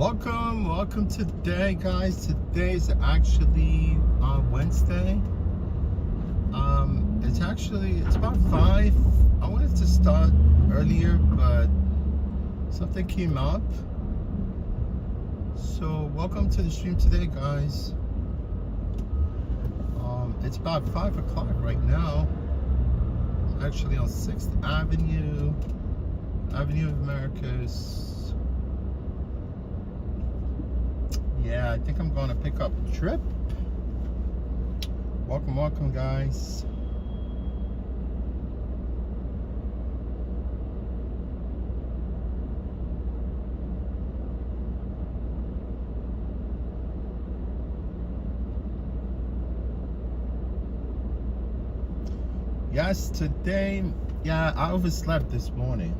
Welcome today, guys. Today's actually Wednesday. It's about 5. I wanted to start earlier, but something came up. So welcome to the stream today, guys. It's about 5 o'clock right now. I'm actually on 6th Avenue of Americas. Yeah, I think I'm going to pick up a trip. Welcome, guys. Yes, today, yeah, I overslept this morning.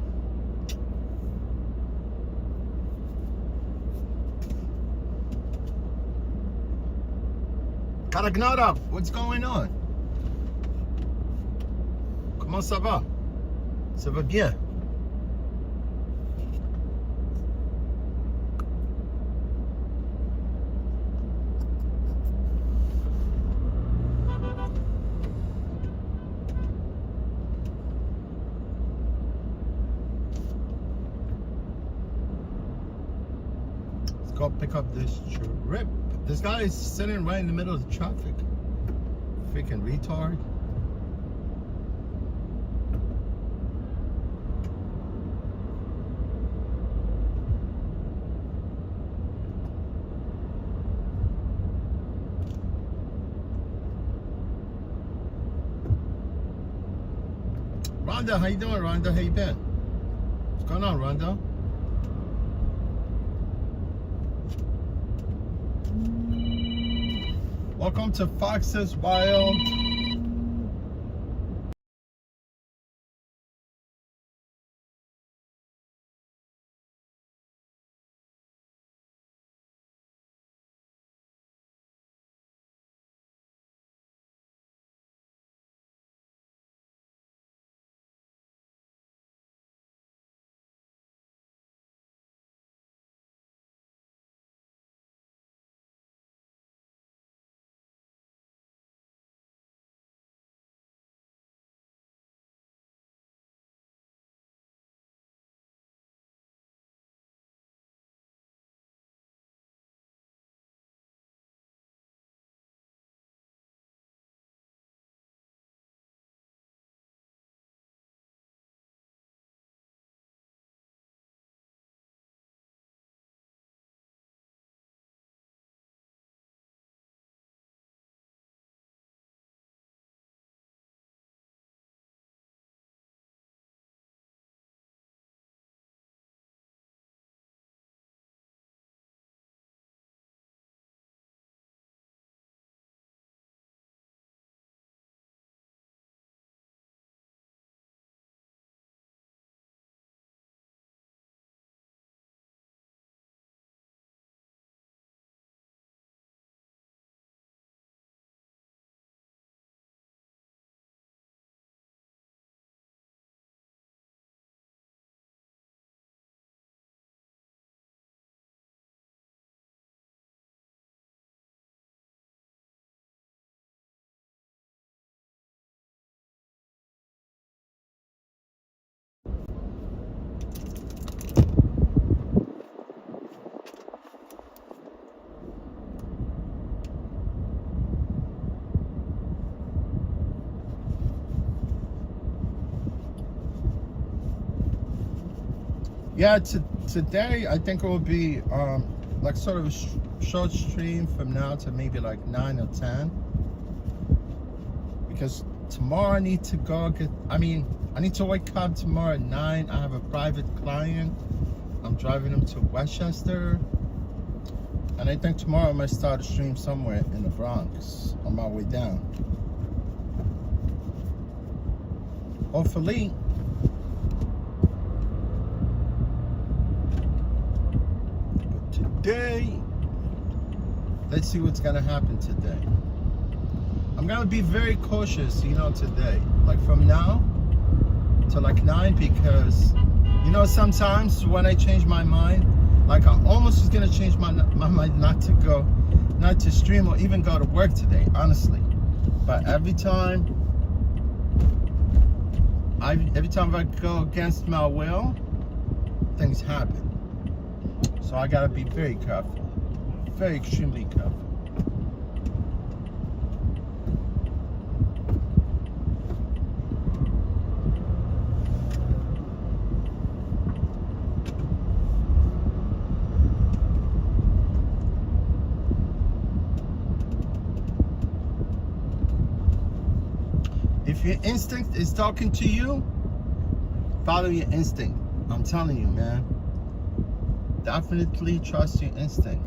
Caragnara, what's going on? Comment ça va? Ça va bien? Let's go pick up this trip. This guy is sitting right in the middle of the traffic. Freaking retard. Rhonda, how you doing, Rhonda? How you been? What's going on, Rhonda? Welcome to Fox's Wild. Yeah, today I think it will be like sort of a short stream from now to maybe like 9 or 10. Because tomorrow I need to go I need to wake up tomorrow at 9. I have a private client. I'm driving him to Westchester. And I think tomorrow I might start a stream somewhere in the Bronx on my way down. Hopefully. Today, let's see what's gonna happen today. I'm gonna be very cautious, today, like from now to like 9, because sometimes when I change my mind, Like I almost was gonna change my mind not to stream or even go to work today, honestly. But every time I go against my will, things happen. So I gotta be very careful, very extremely careful. If your instinct is talking to you, follow your instinct. I'm telling you, man. Definitely trust your instinct.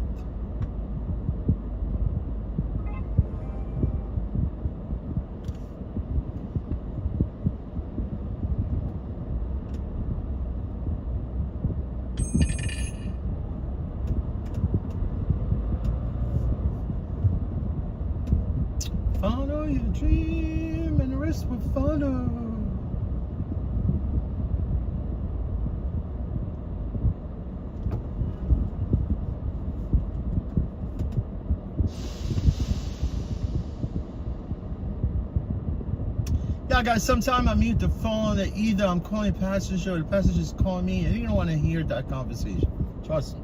Follow your dream and the rest will follow. Yeah, guys, sometimes I mute the phone that either I'm calling passenger or the passenger's calling me, and you don't want to hear that conversation. Trust me.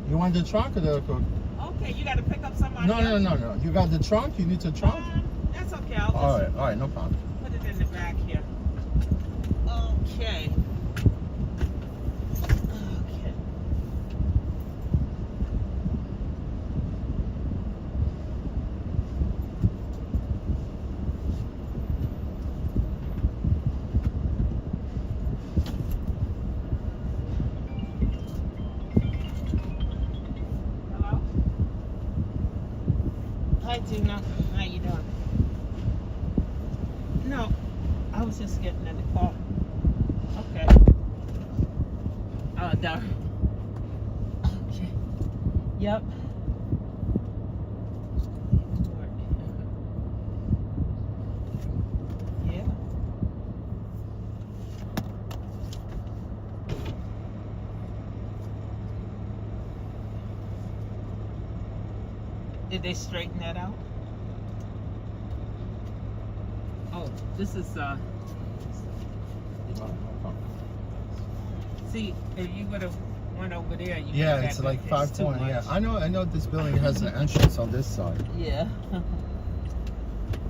You want the trunk or the... Okay, you got to pick up somebody No. You got the trunk? You need the trunk? That's okay. I'll All right, no problem. put it in the back here. Okay. Hello? Hi, Tina. How you doing? No, I was just getting in the car. Okay. Oh, darn. Okay. Yep. Yeah. Did they straighten that out? Oh, this is see, if you would have went over there, you Yeah, would've it's got like it's 520. too Yeah, much. I know this building has an entrance on this side. Yeah.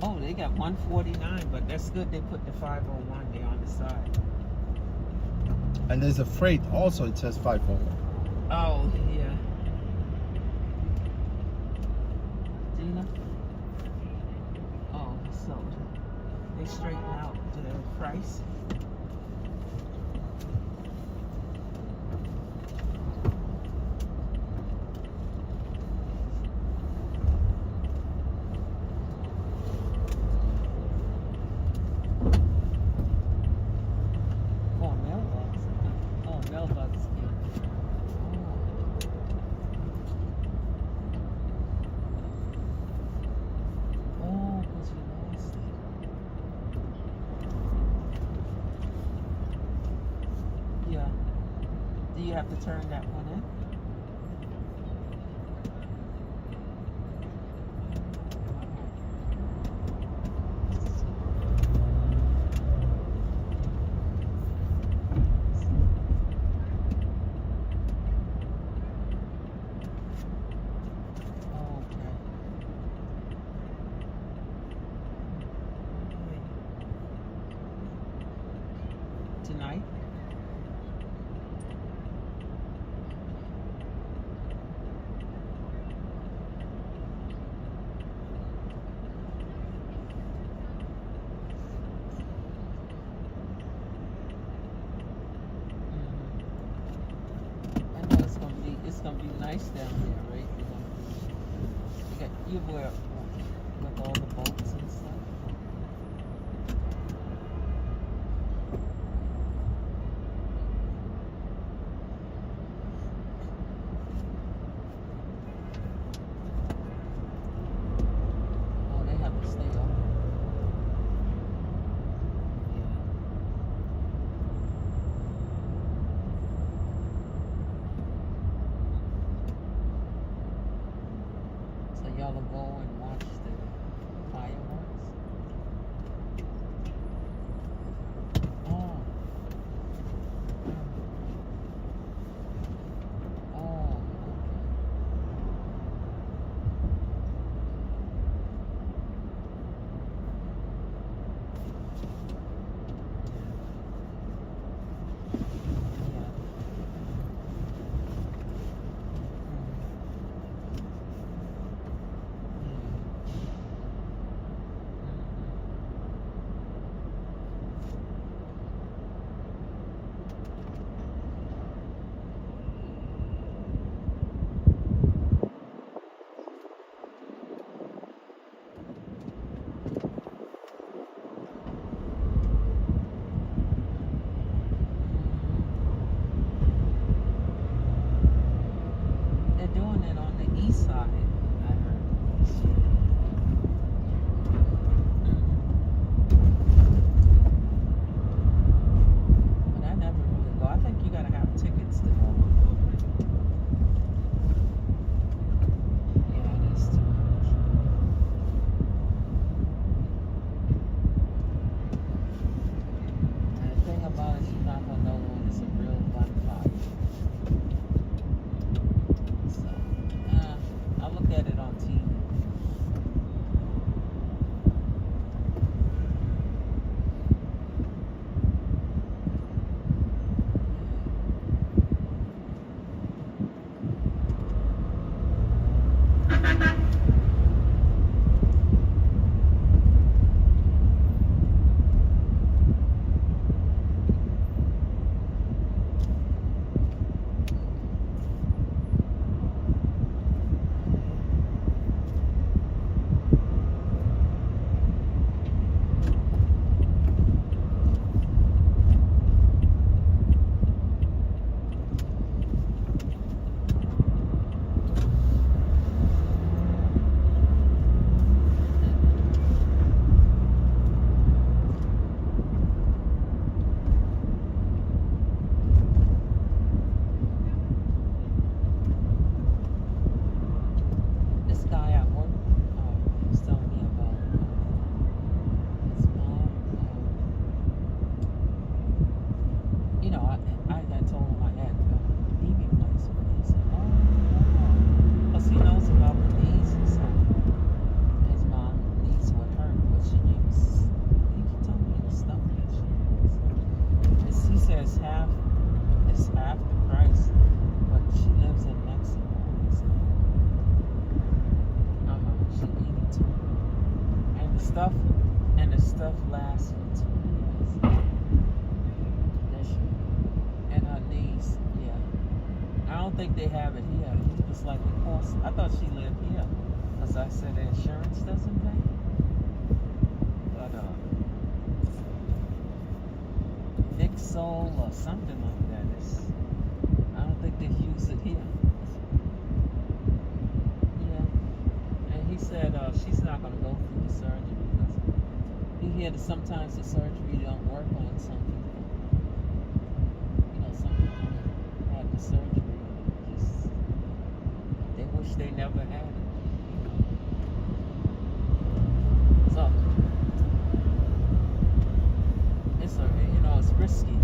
Oh, they got 149, but that's good. They put the 501 there on the side. And there's a freight also, it says 501. Oh, yeah. Gina? Oh, so they straighten out the price. Oh, mailbox. Oh, mailbox. Oh, because you lost it. Yeah. Do you have to turn that one in? tonight. I know it's gonna be nice down there, right? You were with all the boats and stuff. Oh, they have to stay open. Yeah. So y'all will go and watch the fireworks? Oh. Oh, okay. Yeah. They're doing it on the east side, I heard this year. But I never really go. I think you gotta have tickets to go. Yeah, it is too much. And the thing about it is you're not gonna know when it's a real bonfire. So, I look at it on TV. This guy at work was telling me about his mom. I had told him I had knee replacement. He said, "Oh, wow." Plus he knows about the knees and stuff. His mom knees would hurt, but he told me the stuff that she used. He says it's half the price, but she lives in Mexico. He said, she needed to. And the stuff lasts for 2 years. And her knees, yeah. I don't think they have it here. It's like the cost. I thought she lived here. Because I said the insurance doesn't pay. But Vixol or something like that I don't think they use it here. Yeah. And he said she's not going to go through the surgery because you hear that sometimes the surgery don't work on some people. Some people that had the surgery just they wish they never had it. So it's risky.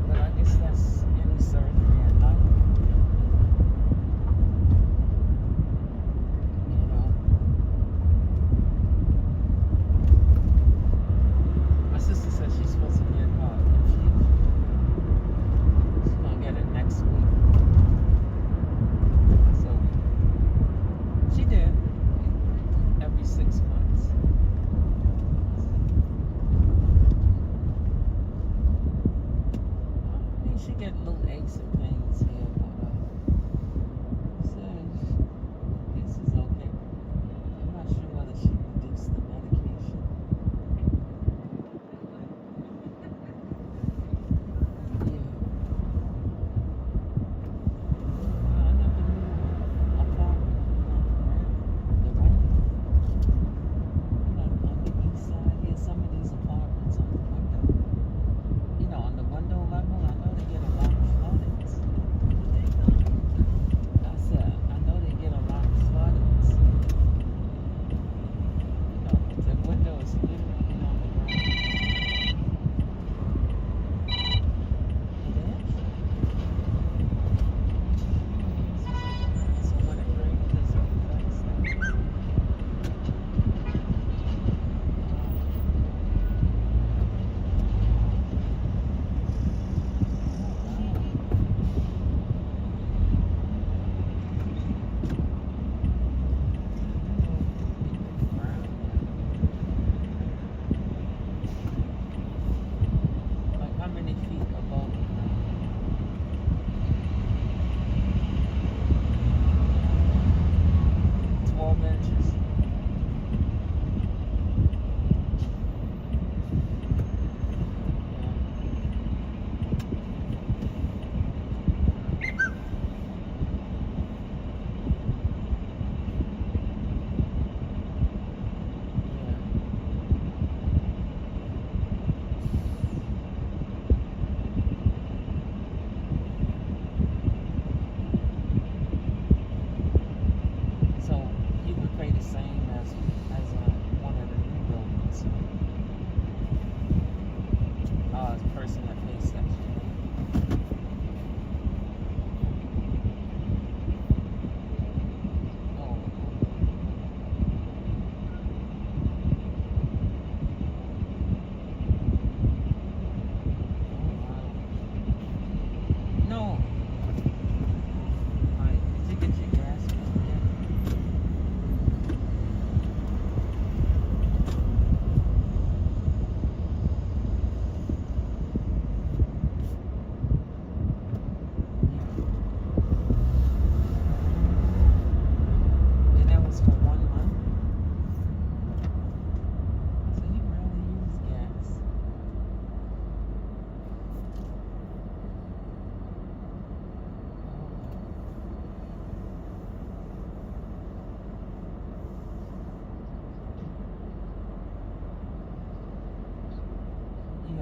But I guess that's any surgery in life.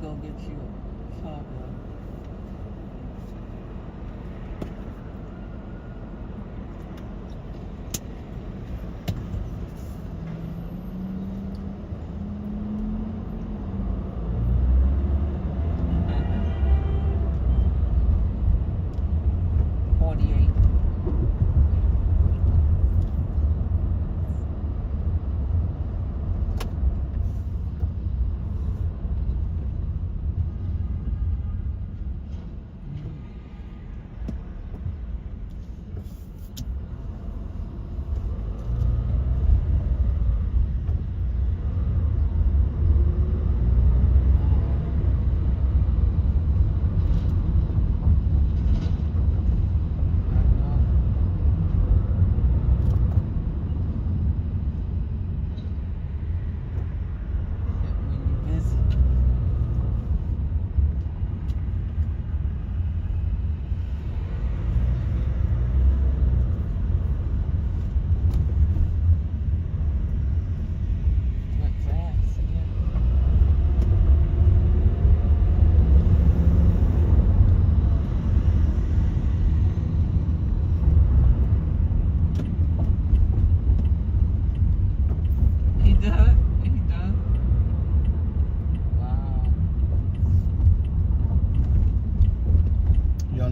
go get you a cover.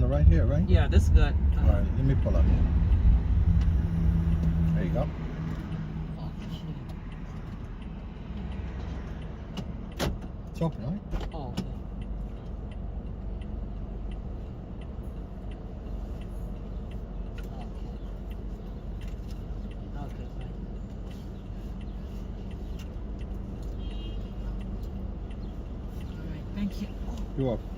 Right here, right? Yeah, this is good. All right, let me pull up. There you go. It's open, right? Oh, okay. Okay, fine. All right, thank you. You're welcome.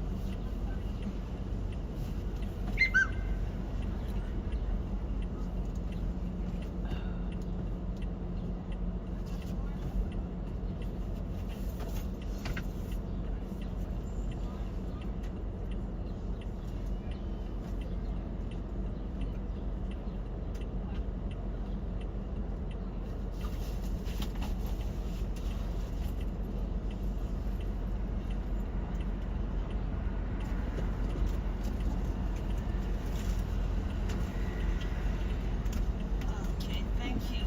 Okay, thank you.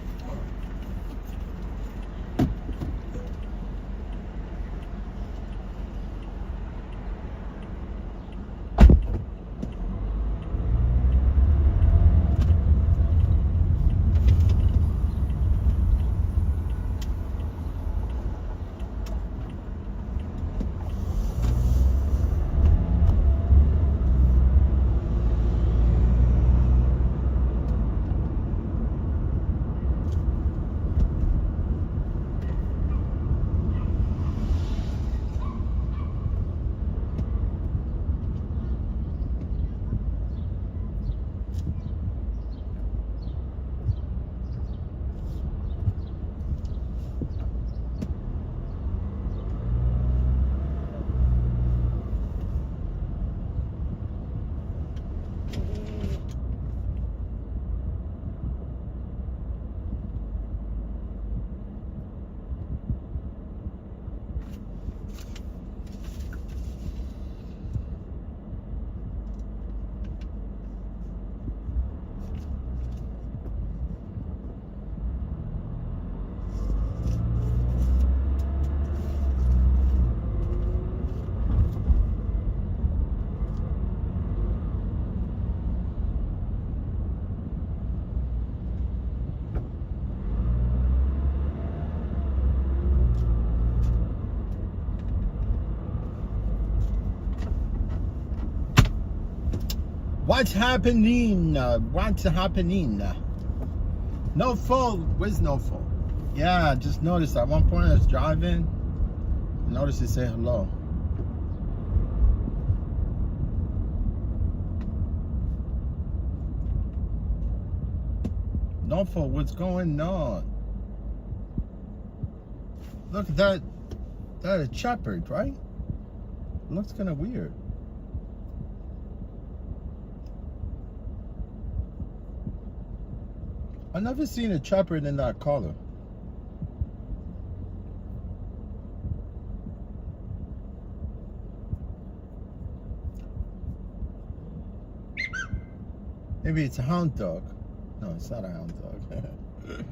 What's happening? What's happening? No fault. Where's no fault? Yeah, I just noticed at one point I was driving. Noticed it say hello. No fault. What's going on? Look at that. That's a shepherd, right? Looks kind of weird. I've never seen a shepherd in that color. Maybe it's a hound dog. No, it's not a hound dog.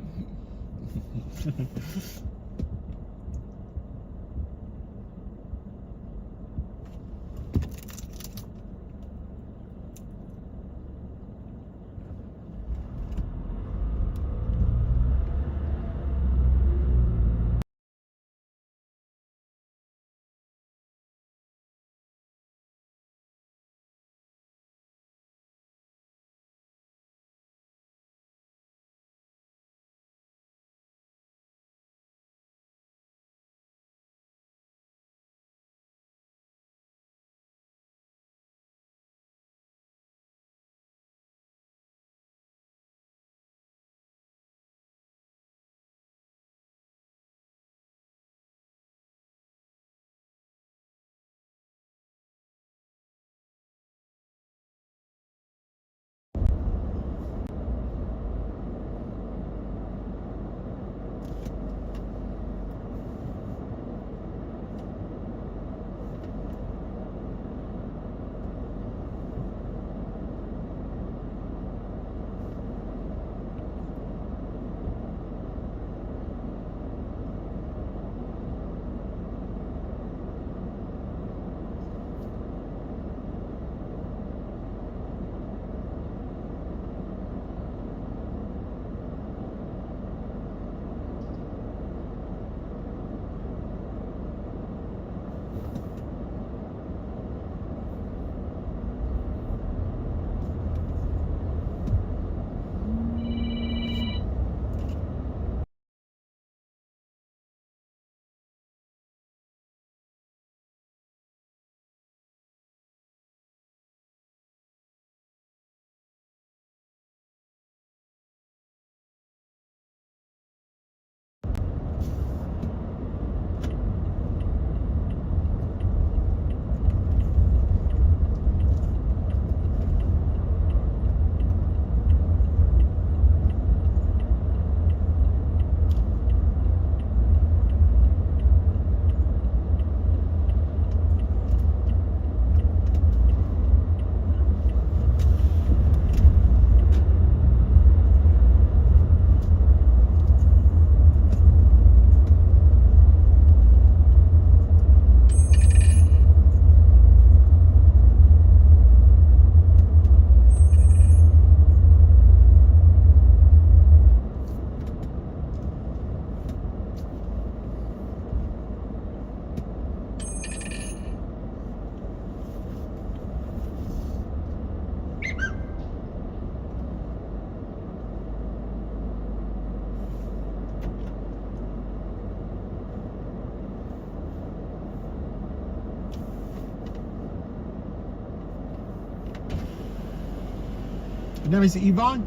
Your name is Yvonne?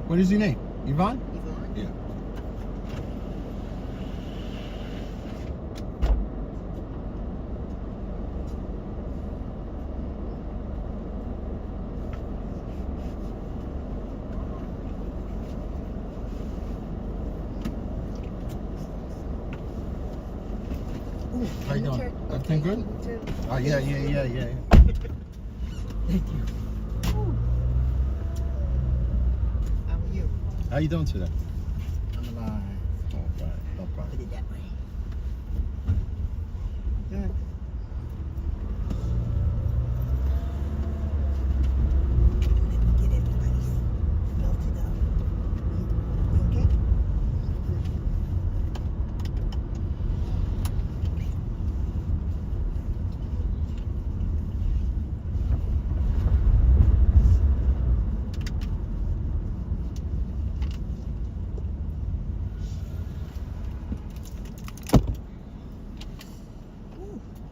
What is your name? Yvonne? Yvonne? Yeah. Ooh, How you doing? turn- Everything good? you turn- Oh, yeah. Thank you. Ooh. How are you? How you doing today? I'm alive. Oh, right. No Put problem. it that way. Good. Let me get everybody's melted up. You okay? Ooh.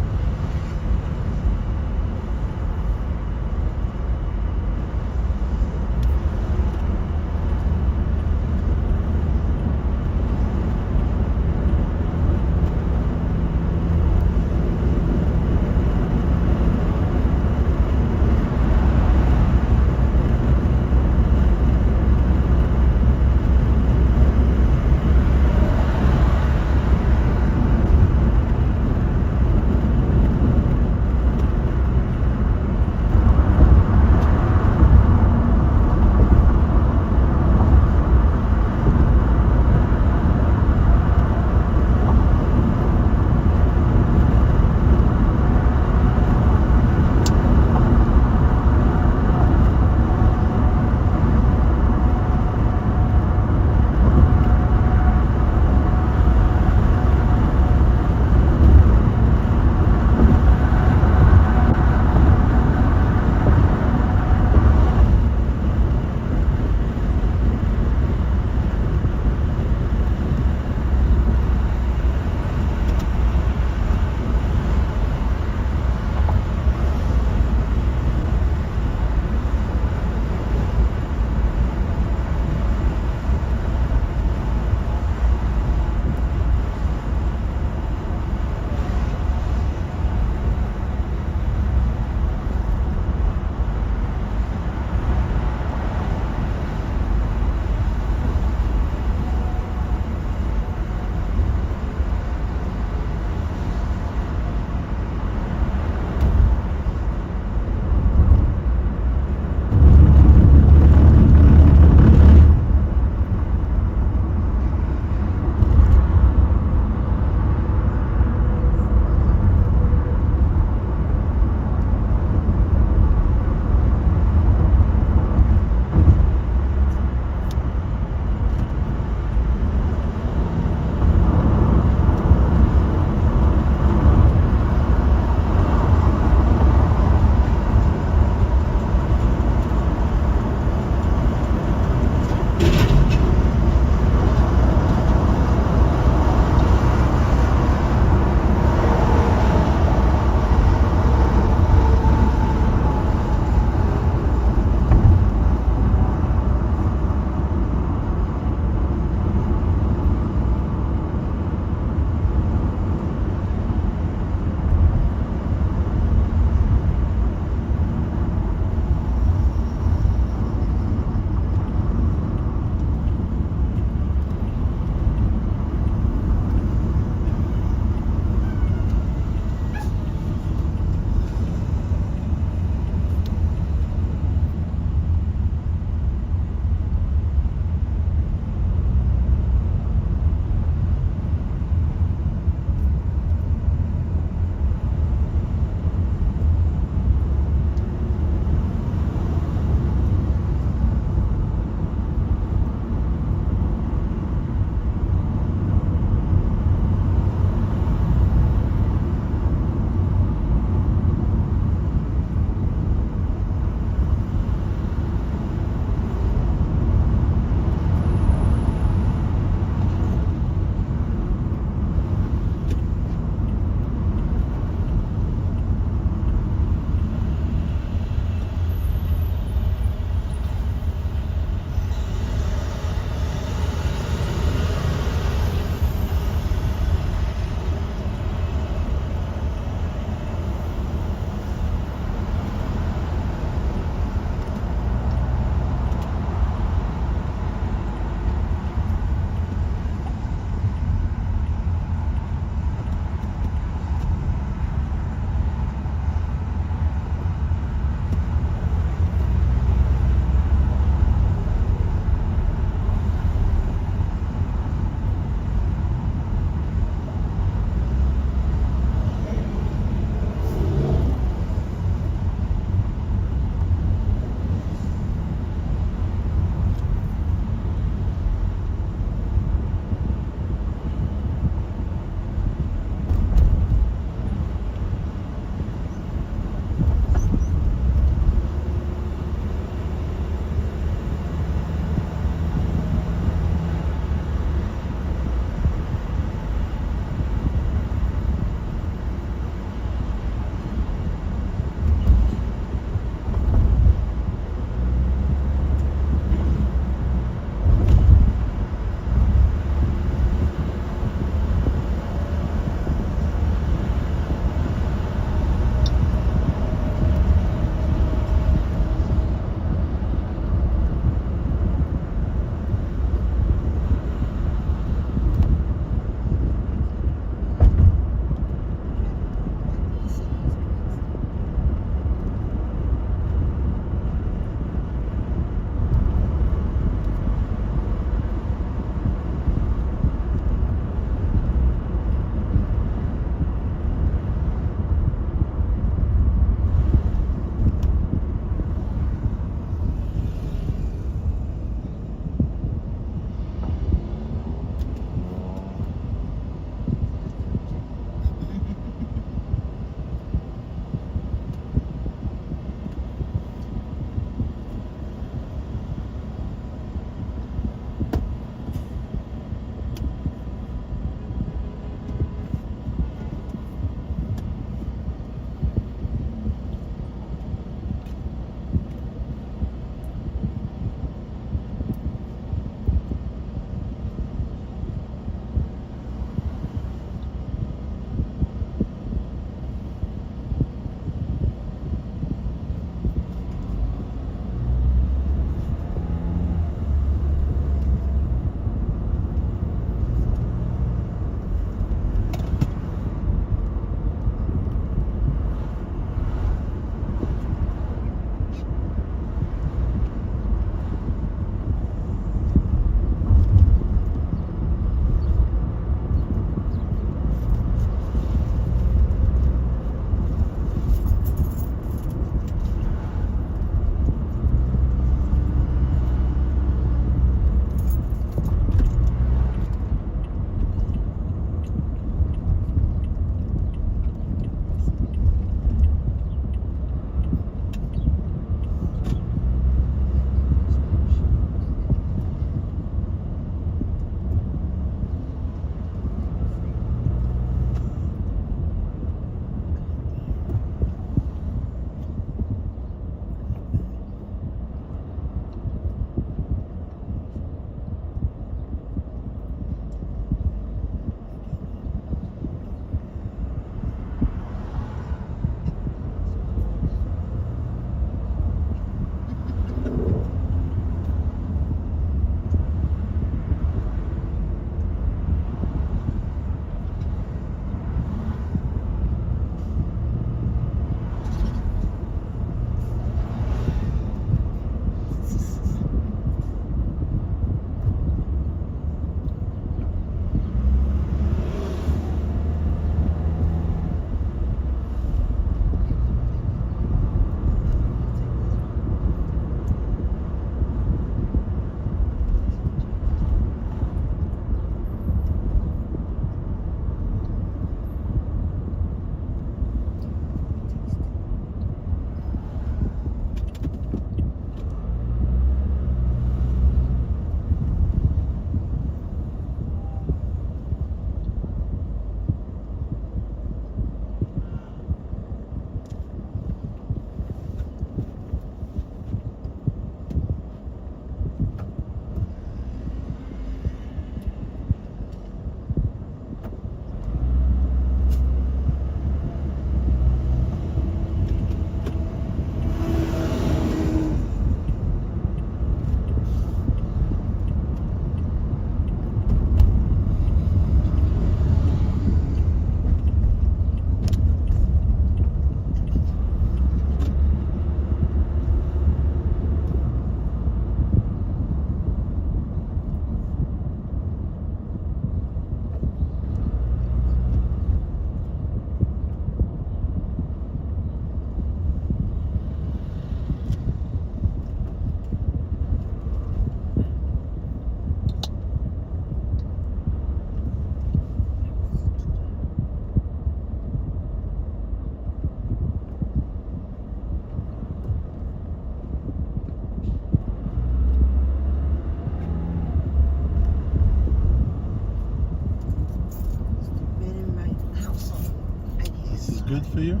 for you?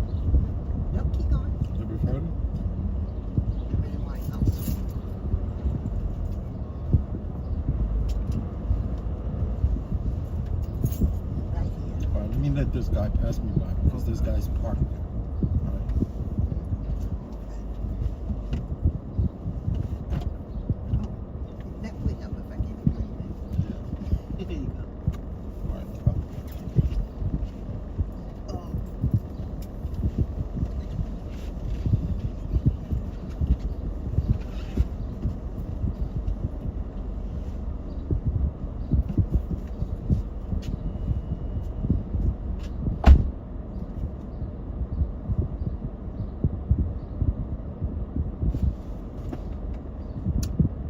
Nope, keep going. Never heard it? Red and white house. Right here. All right, let me let this guy pass me by because this guy's parked. All right. That would help if I give you money. There you go. All right. Come. Oh.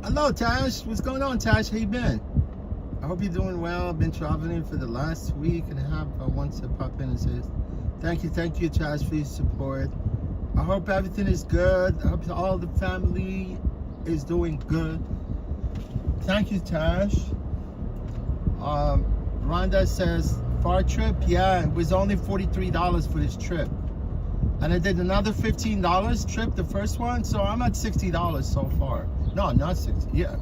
Hello, Tash. What's going on, Tash? How you been? I hope you're doing well. I've been traveling for the last week and a half. I want to pop in and say thank you, Tash, for your support. I hope everything is good. I hope all the family is doing good. Thank you, Tash. Rhonda says, far trip? Yeah, it was only $43 for this trip. And I did another $15 trip, the first one, so I'm at $60 so far. No, not 60, yeah.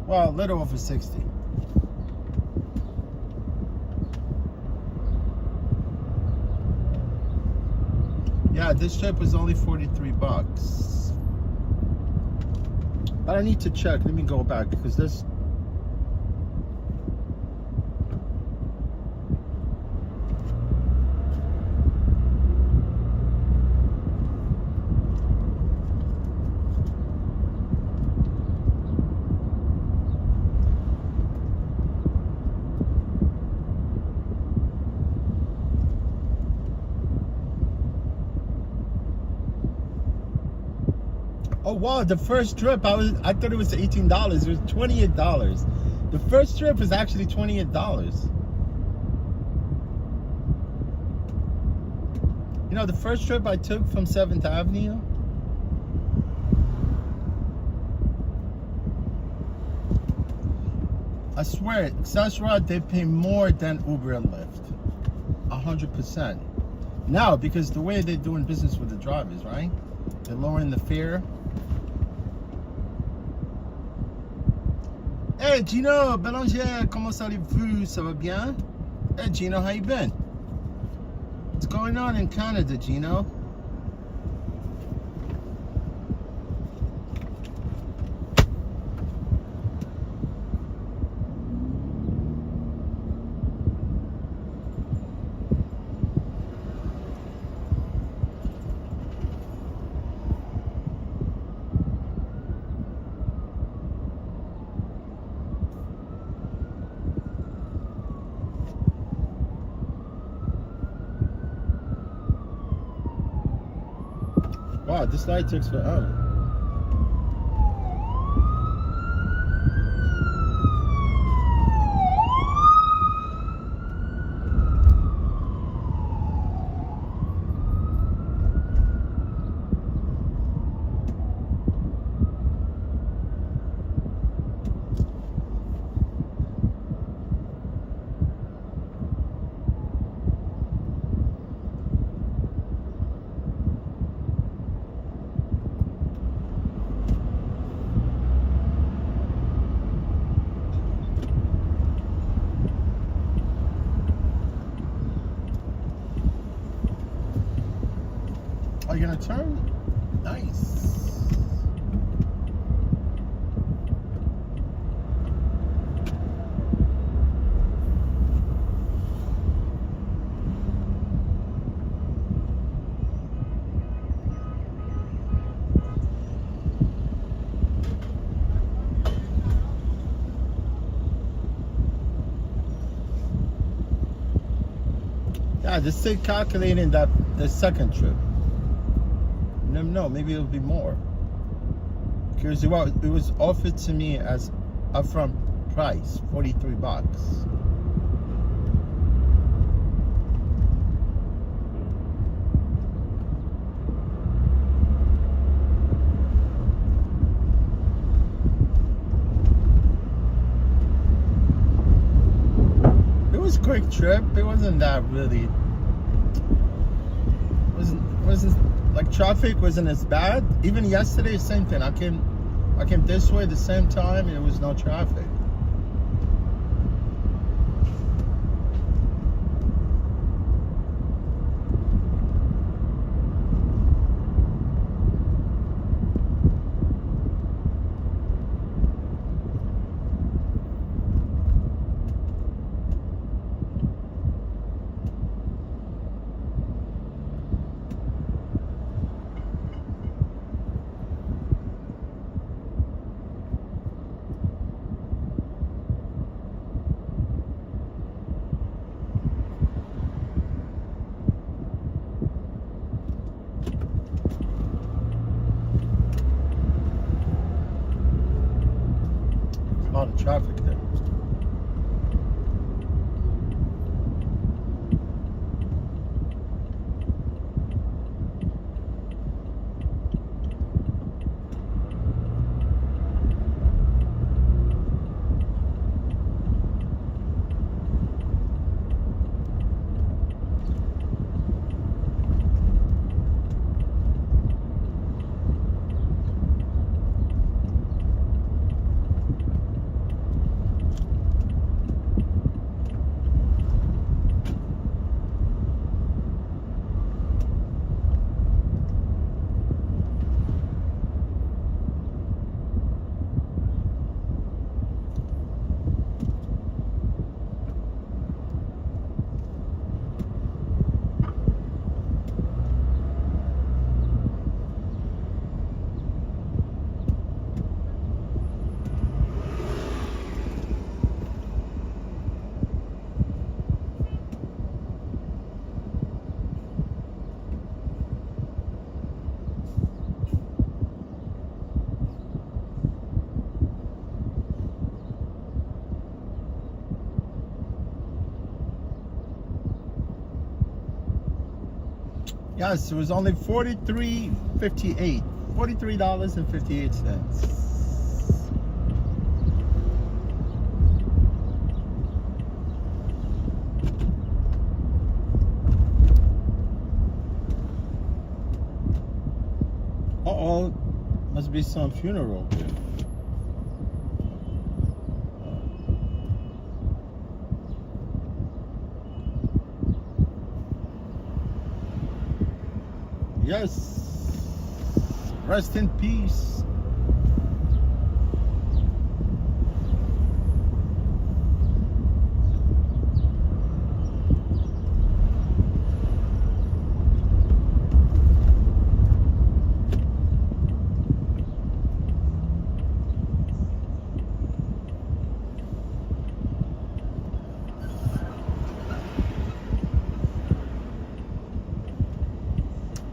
Well, a little over 60. Yeah, this trip was only 43 bucks. But I need to check. Let me go back because this. Oh wow, the first trip I thought it was $18. It was $28. The first trip was actually $28. You know, the first trip I took from 7th Avenue, I swear, Access Road, they pay more than Uber and Lyft. 100%. Now, because the way they're doing business with the drivers, right? They're lowering the fare. Hey Gino, Belanger, comment allez-vous? Ça va bien? Hey Gino, how you been? What's going on in Canada, Gino? Wow, this light takes forever. Are you gonna turn? Nice. Yeah, just say calculating that the second trip. Never know, maybe it'll be more. Because it was offered to me as upfront price, 43 bucks. It was a quick trip. It wasn't that really. It wasn't wasn't like traffic wasn't as bad. Even yesterday, same thing. I came this way at the same time, and there was no traffic. A lot of traffic there. Yes, it was only $43.58. $43.58. Uh-oh, must be some funeral here. Yes. Rest in peace.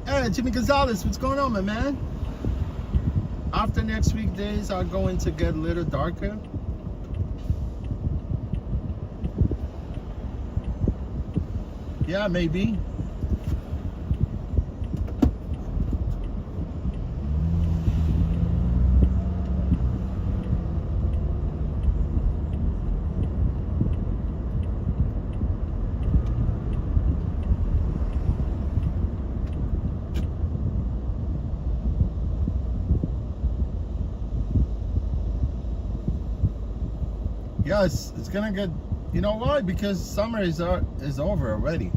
Hey, Jimmy Gonzalez, what's going on, my man? After next week days are going to get a little darker. Yeah, maybe. Yes, it's gonna get. You know why? Because summer is over already.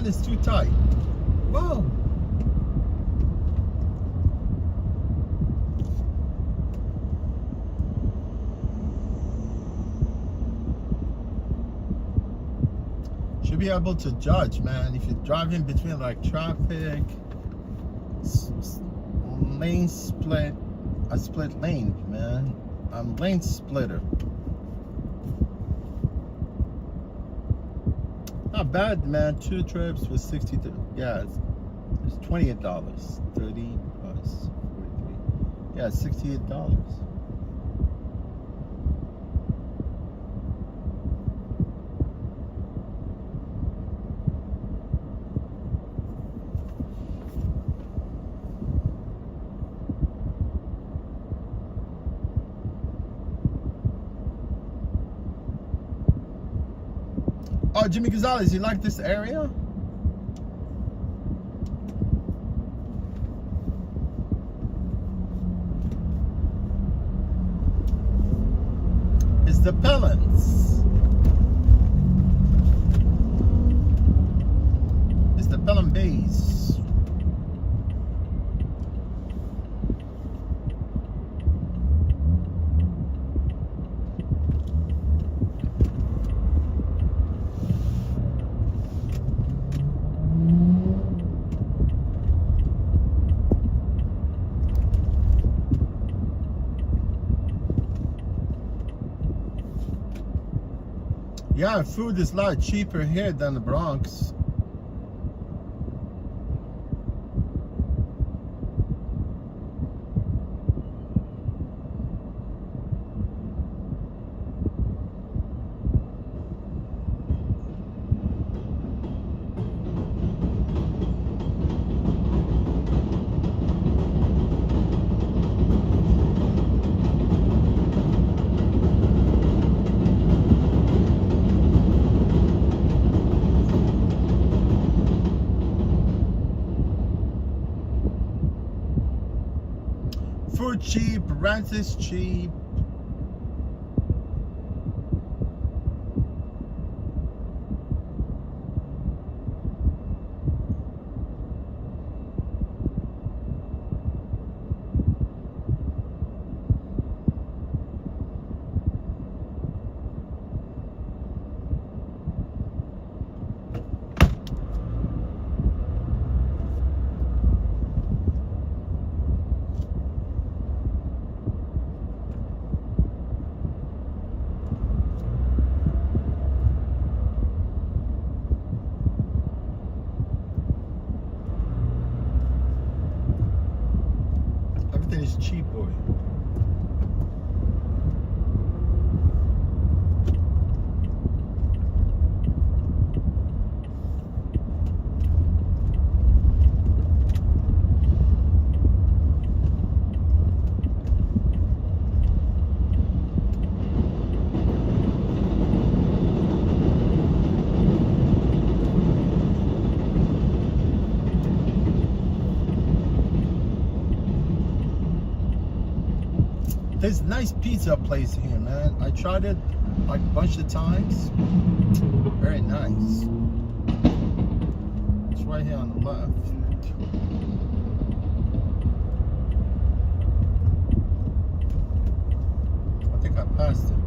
man, it's too tight. Whoa. Should be able to judge, man, if you're driving between like traffic, lane split. I split lanes, man. I'm lane splitter. Not bad, man. 2 trips with 62. Yeah, it's $28. 30 plus 43. Yeah, $68. Oh, Jimmy Gonzalez, you like this area? It's the Pelhams. It's the Pelham Bays. Yeah, food is a lot cheaper here than the Bronx. Food cheap, rent is cheap. Everything is cheap, boy. There's a nice pizza place here, man. I tried it like a bunch of times. Very nice. It's right here on the left. I think I passed it.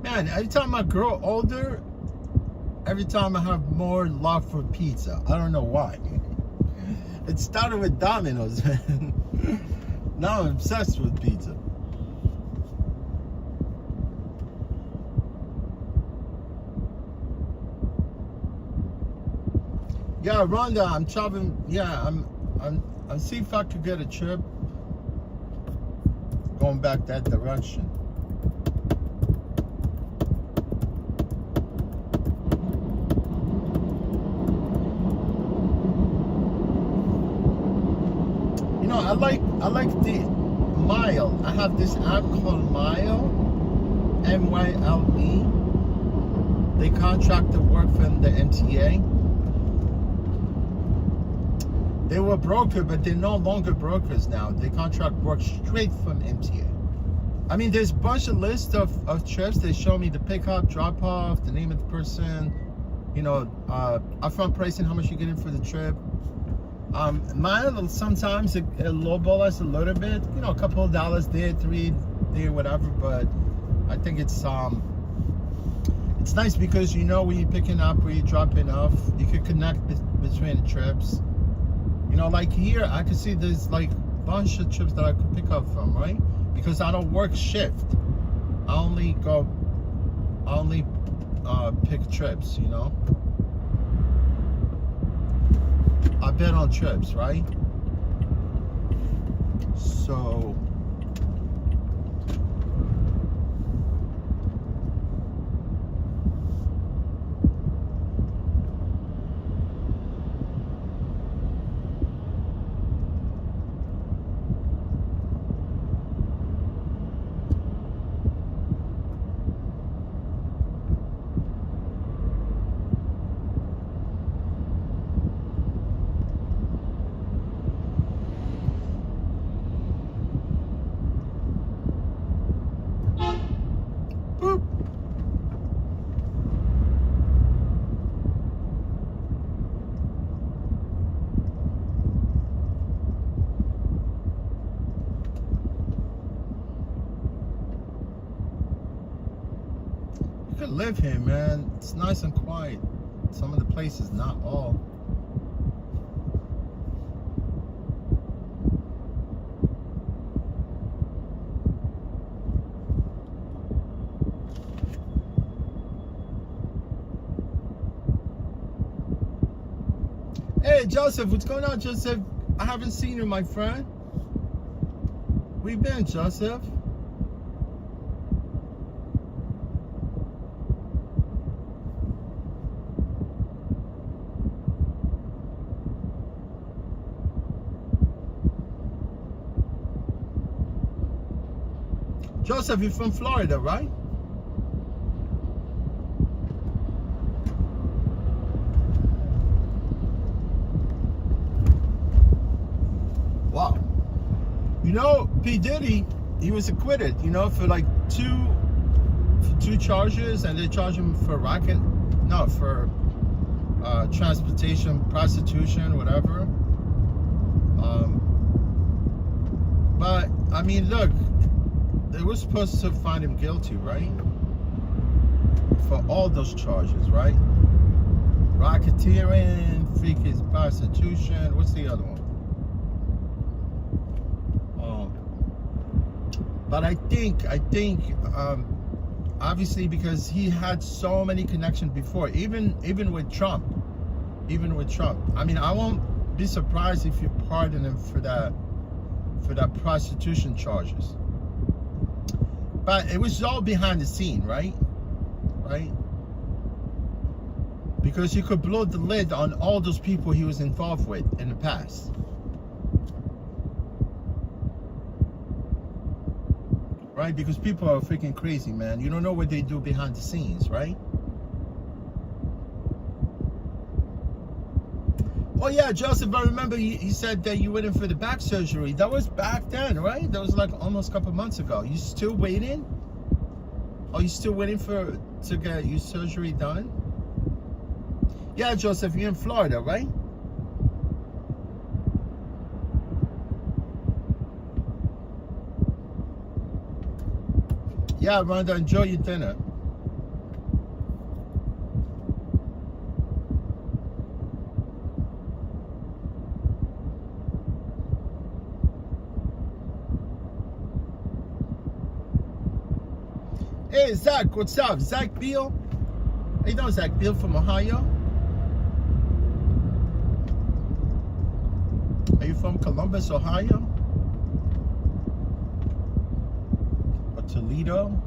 Man, every time I grow older, every time I have more love for pizza. I don't know why. It started with Domino's, man. Now I'm obsessed with pizza. Yeah, Rhonda, I'm traveling. Yeah, I'm see if I could get a trip going back that direction. You know, I like the Mile. I have this app called Mile. MYLE. They contract the work from the MTA. They were broker, but they're no longer brokers now. They contract work straight from MTA. I mean, there's a bunch of lists of trips. They show me the pickup, drop off, the name of the person, you know, upfront pricing, how much you're getting for the trip. Mine sometimes it lowball us a little bit, you know, a couple of dollars there, $3 there, whatever. But I think it's nice because you know where you're picking up, where you're dropping off. You can connect between the trips. You know, like here, I can see there's like a bunch of trips that I could pick up from, right? Because I don't work shift. I only pick trips, you know? I bet on trips, right? So you could live here, man. It's nice and quiet. Some of the places, not all. Hey, Joseph, what's going on, Joseph? I haven't seen you, my friend. Where you been, Joseph? Joseph, you're from Florida, right? Wow. You know, P. Diddy, he was acquitted, you know, for like two charges, and they charged him for transportation, prostitution, whatever. But I mean, look, they were supposed to find him guilty, right? For all those charges, right? Racketeering, freakish prostitution. What's the other one? But I think, obviously, because he had so many connections before, even with Trump. I mean, I won't be surprised if you pardon him for that prostitution charges. But it was all behind the scene, right? Right? Because you could blow the lid on all those people he was involved with in the past. Right? Because people are freaking crazy, man. You don't know what they do behind the scenes, right? Oh yeah, Joseph, I remember you said that you went in for the back surgery. That was back then, right? That was like almost a couple months ago. You still waiting? Are you still waiting to get your surgery done? Yeah, Joseph, you're in Florida, right? Yeah, Rhonda, enjoy your dinner. Hey, Zach, what's up? Zach Beal? How you doing, Zach Beal from Ohio? Are you from Columbus, Ohio? Or Toledo?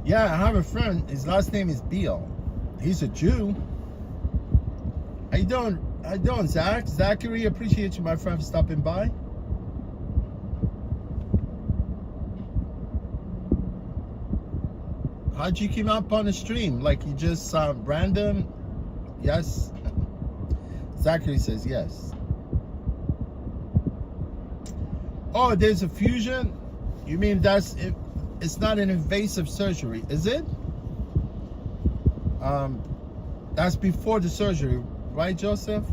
Yeah, I have a friend. His last name is Beal. He's a Jew. How you doing, How you doing, Zach? Zachary, appreciate you, my friend, for stopping by. How'd you keep up on the stream? Like you just random? Yes. Zachary says yes. Oh, there's a fusion? You mean it's not an invasive surgery, is it? That's before the surgery, right, Joseph?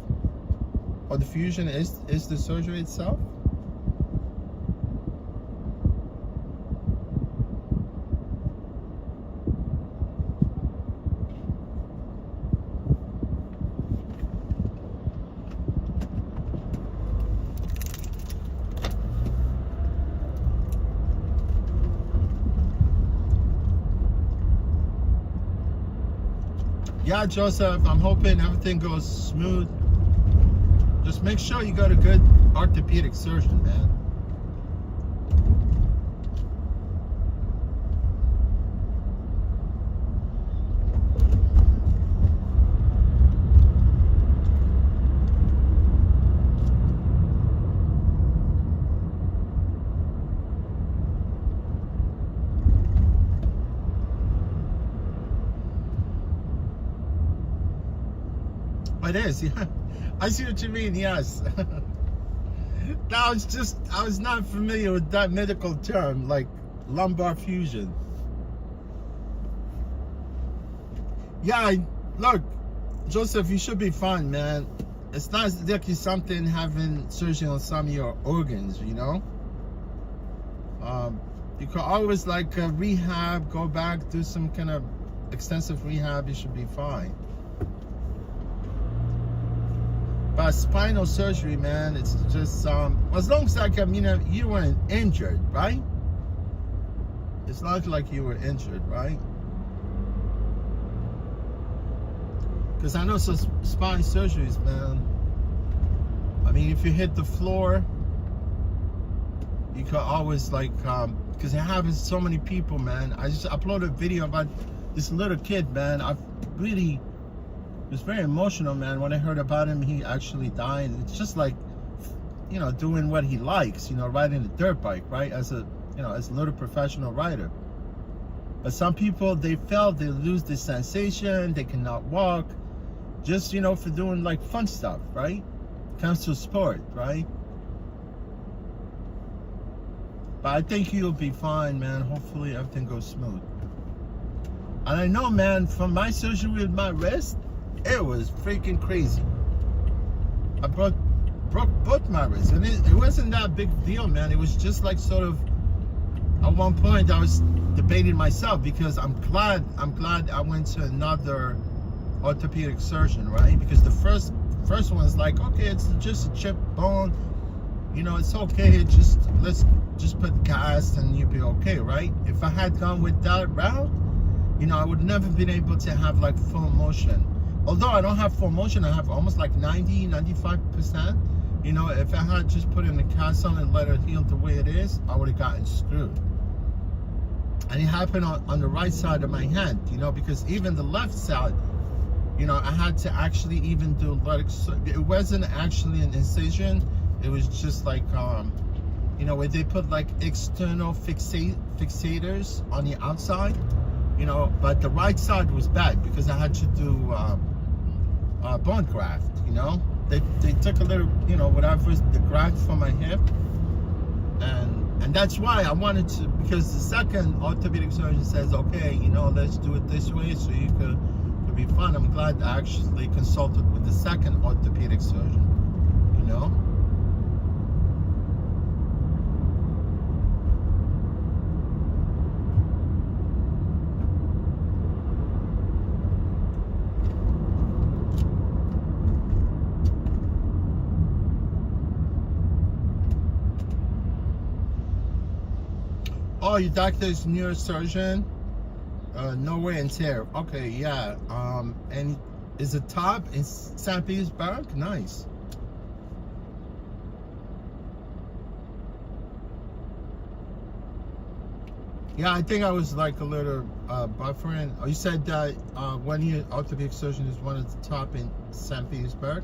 Or the fusion is the surgery itself? Yeah, Joseph, I'm hoping everything goes smooth. Just make sure you got a good orthopedic surgeon, man. It is, yeah. I see what you mean, yes. I was not familiar with that medical term, like lumbar fusion. Yeah, look, Joseph, you should be fine, man. It's not like it's something having surgery on some of your organs, you know? You can always like rehab, go back, do some kind of extensive rehab, you should be fine. But spinal surgery, man, it's just as long as like you weren't injured, right? It's not like you were injured, right? Because I know some spine surgeries, man. I mean, if you hit the floor, you could always like because it happens to so many people, man. I just uploaded a video about this little kid, man. It was very emotional, man. When I heard about him, he actually died. It's just like, you know, doing what he likes, you know, riding a dirt bike, right? As a little professional rider. But some people, they lose the sensation, they cannot walk, just, you know, for doing like fun stuff, right? Comes to sport, right? But I think you'll be fine, man. Hopefully everything goes smooth. And I know, man, from my surgery with my wrist, it was freaking crazy. I broke both my wrists, and it wasn't that big deal, man. It was just like sort of, at one point I was debating myself because I'm glad I went to another orthopedic surgeon, right? Because the first one's like, okay, it's just a chipped bone, you know, it's okay. Let's just put cast and you'll be okay, right? If I had gone with that route, you know, I would never been able to have like full motion. Although I don't have full motion, I have almost like 95%. You know, if I had just put in a cast on and let it heal the way it is, I would have gotten screwed. And it happened on the right side of my hand, you know, because even the left side, you know, I had to actually even do like, it wasn't actually an incision. It was just like, you know, where they put like external fixators on the outside, you know, but the right side was bad because I had to do bone graft, you know. They took a little, you know, whatever, the graft from my hip, and that's why I wanted to, because the second orthopedic surgeon says, okay, you know, let's do it this way so you could be fine. I'm glad I actually consulted with the second orthopedic surgeon, you know. Oh, your doctor's neurosurgeon? No wear and tear. Okay, yeah. And is the top in St. Petersburg? Nice. Yeah, I think I was like a little buffering. Oh, you said that one year orthopedic surgeon is one of the top in St. Petersburg?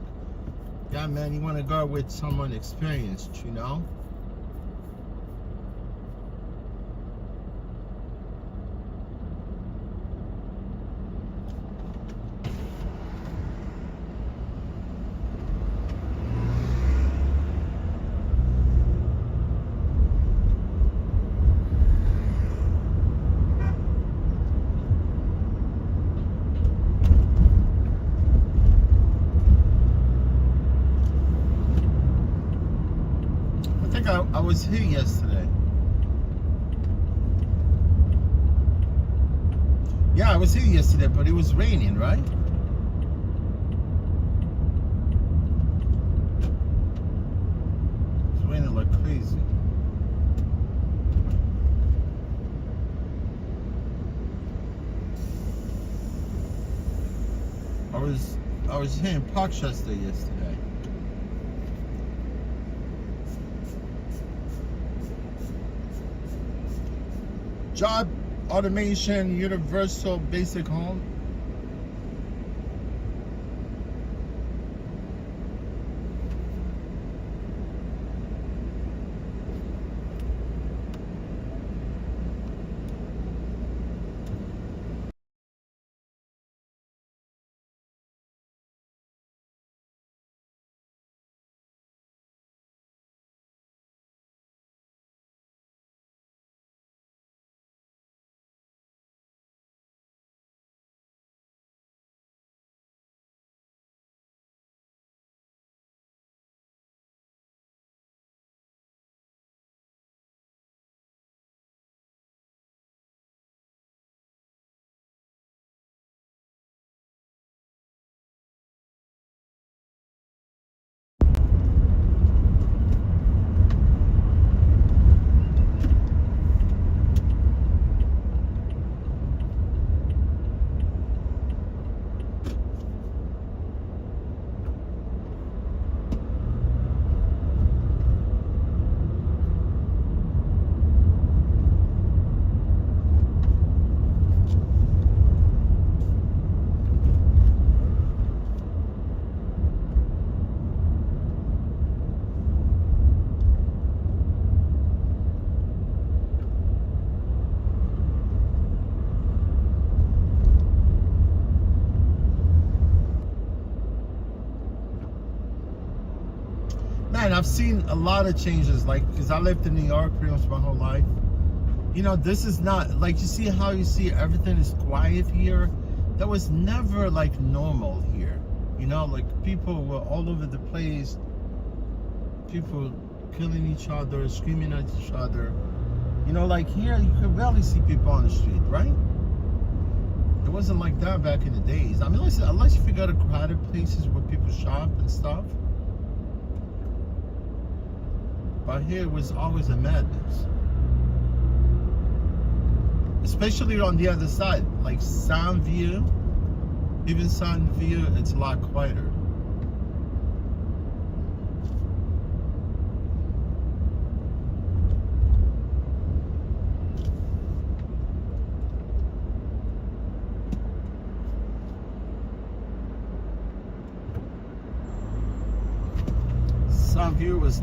Yeah, man, you want to go with someone experienced, you know? I think I was here yesterday. Yeah, I was here yesterday, but it was raining, right? It was raining like crazy. I was here in Parkchester yesterday. Job automation, universal basic home. Man, I've seen a lot of changes, like, because I lived in New York pretty much my whole life. You know, this is not, like, you see how you see everything is quiet here? That was never, like, normal here. You know, like, people were all over the place. People killing each other, screaming at each other. You know, like, here, you could rarely see people on the street, right? It wasn't like that back in the days. I mean, unless if you go to crowded places where people shop and stuff. But here it was always a madness. Especially on the other side, like Soundview, even Soundview, it's a lot quieter. Soundview was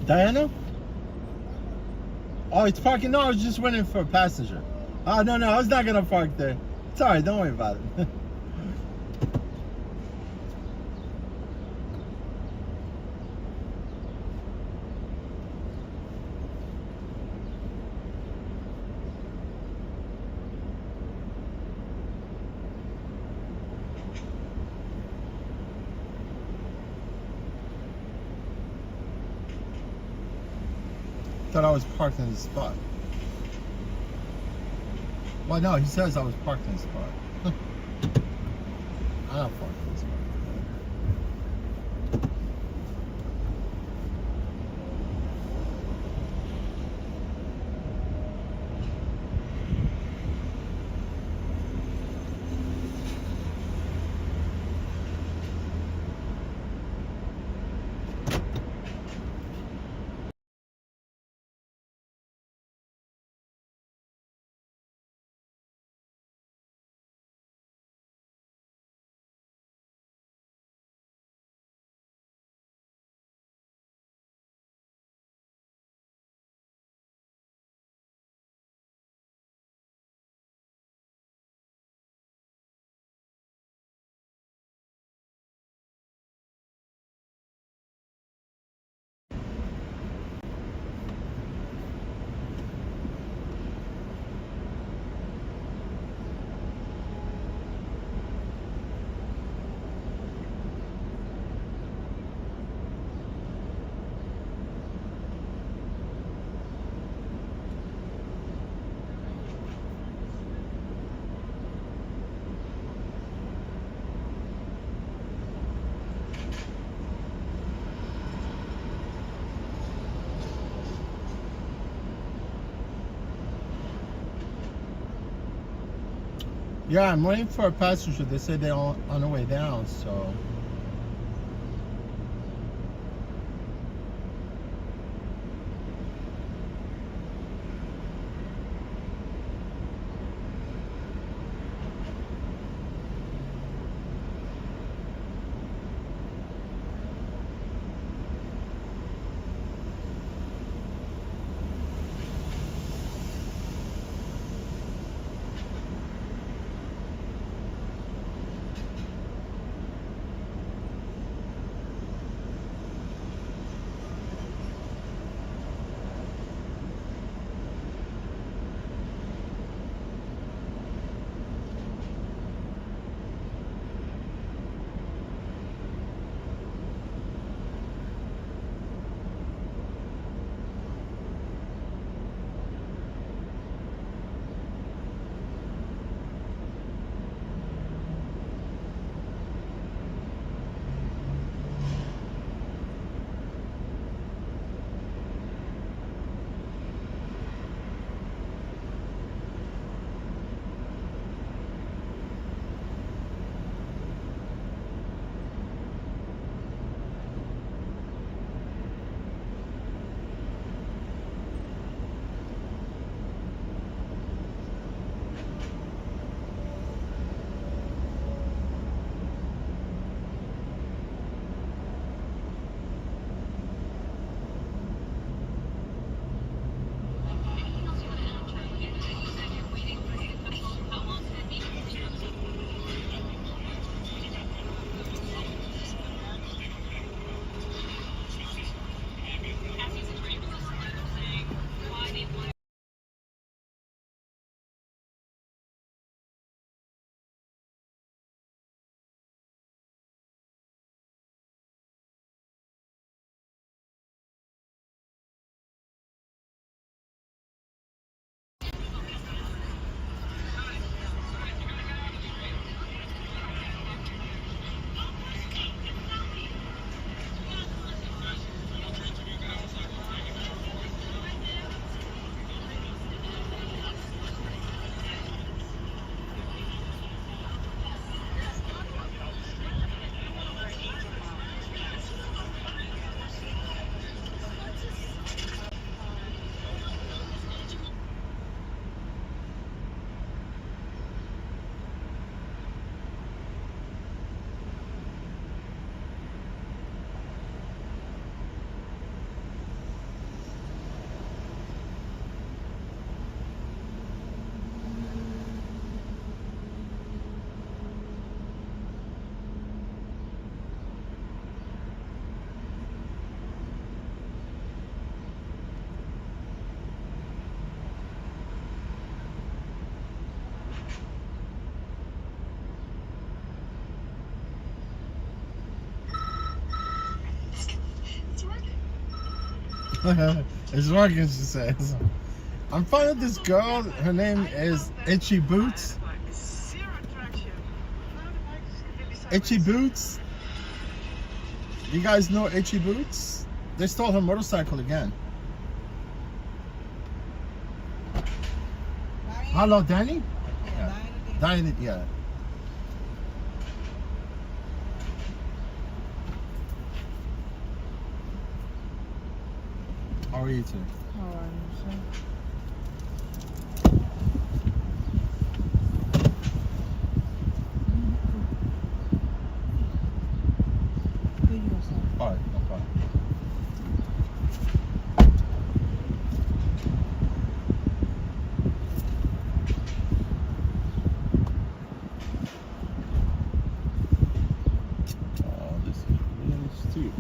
Diana? Oh, it's parking. No, I was just waiting for a passenger. Oh, no, I was not going to park there. It's all right. Don't worry about it. Thought I was parked in the spot. Well, no, he says I was parked in the spot. I'm not parked in the spot. Yeah, I'm waiting for a passenger. They said they're on the way down, so. It's working, she says. I'm finding this girl. Her name is Itchy Boots. Itchy Boots. You guys know Itchy Boots? They stole her motorcycle again. Hello, Danny? Yeah. Danny, yeah. How are you today? All right, no problem. Oh, this is really steep.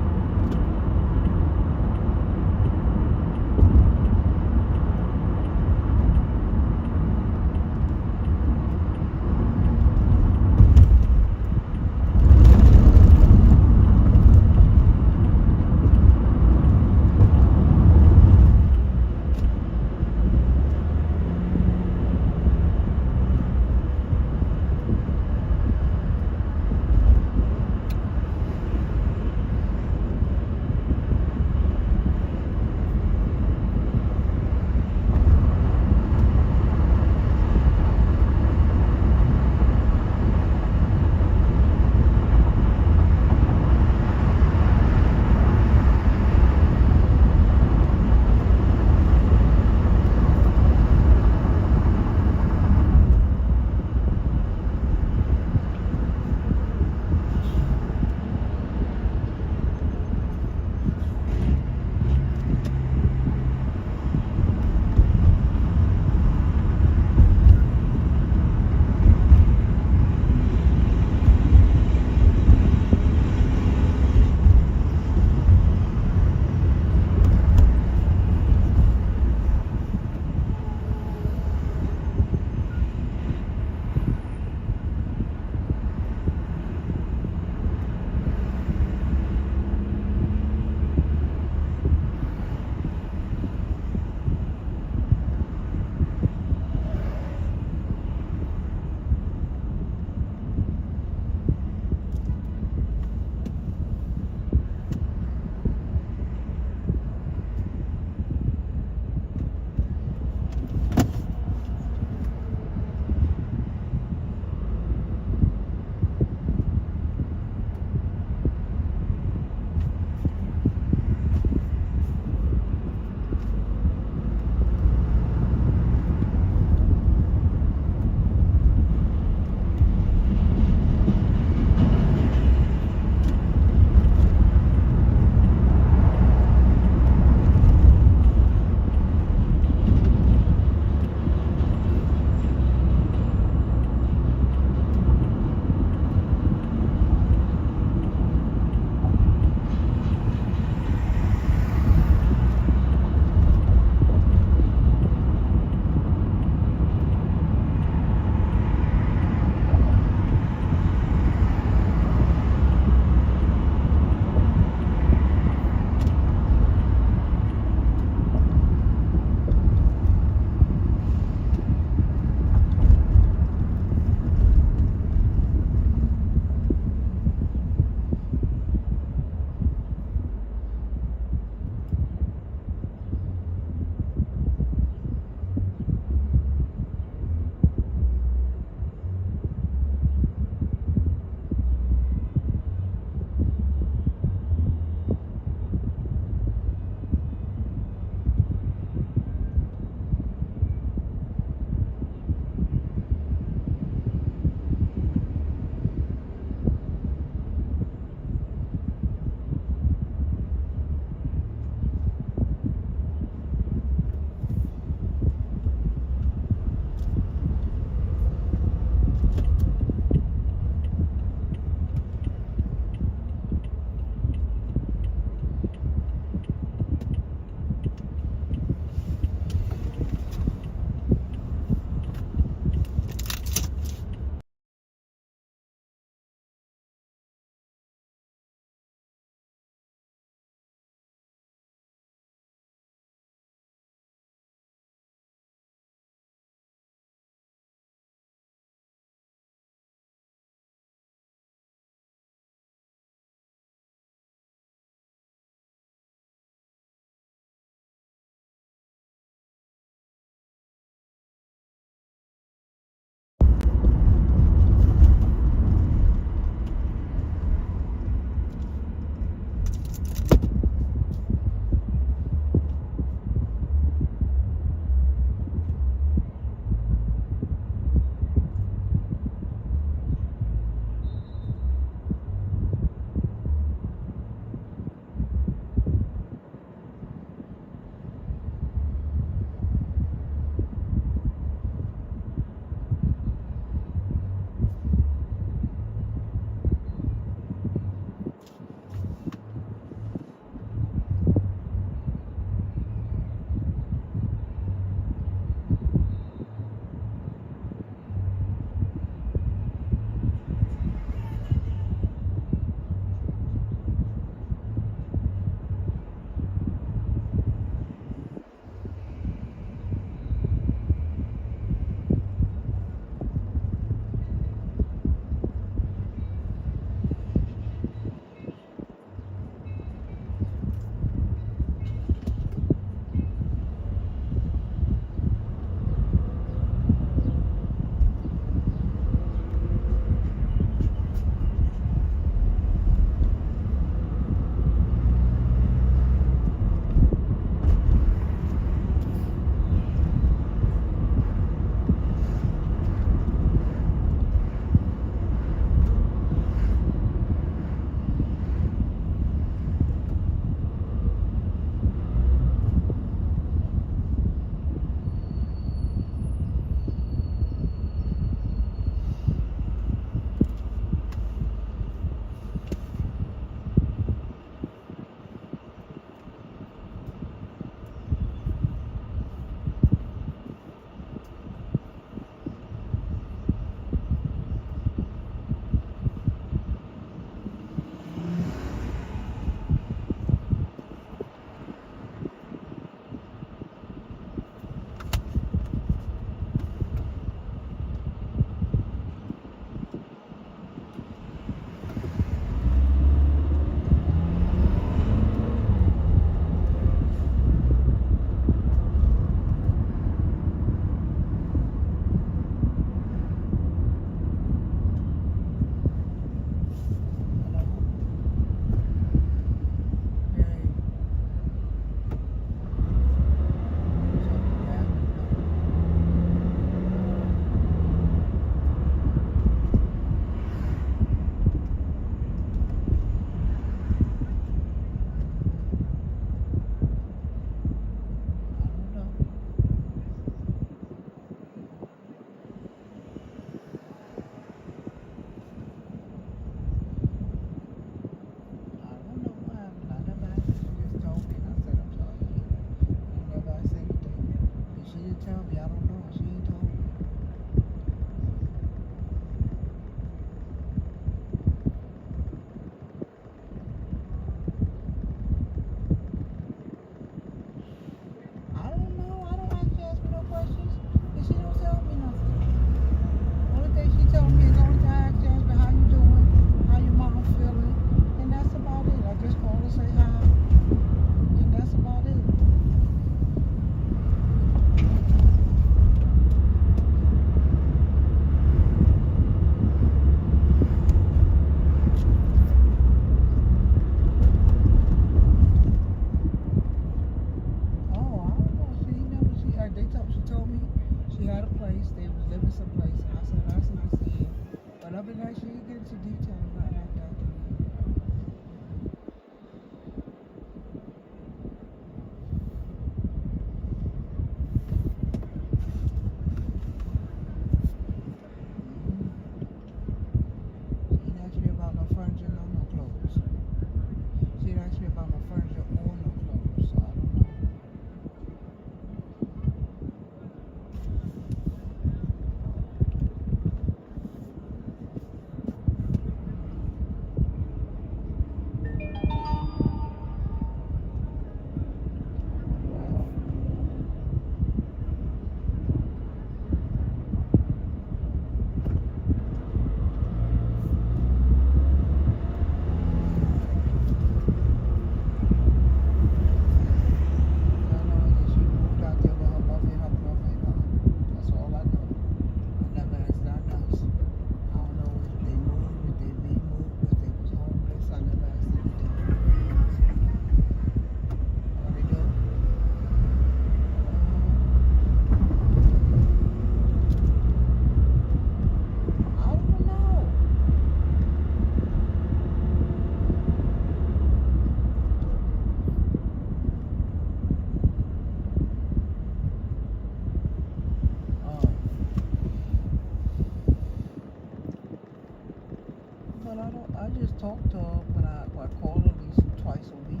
Well, I just talk to her when I call her at least twice a week.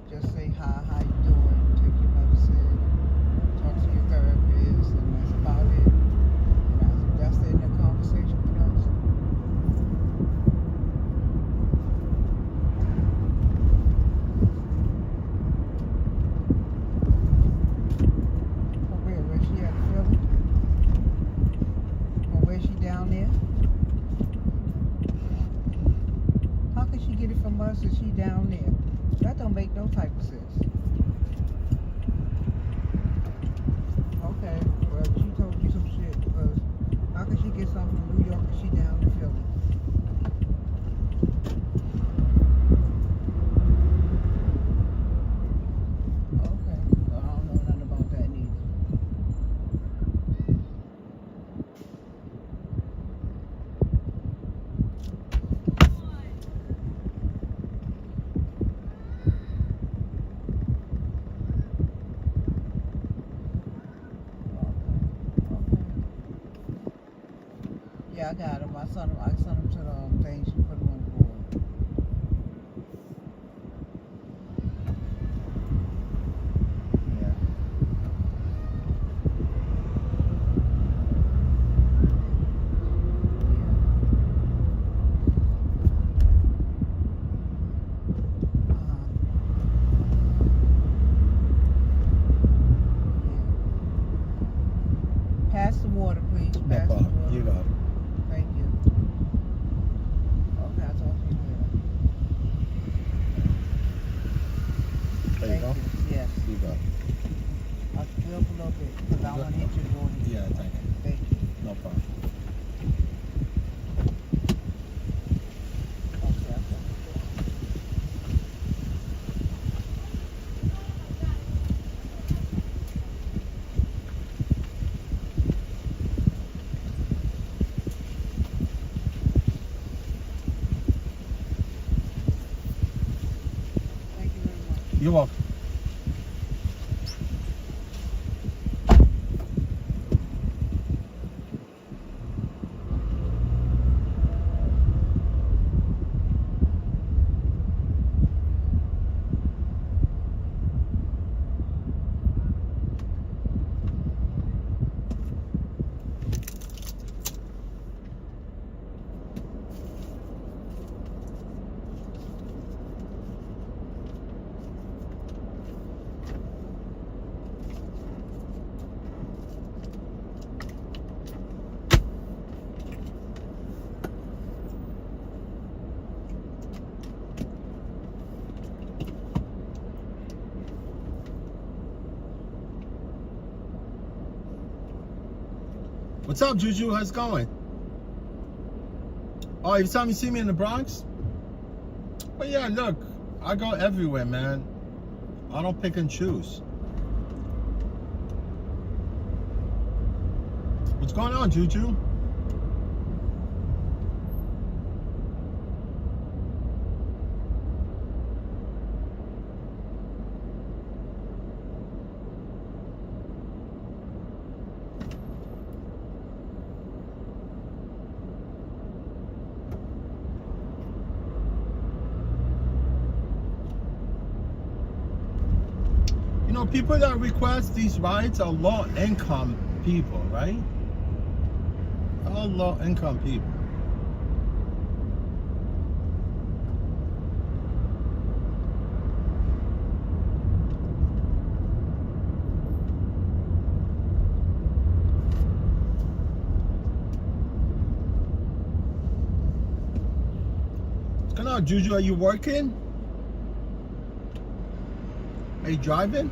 Just say hi, how you doing? Take your medicine. Talk to your therapist, and that's about it. And that's the end of the conversation with us. Oh, where she at Philly? Or where she down there? How can she get it from us if she down there? That don't make no type of sense. Okay, well, she told you some shit because how can she get something from New York if she down in Philly? Okay, well, I don't know nothing about that neither. Okay. Yeah, I got him. I sent him to the thing. She put him on board. Yeah. Uh-huh. Yeah. Pass the water, please. No Pass the problem. water. You got it. Thank you. Okay, I'll talk to you later. There you Thank go. you. Yes. You got it. I'll fill up a little bit because I don't want to hit your water. Yeah, thank you. Thank you. No problem. Okay, I'll talk to you. Thank you very much. You're welcome. What's up, Juju? How's it going? Oh, every time you see me in the Bronx? Well, yeah, look, I go everywhere, man. I don't pick and choose. What's going on, Juju? You know, people that request these rides are low-income people, right? All low-income people. What's going on, Juju? Are you working? Are you driving?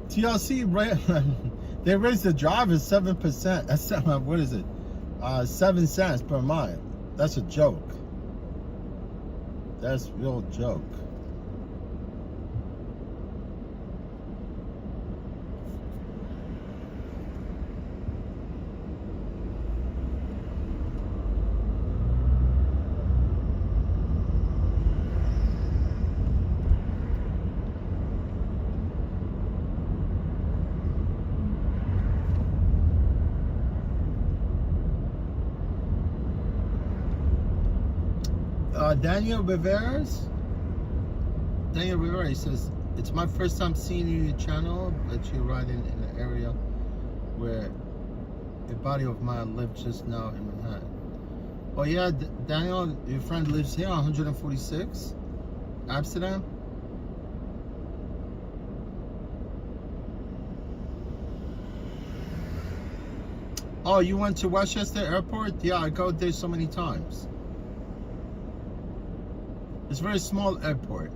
TLC, they raised the driver 7%. What is it? 7 cents per mile. That's a joke. That's real joke. Daniel Rivera's. Daniel Rivera, he says, it's my first time seeing you in your channel, but you're riding in an area where a buddy of mine lived just now in Manhattan. Oh yeah, Daniel, your friend lives here on 146, Amsterdam. Oh, you went to Westchester Airport? Yeah, I go there so many times. It's a very small airport.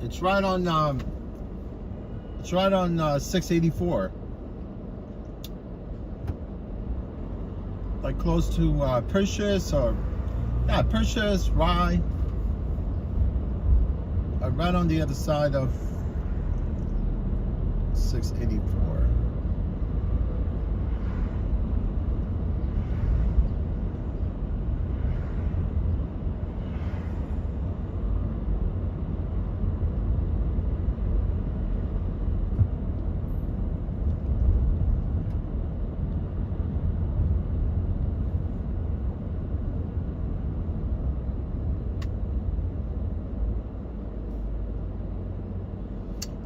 It's right on 684. Like close to Purchase or Purchase, Rye. Right on the other side of 684.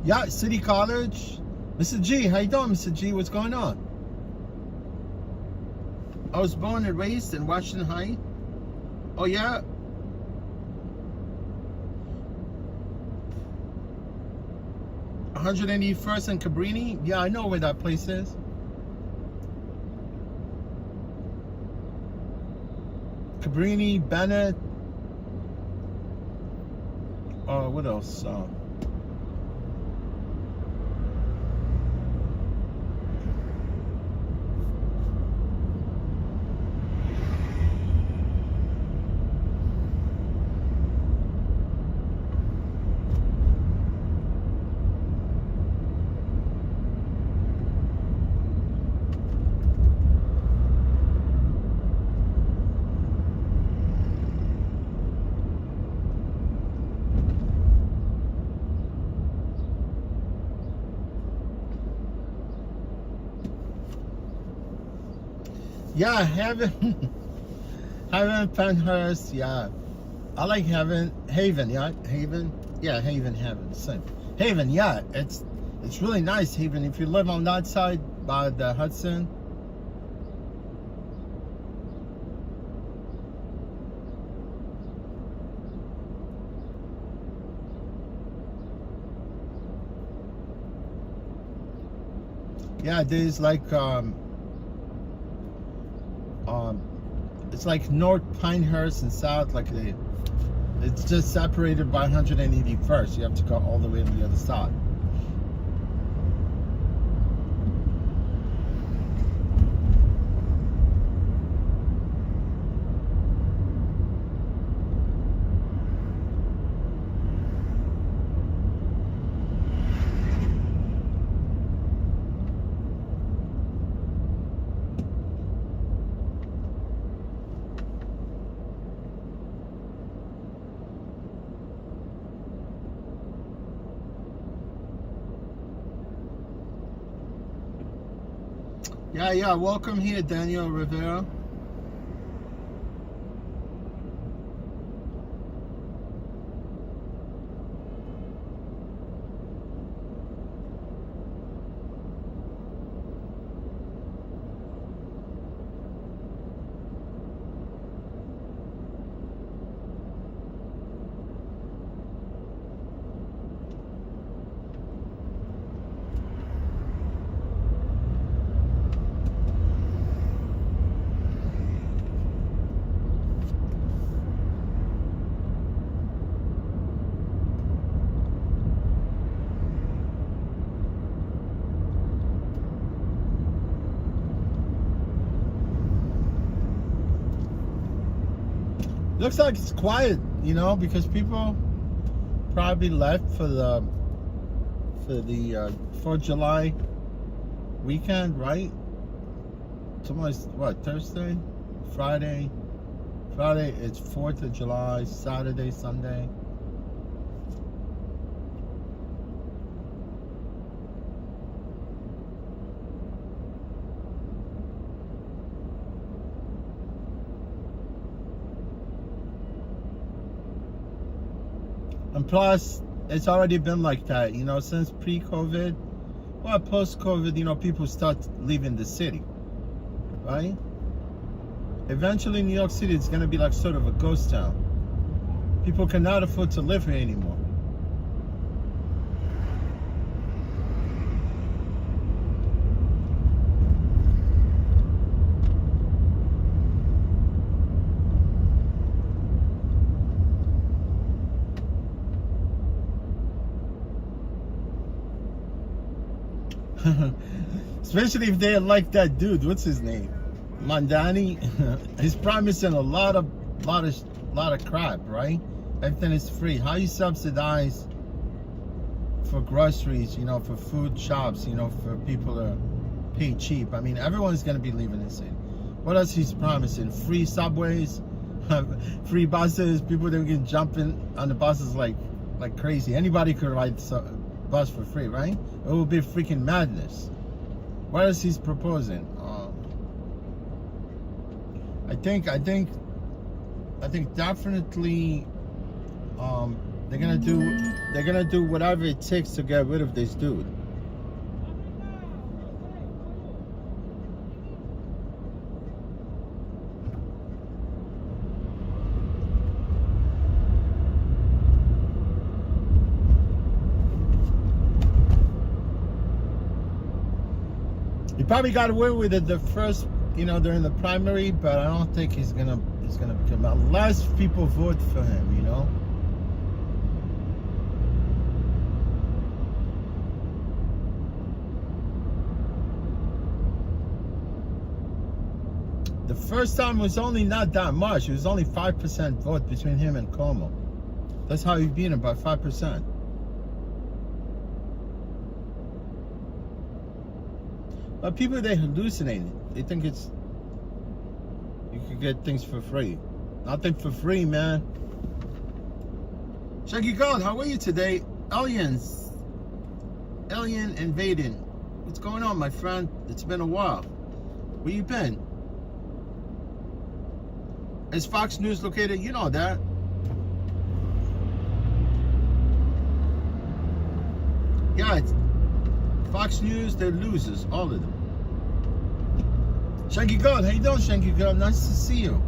Yeah, City College. Mr. G, how you doing, Mr. G? What's going on? I was born and raised in Washington Heights. Oh yeah? $181st and Cabrini? Yeah, I know where that place is. Cabrini, Bennett. What else? Yeah, Haven, Penhurst, yeah. I like Haven, yeah, Haven, same. Haven, yeah, it's really nice, Haven. If you live on that side by the Hudson. Yeah, there's like, it's like North Pinehurst and South, like it's just separated by 181st. You have to go all the way to the other side. Yeah, welcome here, Daniel Rivera. Looks like it's quiet, you know, because people probably left for the 4th of July weekend, right? Tomorrow's what, Thursday? Friday, it's 4th of July, Saturday, Sunday. And plus, it's already been like that, you know, since pre-COVID. Well, post-COVID, you know, people start leaving the city, right? Eventually, New York City is going to be like sort of a ghost town. People cannot afford to live here anymore. Especially if they like that dude. What's his name? Mandani. He's promising a lot of crap, right? Everything is free. How you subsidize for groceries, you know, for food shops, you know, for people to pay cheap? I mean, everyone's gonna be leaving the city. What else he's promising? Free subways, free buses. People that can jump in on the buses like crazy. Anybody could ride the bus for free, right? It would be freaking madness. What else he's proposing? I think definitely they're gonna do whatever it takes to get rid of this dude. He probably got away with it the first, you know, during the primary, but I don't think he's gonna become, unless people vote for him, you know. The first time was only not that much. It was only 5% vote between him and Cuomo. That's how he beat him, by 5%. But people, they hallucinate it. They think it's, you can get things for free. Nothing for free, man. Shaggy God, how are you today? Alien invading. What's going on, my friend? It's been a while. Where you been? Is Fox News located? You know that. Yeah, it's Fox News, they're losers, all of them. Shanky God, how you doing, Shanky God? Nice to see you.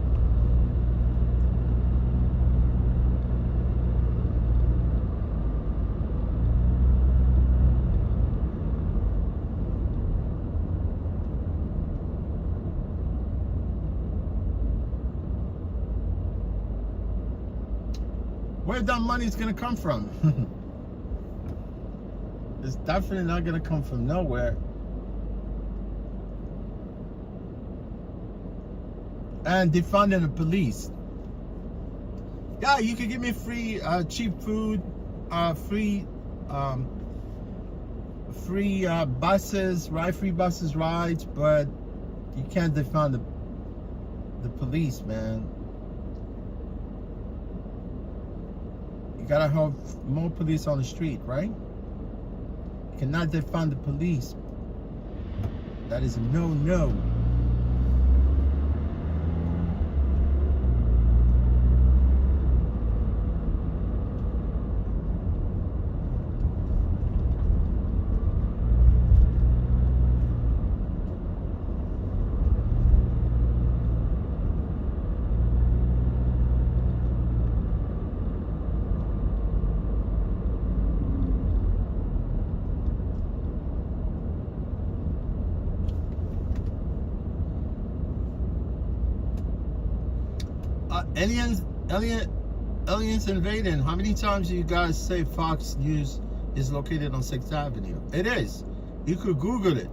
Where that money's gonna come from? It's definitely not gonna come from nowhere. And defunding the police. Yeah, you can give me free, cheap food, free buses, right? Free buses rides, but you can't defund the police, man. You gotta have more police on the street, right? Cannot defund the police. That is a no-no. Aliens invading. How many times do you guys say Fox News is located on 6th Avenue? It is. You could Google it.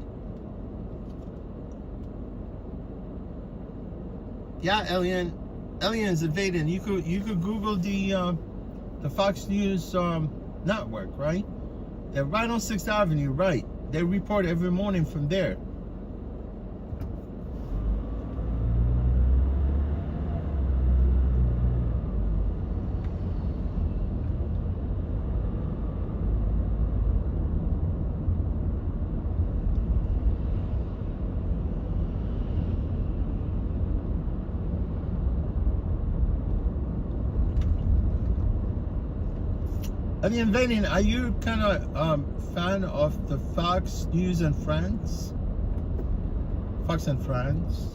Yeah, aliens invading. You could Google the Fox News network, right? They're right on 6th Avenue, right? They report every morning from there. Honey and Vanian, are you kind of fan of the Fox News and Friends? Fox and Friends?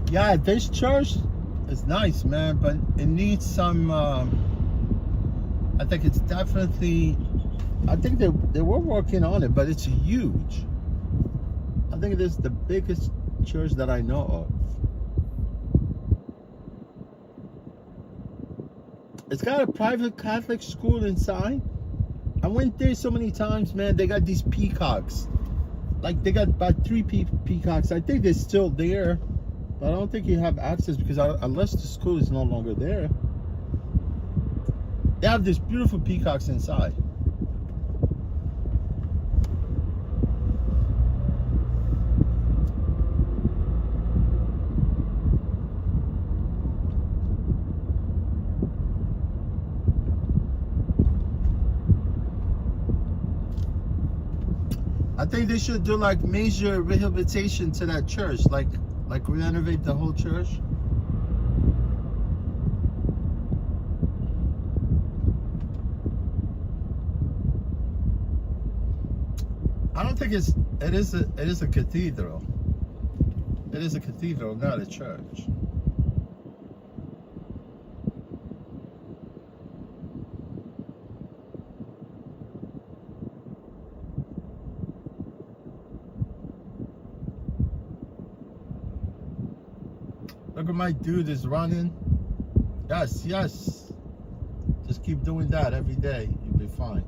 Yeah, this church is nice, man, but it needs some. I think it's definitely. I think they were working on it, but it's huge. I think it is the biggest church that I know of. It's got a private Catholic school inside. I went there so many times, man. They got these peacocks. Like, they got about 3 peacocks. I think they're still there. But I don't think you have access because unless the school is no longer there. They have these beautiful peacocks inside. I think they should do like major rehabilitation to that church, like renovate the whole church. I don't think it is a cathedral. It is a cathedral, not a church. Look at my dude is running. Yes, yes. Just keep doing that every day. You'll be fine.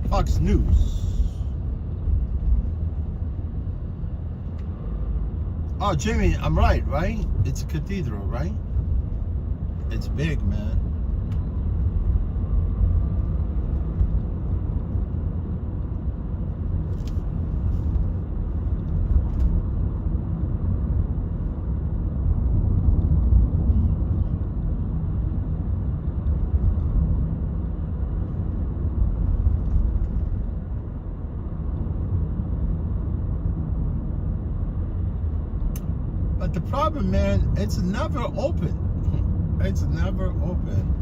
Fox News. Oh, Jimmy, I'm right? It's a cathedral, right? It's big, man. But the problem, man, it's never open. It's never open.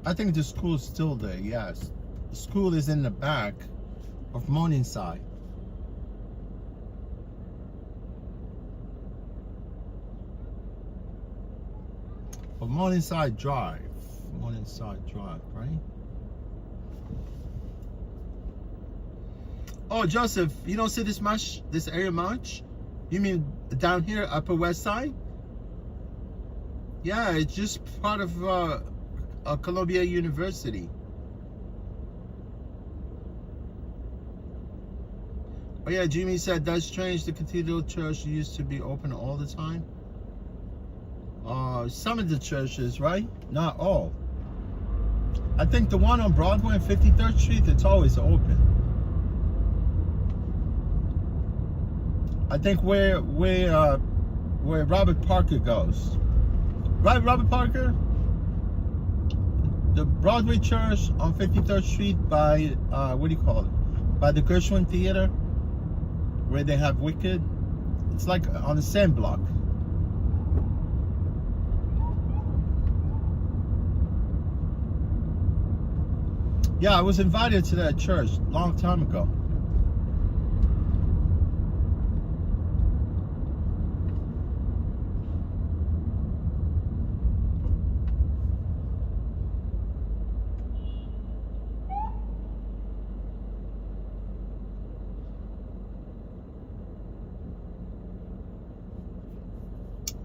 I think the school is still there, yes. The school is in the back of Morningside. Of Morningside Drive. Morningside Drive, right? Oh, Joseph, you don't see this area much? You mean down here, Upper West Side? Yeah, it's just part of Columbia University. Oh yeah, Jimmy said, that's strange. The Cathedral Church used to be open all the time. some of the churches, right? Not all. I think the one on Broadway and 53rd Street, it's always open. I think where Robert Parker goes, right? Robert Parker, the Broadway church on 53rd Street by what do you call it? By the Gershwin Theater, where they have Wicked. It's like on the same block. Yeah, I was invited to that church a long time ago.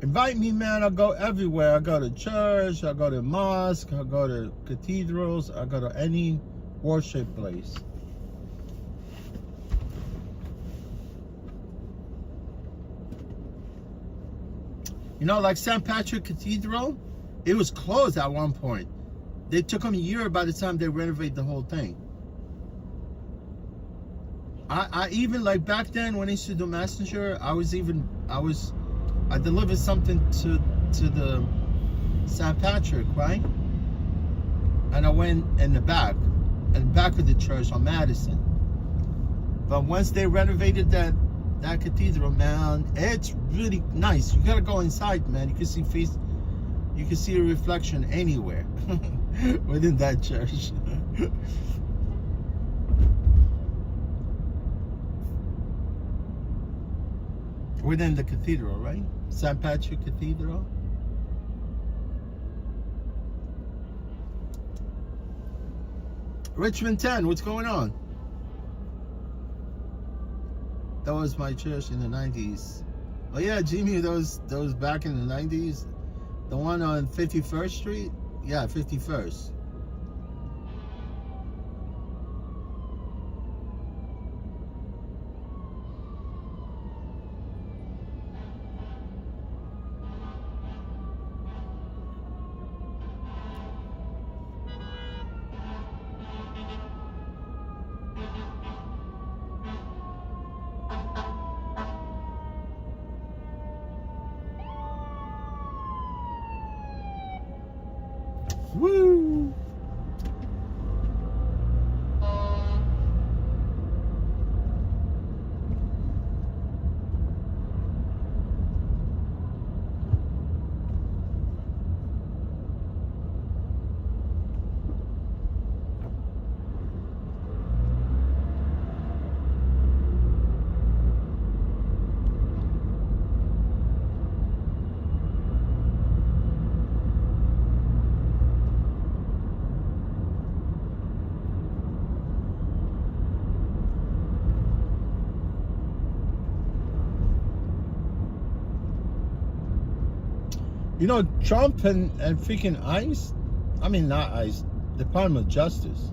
Invite me, man. I'll go everywhere. I go to church, I go to mosque, I go to cathedrals, I go to any worship place. You know, like St. Patrick Cathedral, it was closed at one point. They took them a year by the time they renovate the whole thing. I even, like back then when I used to do Messenger, I delivered something to the St. Patrick, right? And I went in the back of the church on Madison. But once they renovated that cathedral, man, it's really nice. You gotta go inside, man. You can see a reflection anywhere within that church. Within the cathedral, right? St. Patrick Cathedral. Richmond 10, what's going on? That was my church in the 90s. Oh yeah, Jimmy, those back in the 90s. The one on 51st Street? Yeah, 51st. Woo! You know, Trump and freaking ICE, I mean not ICE, Department of Justice,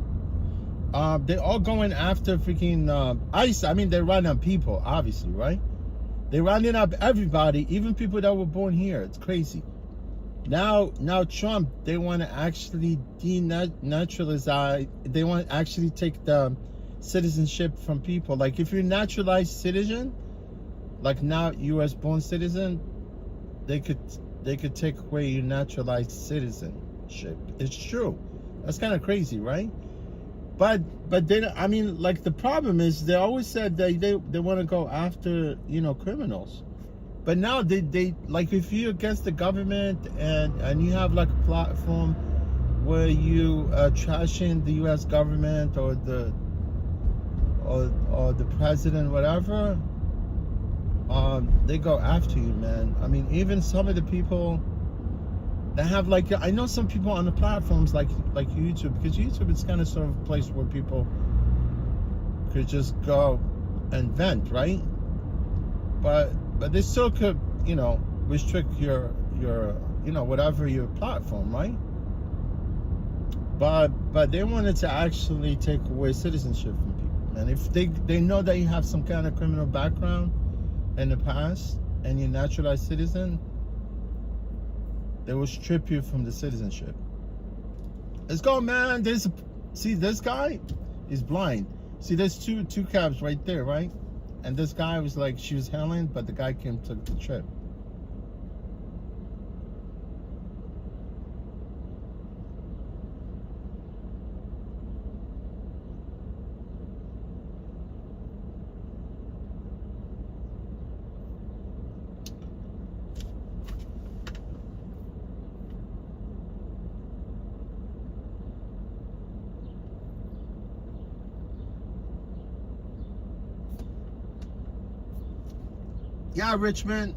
they're all going after freaking ICE. I mean, they run on people, obviously, right? They're rounding up everybody, even people that were born here. It's crazy. Now Trump, they want to actually denaturalize, they want to actually take the citizenship from people. Like if you're a naturalized citizen, like now U.S. born citizen, they could take away your naturalized citizenship. It's true. That's kind of crazy, right? But then, I mean, like the problem is they always said they want to go after, you know, criminals. But now they like, if you're against the government and you have like a platform where you trashing the U.S. government or the president, whatever, they go after you, man. I mean, even some of the people that have, like, I know some people on the platforms like YouTube, because YouTube is kind of sort of a place where people could just go and vent, right? But they still could, you know, restrict your you know, whatever your platform, right? But they wanted to actually take away citizenship from people. And if they know that you have some kind of criminal background in the past and you're a naturalized citizen, they will strip you from the citizenship. Let's go, man. See this guy? He's blind. See, there's two cabs right there, right? And this guy was like, she was hailing, but the guy came took the trip. Yeah, Richmond.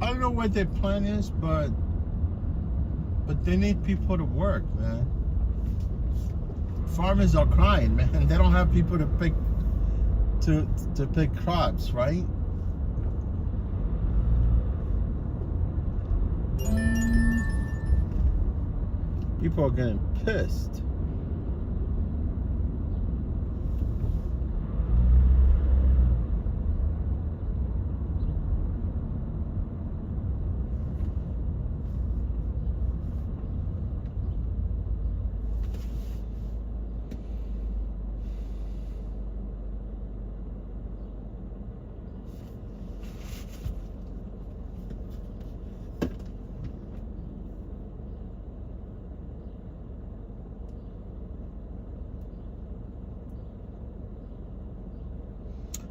I don't know what their plan is, but they need people to work, man. Farmers are crying, man. They don't have people to pick crops, right? People are getting pissed.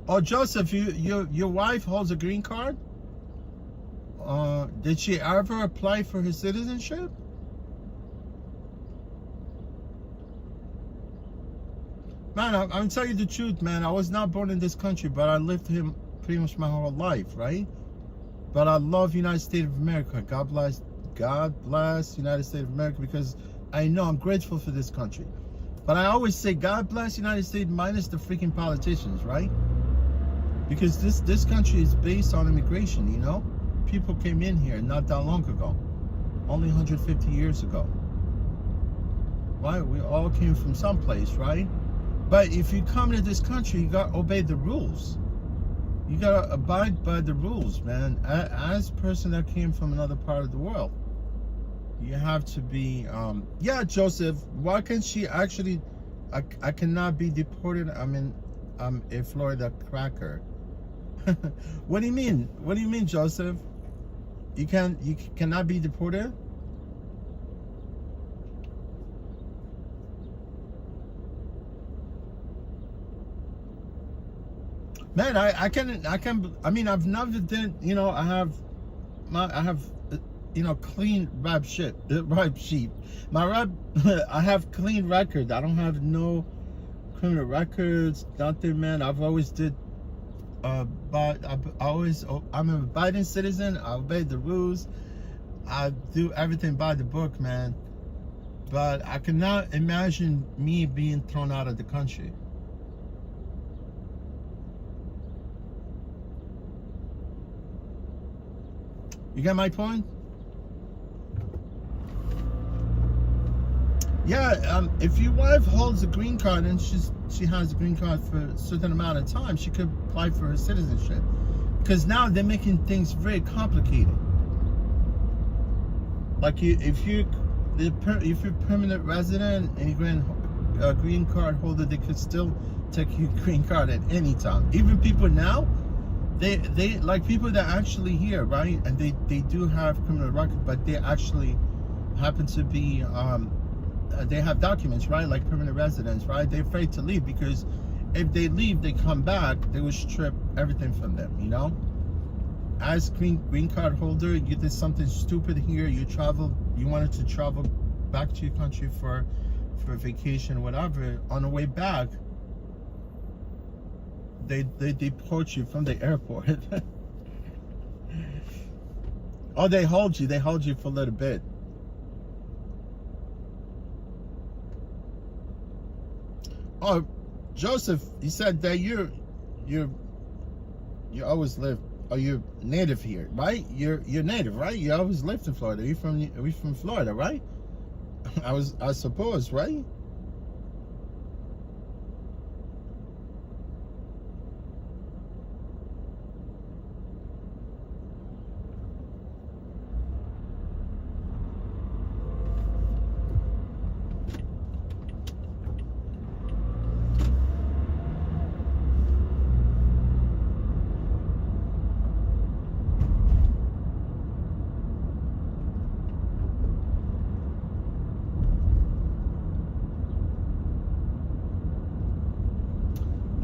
Oh, Joseph, your wife holds a green card? Did she ever apply for her citizenship? Man, I'm telling you the truth, man. I was not born in this country, but I lived here pretty much my whole life, right? But I love United States of America. God bless United States of America, because I know I'm grateful for this country. But I always say God bless United States minus the freaking politicians, right? Because this country is based on immigration, you know? People came in here not that long ago. Only 150 years ago. Right? We all came from someplace, right? But if you come to this country, you gotta obey the rules. You gotta abide by the rules, man. As a person that came from another part of the world, you have to be, yeah, Joseph, why can't she actually, I cannot be deported. I'm a Florida cracker. What do you mean? What do you mean, Joseph? You cannot be deported? Man, I mean, I've never did, you know, I have, you know, clean rap sheet. I have clean record. I don't have no criminal records, nothing, man. I've always did, but I'm an abiding citizen. I obey the rules. I do everything by the book, man. But I cannot imagine me being thrown out of the country. You get my point? Yeah, if your wife holds a green card and she has a green card for a certain amount of time, she could apply for her citizenship. Because now they're making things very complicated. Like if you're permanent resident and you're a green card holder, they could still take your green card at any time. Even people now, they like people that are actually here, right? And they do have criminal record, but they actually happen to be they have documents, right? Like permanent residents, right? They're afraid to leave because if they leave, they come back, they will strip everything from them, you know? As green card holder, you did something stupid here, you wanted to travel back to your country for vacation, whatever. On the way back, they deport you from the airport. Oh, they hold you for a little bit. Oh, Joseph, you said that you always live Oh, you're native here, right? You're native, right? You always lived in Florida. Are you from Florida, right? I suppose, right?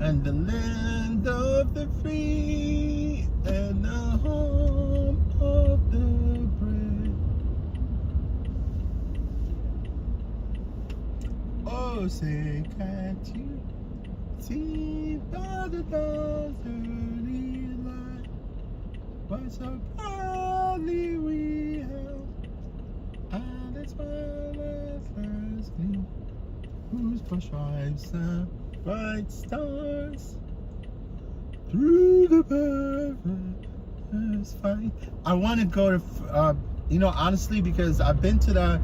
And the land of the free and the home of the brave. Oh, say, can't you see by the dawn's early light what so proudly we held, and its marvelous gleam, whose brush stripes the bright stars through the perfect fight. I want to go to, honestly, because I've been to the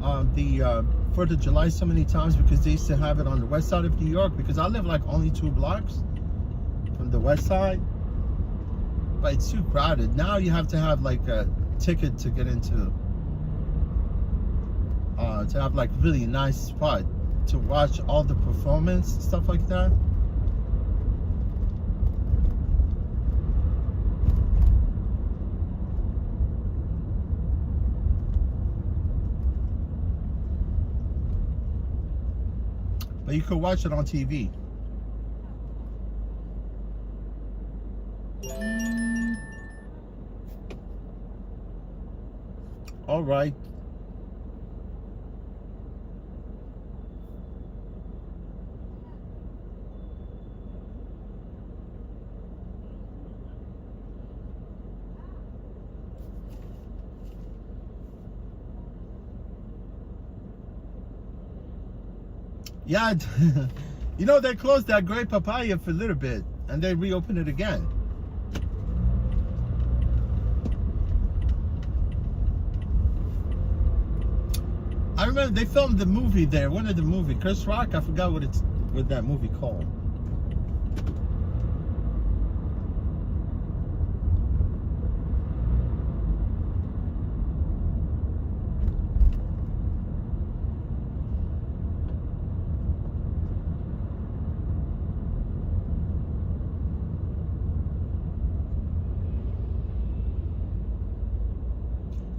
4th of July so many times because they used to have it on the west side of New York, because I live like only 2 blocks from the west side, but it's too crowded. Now you have to have like a ticket to get into, to have like really nice spot to watch all the performance, stuff like that. But you could watch it on TV. All right. Yeah, they closed that Great Papaya for a little bit, and they reopened it again. I remember they filmed the movie there, one of the movie, Chris Rock, I forgot what that movie called.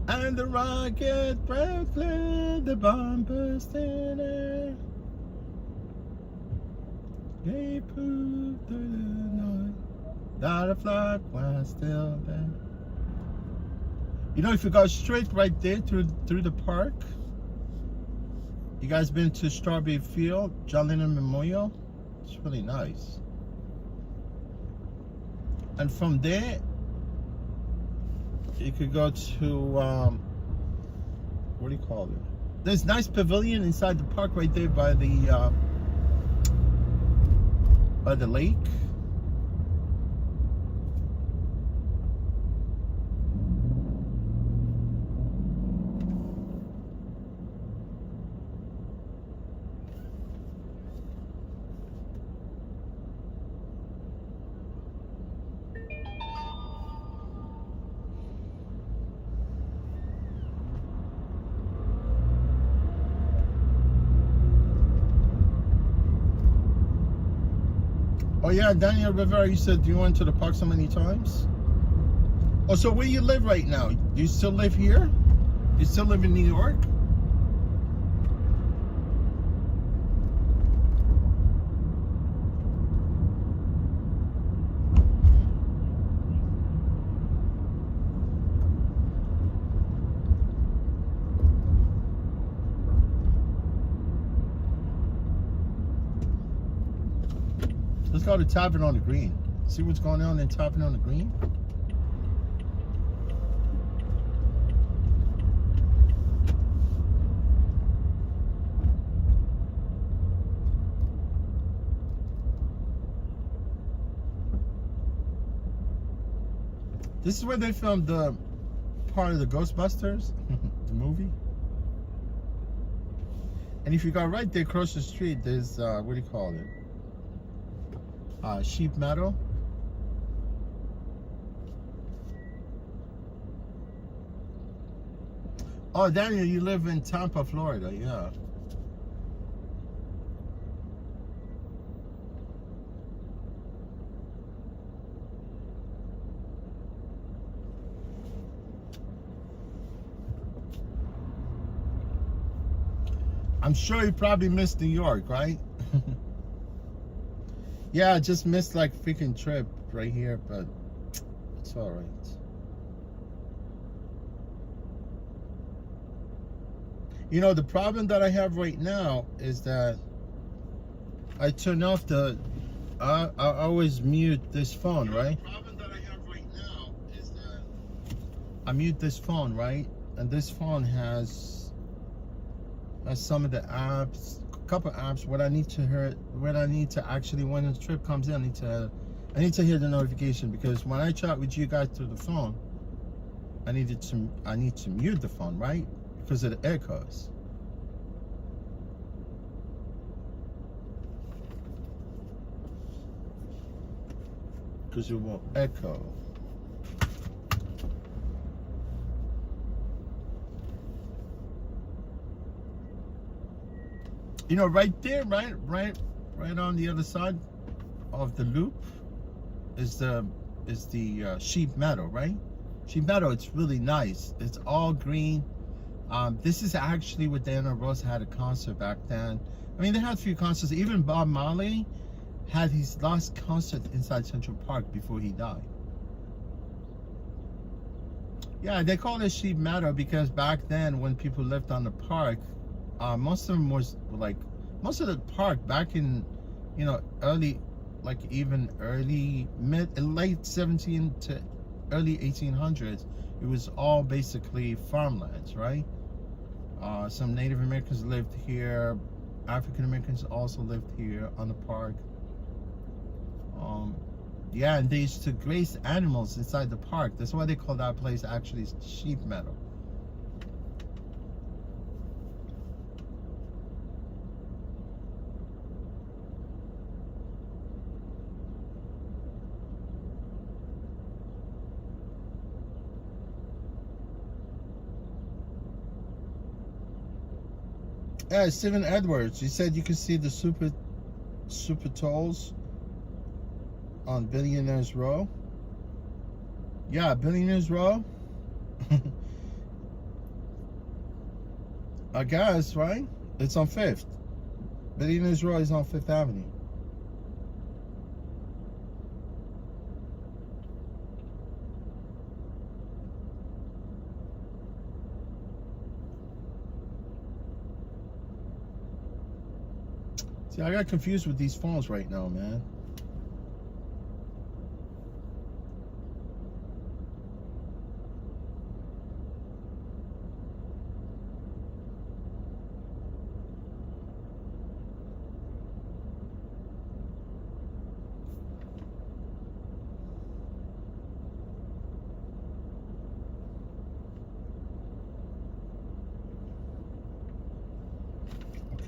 And the rocket broke clear, the bomb burst in air. They proved through the night that a flag was still there. If you go straight right there through the park, you guys been to Strawberry Field, John Lennon Memorial? It's really nice. And from there, you could go to, what do you call it? There's a nice pavilion inside the park right there by the lake. Oh yeah, Daniel Rivera, you said you went to the park so many times? Oh, so where you live right now? Do you still live here? You still live in New York? Let's go to Tavern on the Green. See what's going on in Tavern on the Green? This is where they filmed the part of the Ghostbusters, the movie. And if you go right there across the street, there's what do you call it? Sheep meadow. Oh, Daniel, you live in Tampa, Florida, yeah. I'm sure you probably missed New York, right? Yeah, I just missed like freaking trip right here, but it's all right. You know, the problem that I have right now is that I turn off the. I always mute this phone, right? The problem that I have right now is that I mute this phone, right? And this phone has some of the apps, a couple apps. What I need to hear, when I need to actually, when the trip comes in, I need to hear the notification, because when I chat with you guys through the phone, I need to mute the phone, right? Because of the echoes. Because it won't echo. You know, right there, right on the other side of the loop is the sheep meadow, right? Sheep meadow, it's really nice. It's all green. This is actually where Diana Ross had a concert back then. I mean, they had a few concerts. Even Bob Marley had his last concert inside Central Park before he died. Yeah, they call it Sheep Meadow because back then, when people lived on the park, most of them was like, most of the park back in, you know, early, like even late 17 to early 1800s, it was all basically farmlands, right? Some Native Americans lived here. African Americans also lived here on the park. Yeah, and they used to graze animals inside the park. That's why they call that place actually Sheep Meadow. Yeah, Stephen Edwards. He said you can see the super tolls on Billionaires Row. Yeah, Billionaires Row. I guess, right? It's on 5th. Billionaires Row is on 5th Avenue. See, I got confused with these phones right now, man.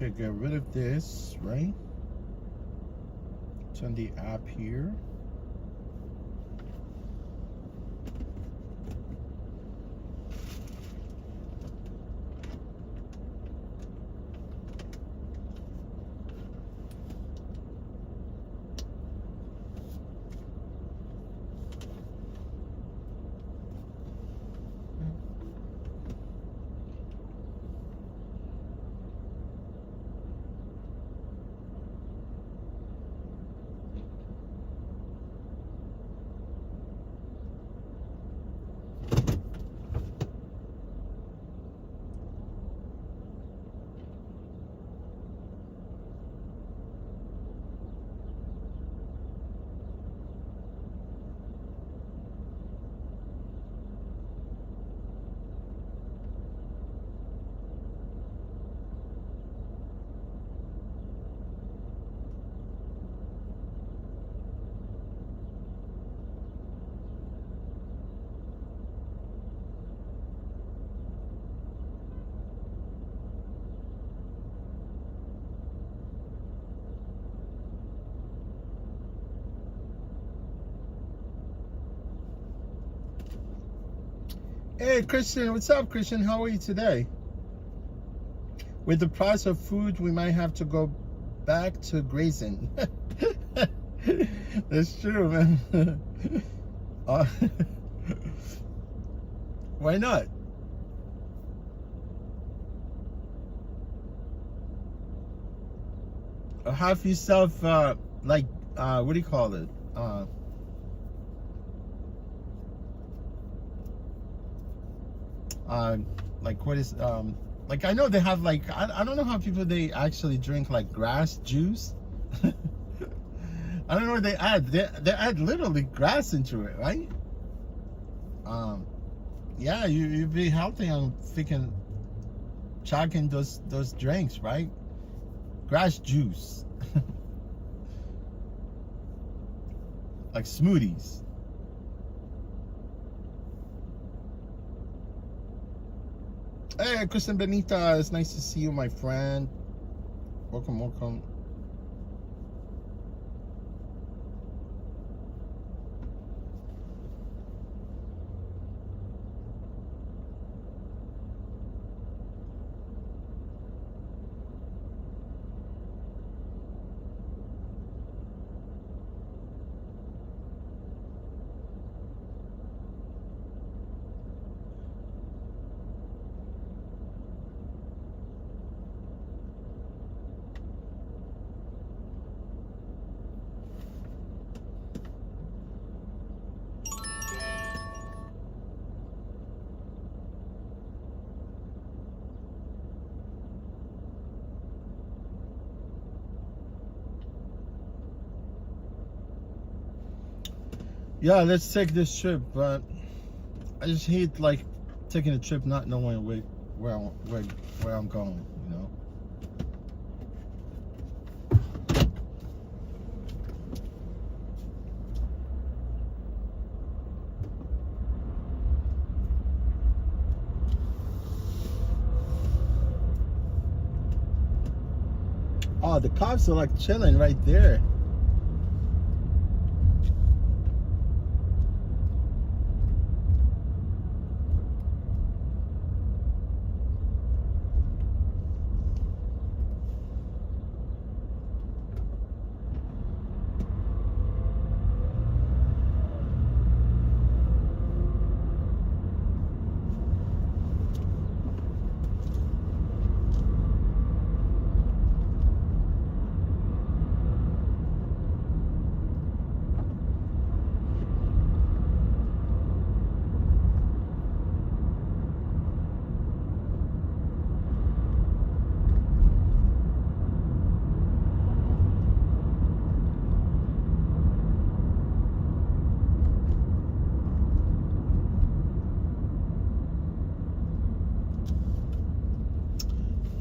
Okay, get rid of this, right? Turn the app here. Hey, Christian, what's up, Christian? How are you today? With the price of food, we might have to go back to grazing. That's true, man. Uh, why not? Have yourself, like, what do you call it? Like what is like I know they have like I don't know how people they actually drink like grass juice. I don't know what they add. They add literally grass into it, right? Yeah, you'd be healthy on freaking chugging those drinks, right? Grass juice. Like smoothies. Hey, Kristen Benita, it's nice to see you, my friend. Welcome, welcome. Yeah, let's take this trip, but I just hate like taking a trip not knowing where I'm going, you know. Oh, the cops are like chilling right there.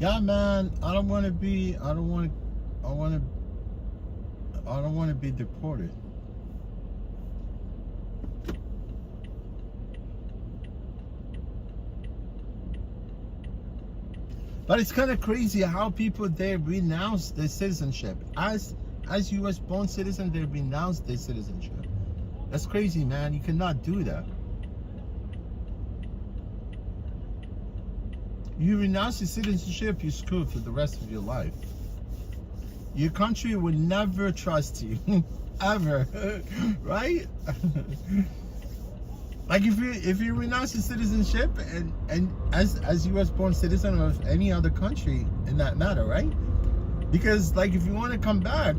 Yeah, man, I don't want to be deported. But it's kind of crazy how people they renounce their citizenship. As US born citizens, they renounce their citizenship. That's crazy, man. You cannot do that. You renounce your citizenship, you're screwed for the rest of your life. Your country will never trust you, ever, right? Like if you renounce your citizenship and as U.S. born citizen of any other country in that matter, right? Because like if you want to come back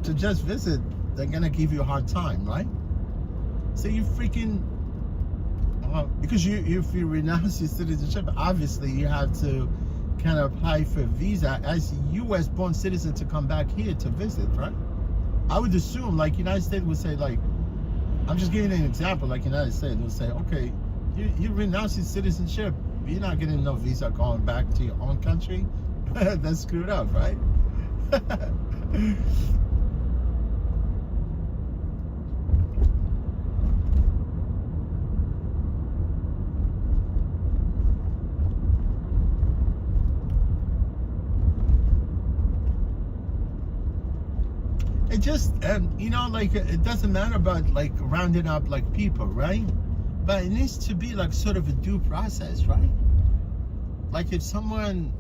to just visit, they're gonna give you a hard time, right? So you freaking. Because if you renounce your citizenship, obviously you have to kind of apply for a visa as a U.S. born citizen to come back here to visit, right? I would assume like United States would say like, I'm just giving an example, like United States would say, okay, you renounce your citizenship, you're not getting no visa going back to your own country. That's screwed up, right? It just, and you know, like it doesn't matter about like rounding up like people, right? But it needs to be like sort of a due process, right? Like if someone,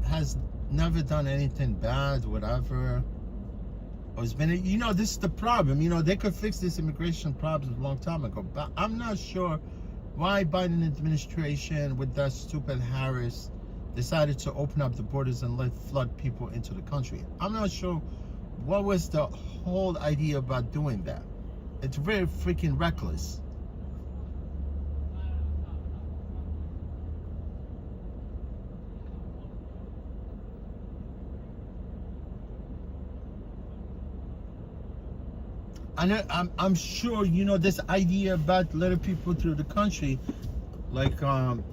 has never done anything bad, whatever, or has been, this is the problem. They could fix this immigration problem a long time ago. But I'm not sure why Biden administration with that stupid Harris decided to open up the borders and let flood people into the country. I'm not sure what was the whole idea about doing that. It's very freaking reckless. I'm sure this idea about letting people through the country, like during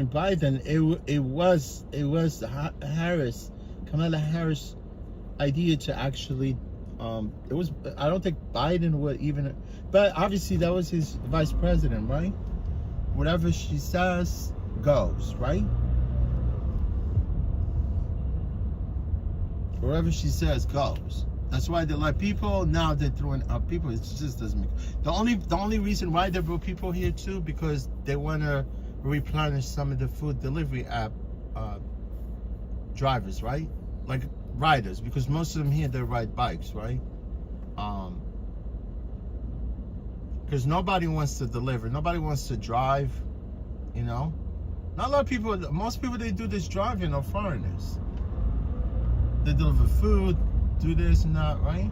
Biden, it was Harris, Kamala Harris idea to actually it was, I don't think Biden would even, but obviously that was his vice president, right? Whatever she says goes, right? Wherever she says goes. That's why they let people. Now they're throwing out people. It just doesn't make. The only reason why they brought people here too, because they want to replenish some of the food delivery app drivers, right? Like riders, because most of them here they ride bikes, right? Because nobody wants to deliver. Nobody wants to drive. Not a lot of people. Most people they do this driving are foreigners. They deliver food, do this and that, right?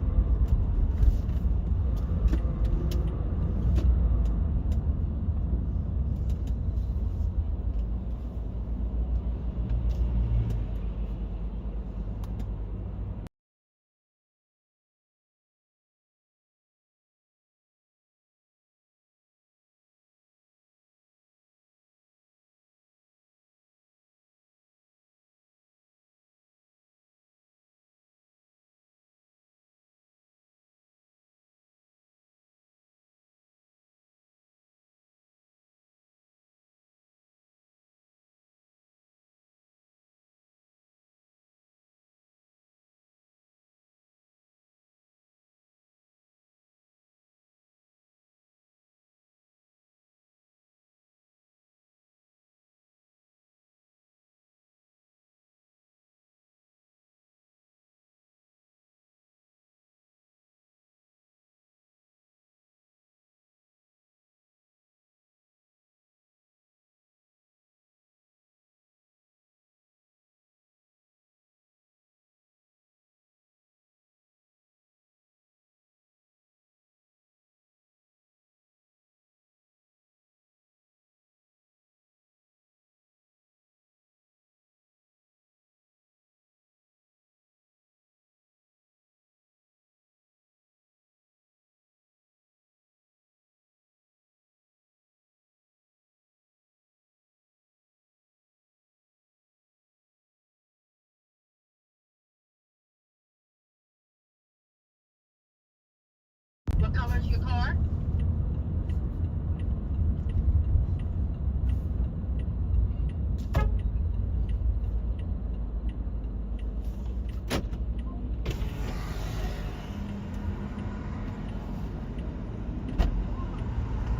What color is your car?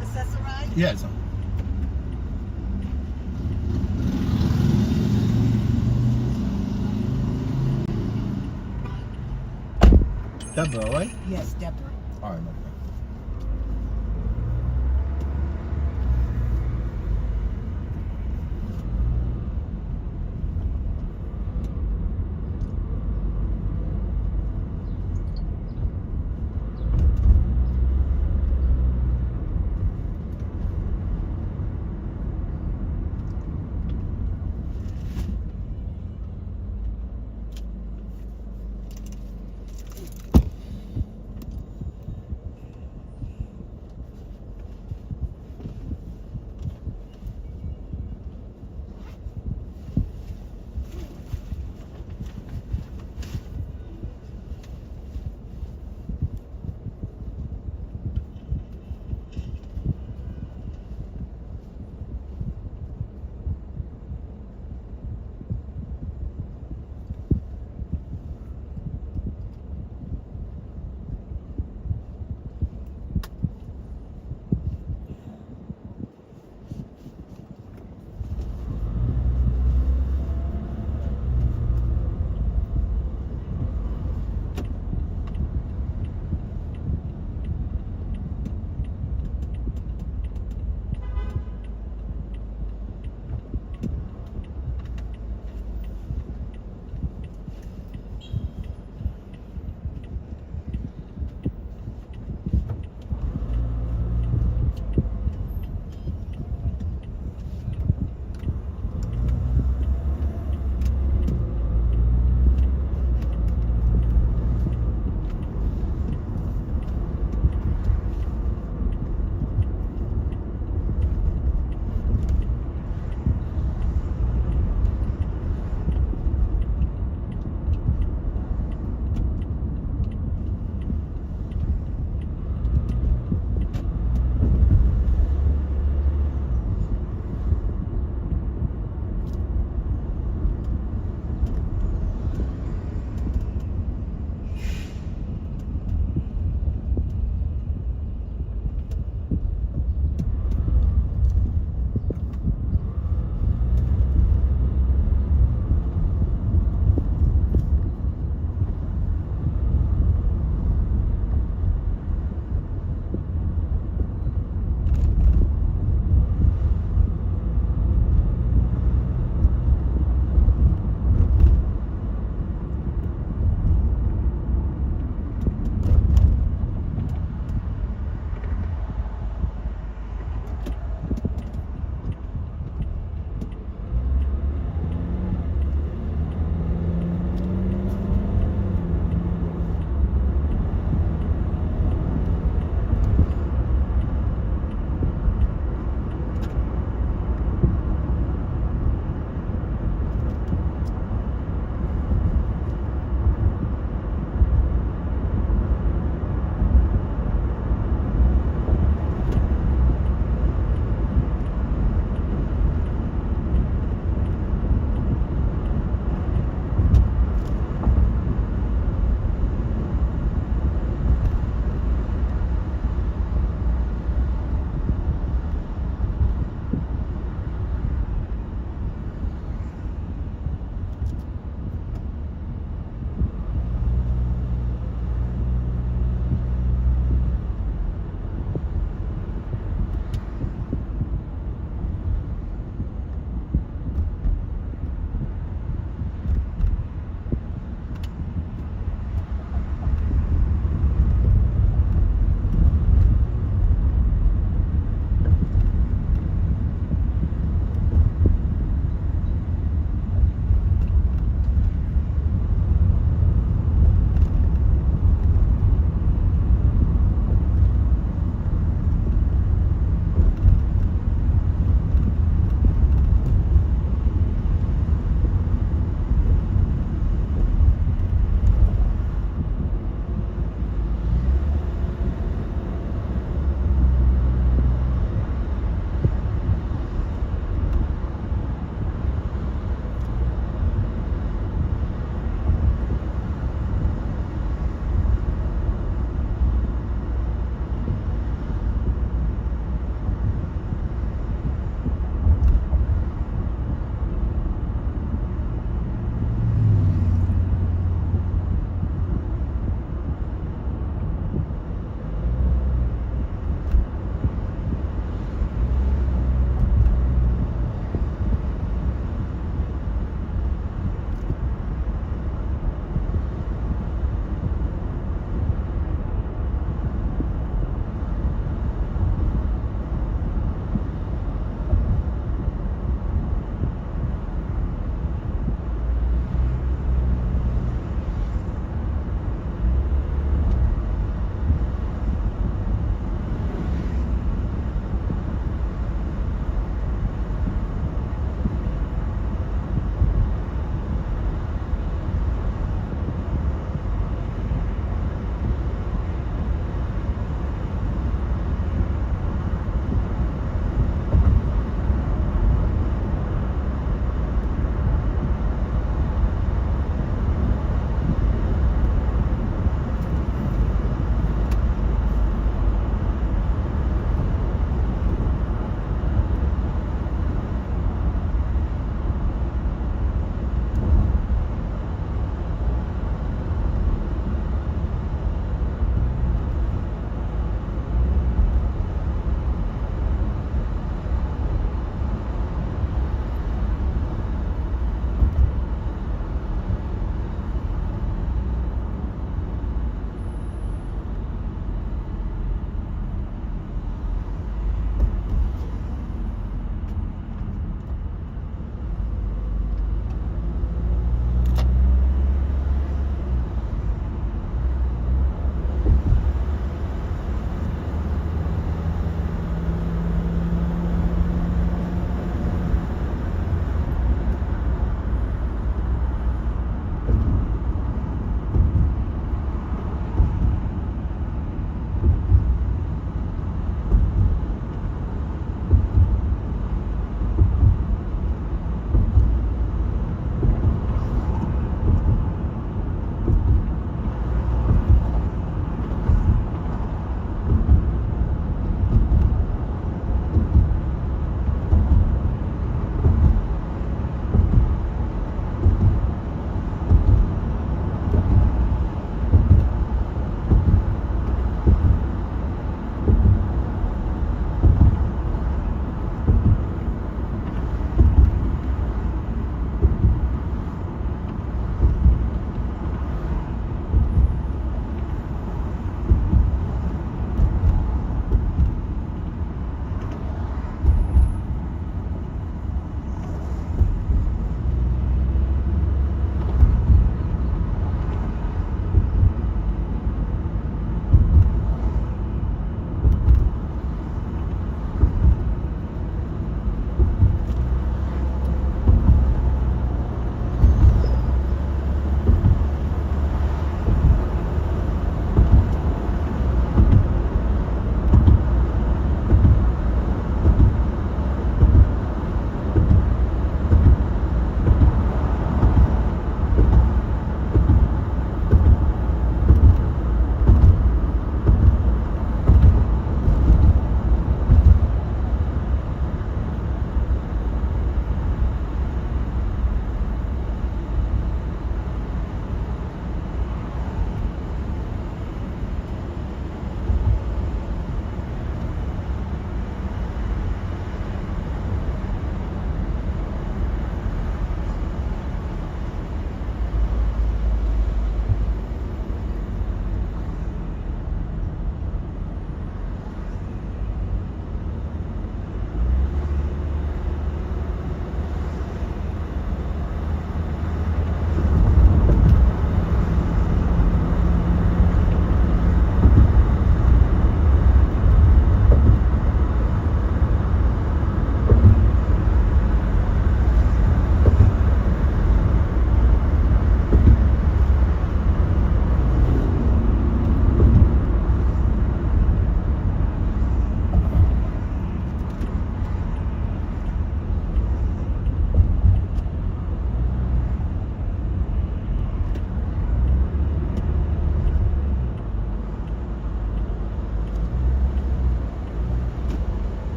Accessorize? Yes. Deborah, right? Yes, Deborah. All right, okay.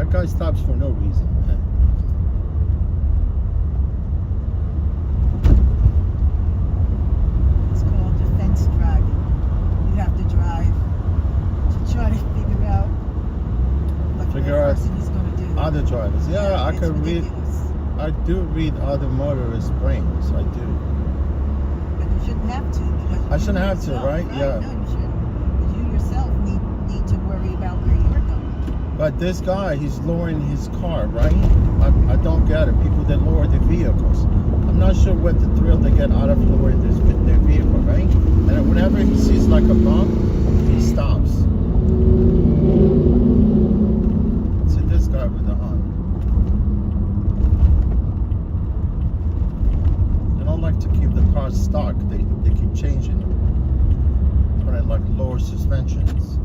That guy stops for no reason, man. It's called defense driving. You have to drive to try to figure out what the Figure out person is going to do. Other drivers. Yeah, I it's could read. ridiculous. I do read other motorists' brains. I do. But you shouldn't have to. Because I you shouldn't have to, yourself- right? Yeah. No, you shouldn't. Because you yourself need to worry about where you're going. But this guy, he's lowering his car, right? I don't get it. People that lower their vehicles. I'm not sure what the thrill they get out of lowering their vehicle, right? And whenever he sees like a bump, he stops. See this guy with the horn. They don't like to keep the car stuck. They keep changing it. Putting like lower suspensions.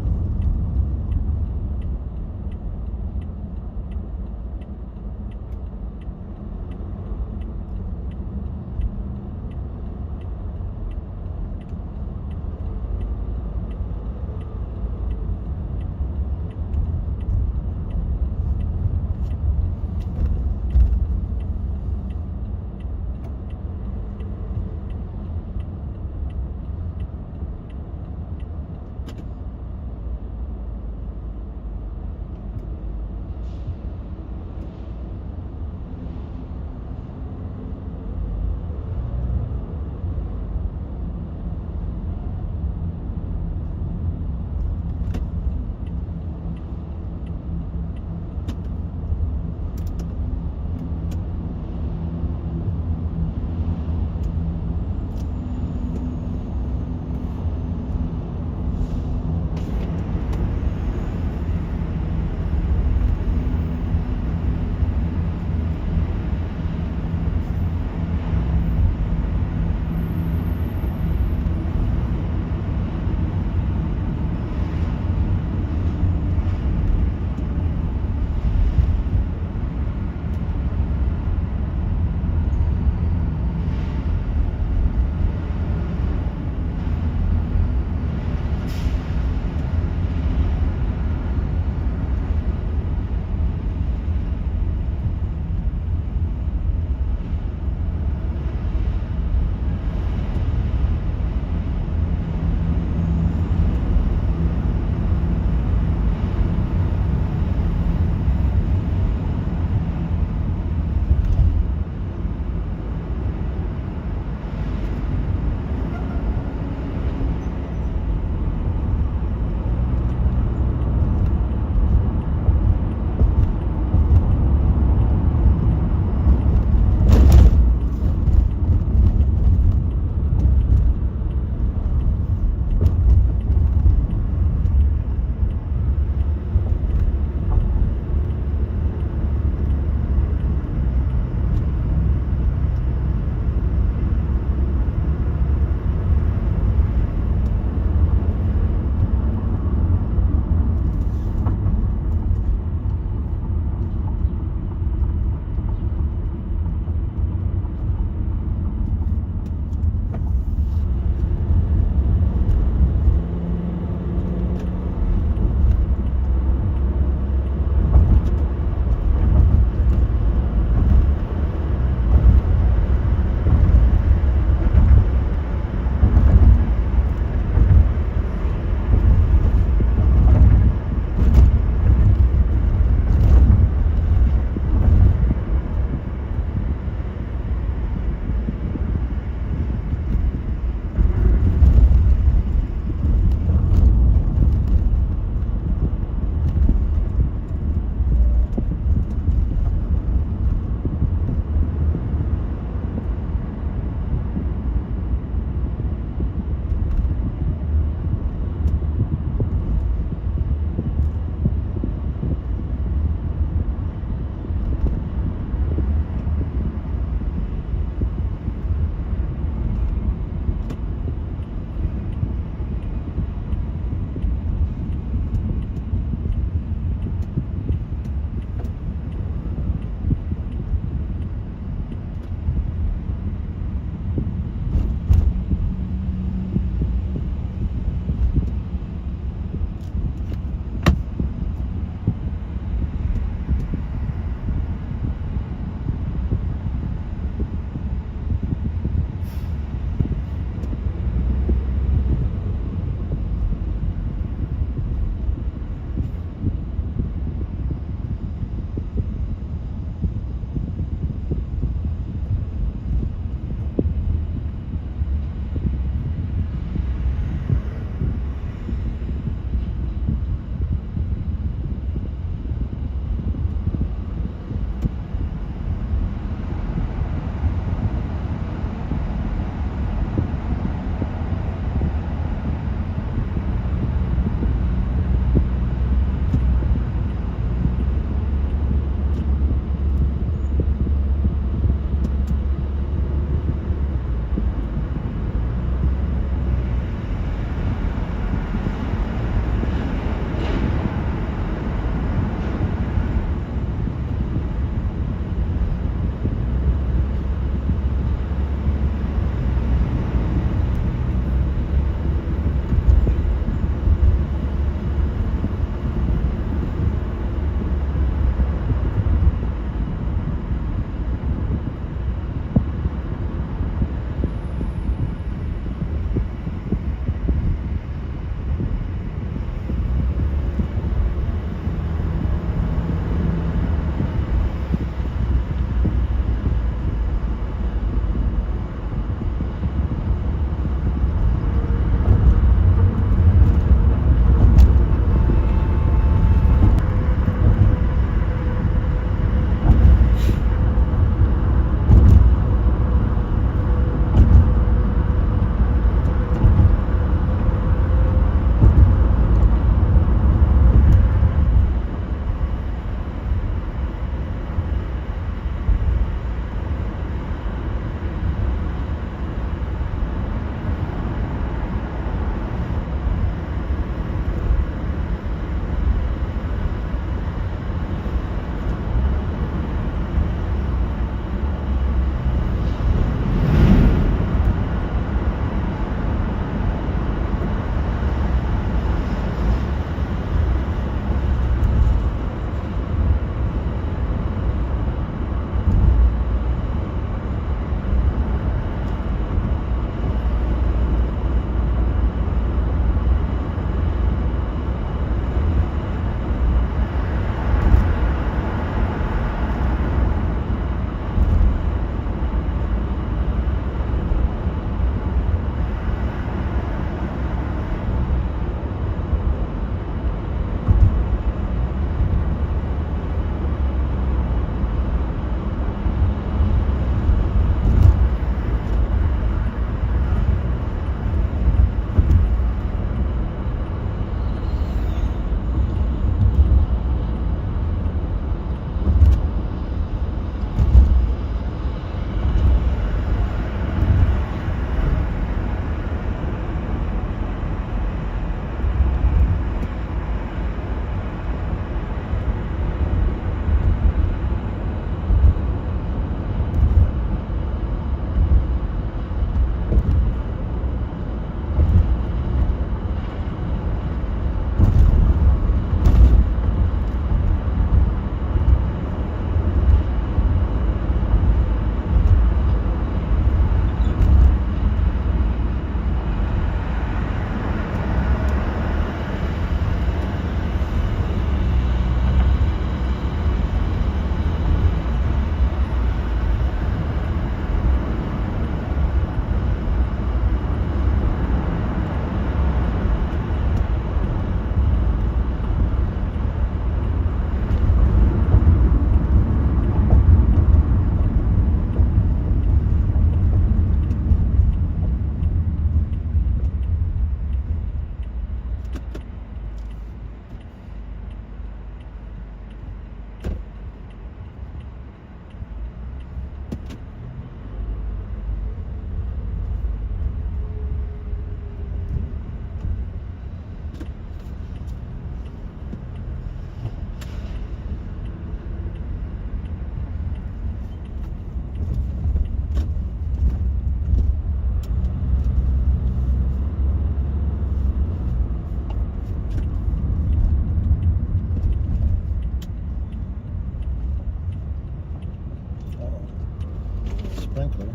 sprinkler.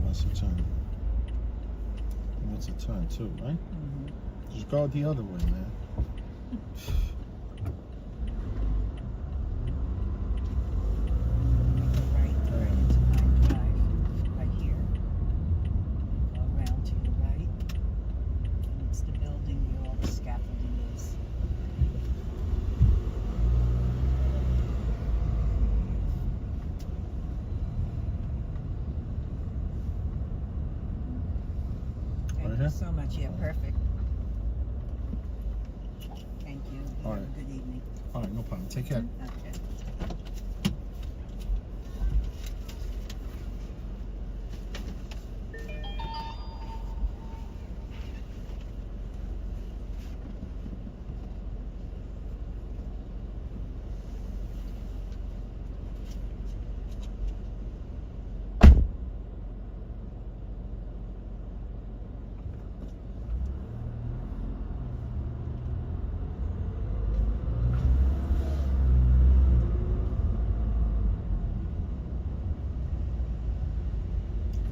Wants to turn. He wants to turn too, right? Mm-hmm. Just go the other way, man. Right, turn into Pine Drive, right here. Go around to your right, and it's the building where all the scaffolding is. Thank Right you here? so much. Yeah, perfect. Thank you. All Have right. a good evening. All right, no problem. Take care. Okay.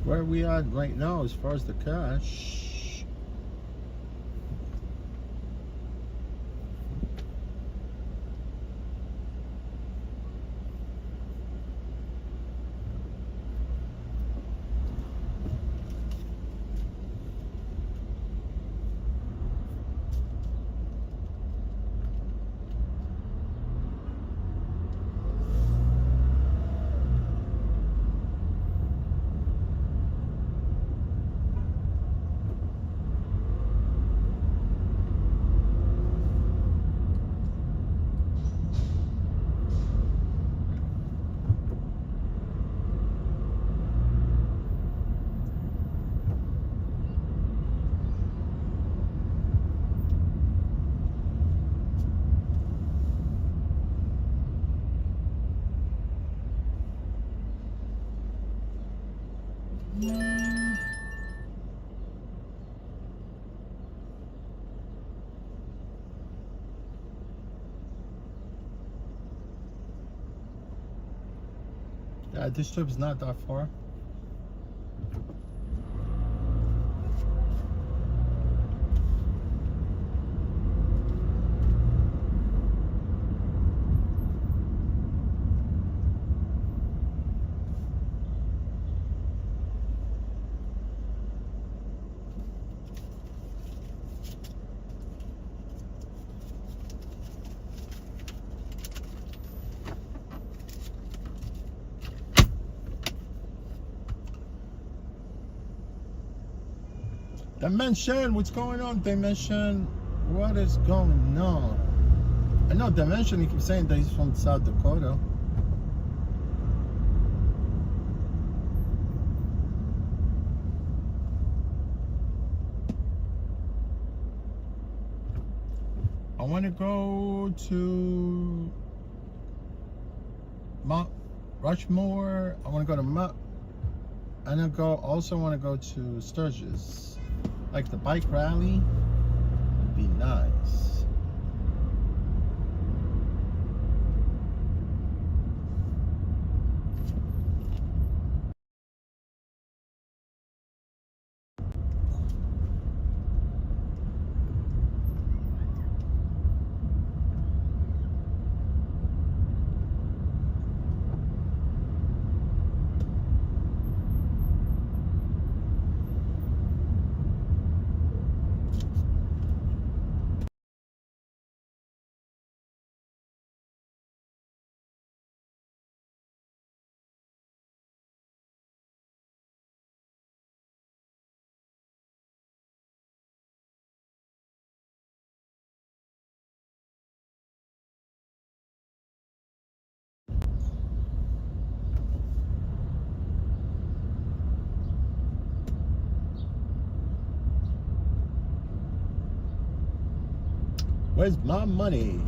Where are we at right now as far as the cash? Yeah, this trip's not that far. Dimension, what's going on, Dimension? What is going on? I know Dimension, he keeps saying that he's from South Dakota. I want to go to Mount Rushmore. I want to go to Mount, and I also want to go to Sturgis. Like the bike rally would be nice. Where's my money?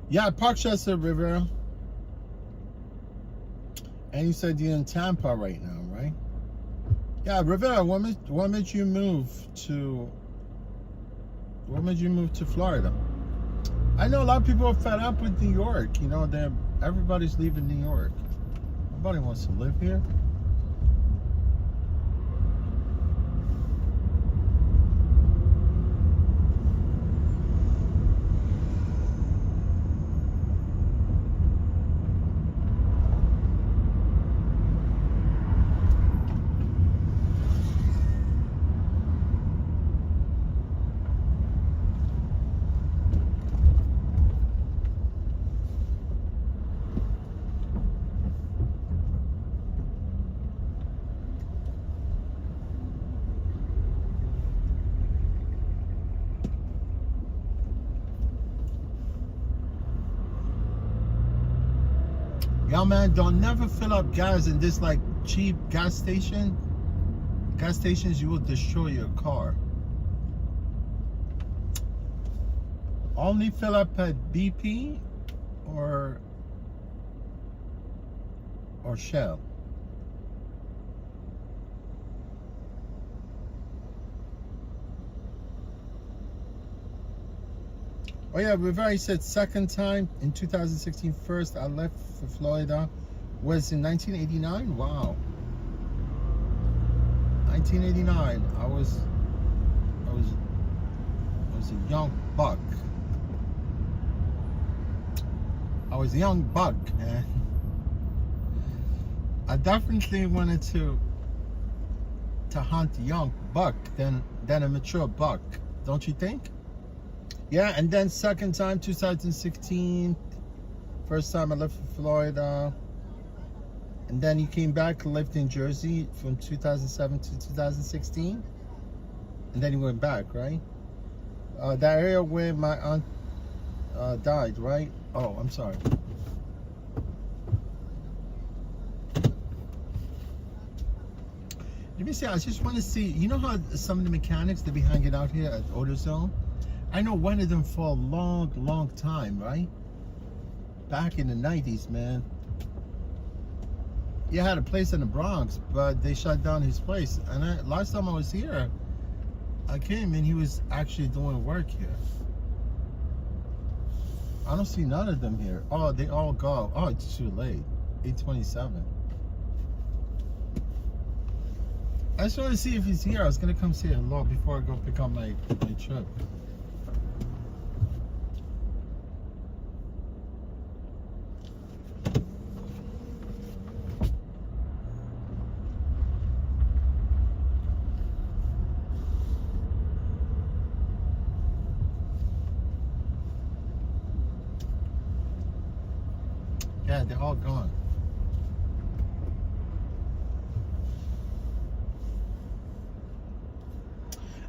Yeah, Parkchester, Rivera. And you said you're in Tampa right now, right? Yeah, Rivera, what made you move to Florida? I know a lot of people are fed up with New York. You know, everybody's leaving New York. Nobody wants to live here. Yo, man, don't never fill up gas in this like cheap gas station. Gas stations, you will destroy your car. Only fill up at BP or Shell. Oh yeah, we've already said second time in 2016. First, I left for Florida was in 1989. Wow, 1989. I was a young buck. I was a young buck, man. I definitely wanted to hunt a young buck than a mature buck, don't you think? Yeah, and then second time, 2016. First time I left for Florida. And then you came back, lived in Jersey from 2007 to 2016. And then you went back, right? That area where my aunt died, right? Oh, I'm sorry. Let me see, I just want to see, you know how some of the mechanics, they be hanging out here at AutoZone? I know one of them for a long time, right? Back in the 90s, man. He had a place in the Bronx, but they shut down his place. And last time I was here, I came and he was actually doing work here. I don't see none of them here. Oh, they all go. Oh, it's too late. 8:27. I just want to see if he's here. I was gonna come say hello before I go pick up my trip. Yeah, they're all gone.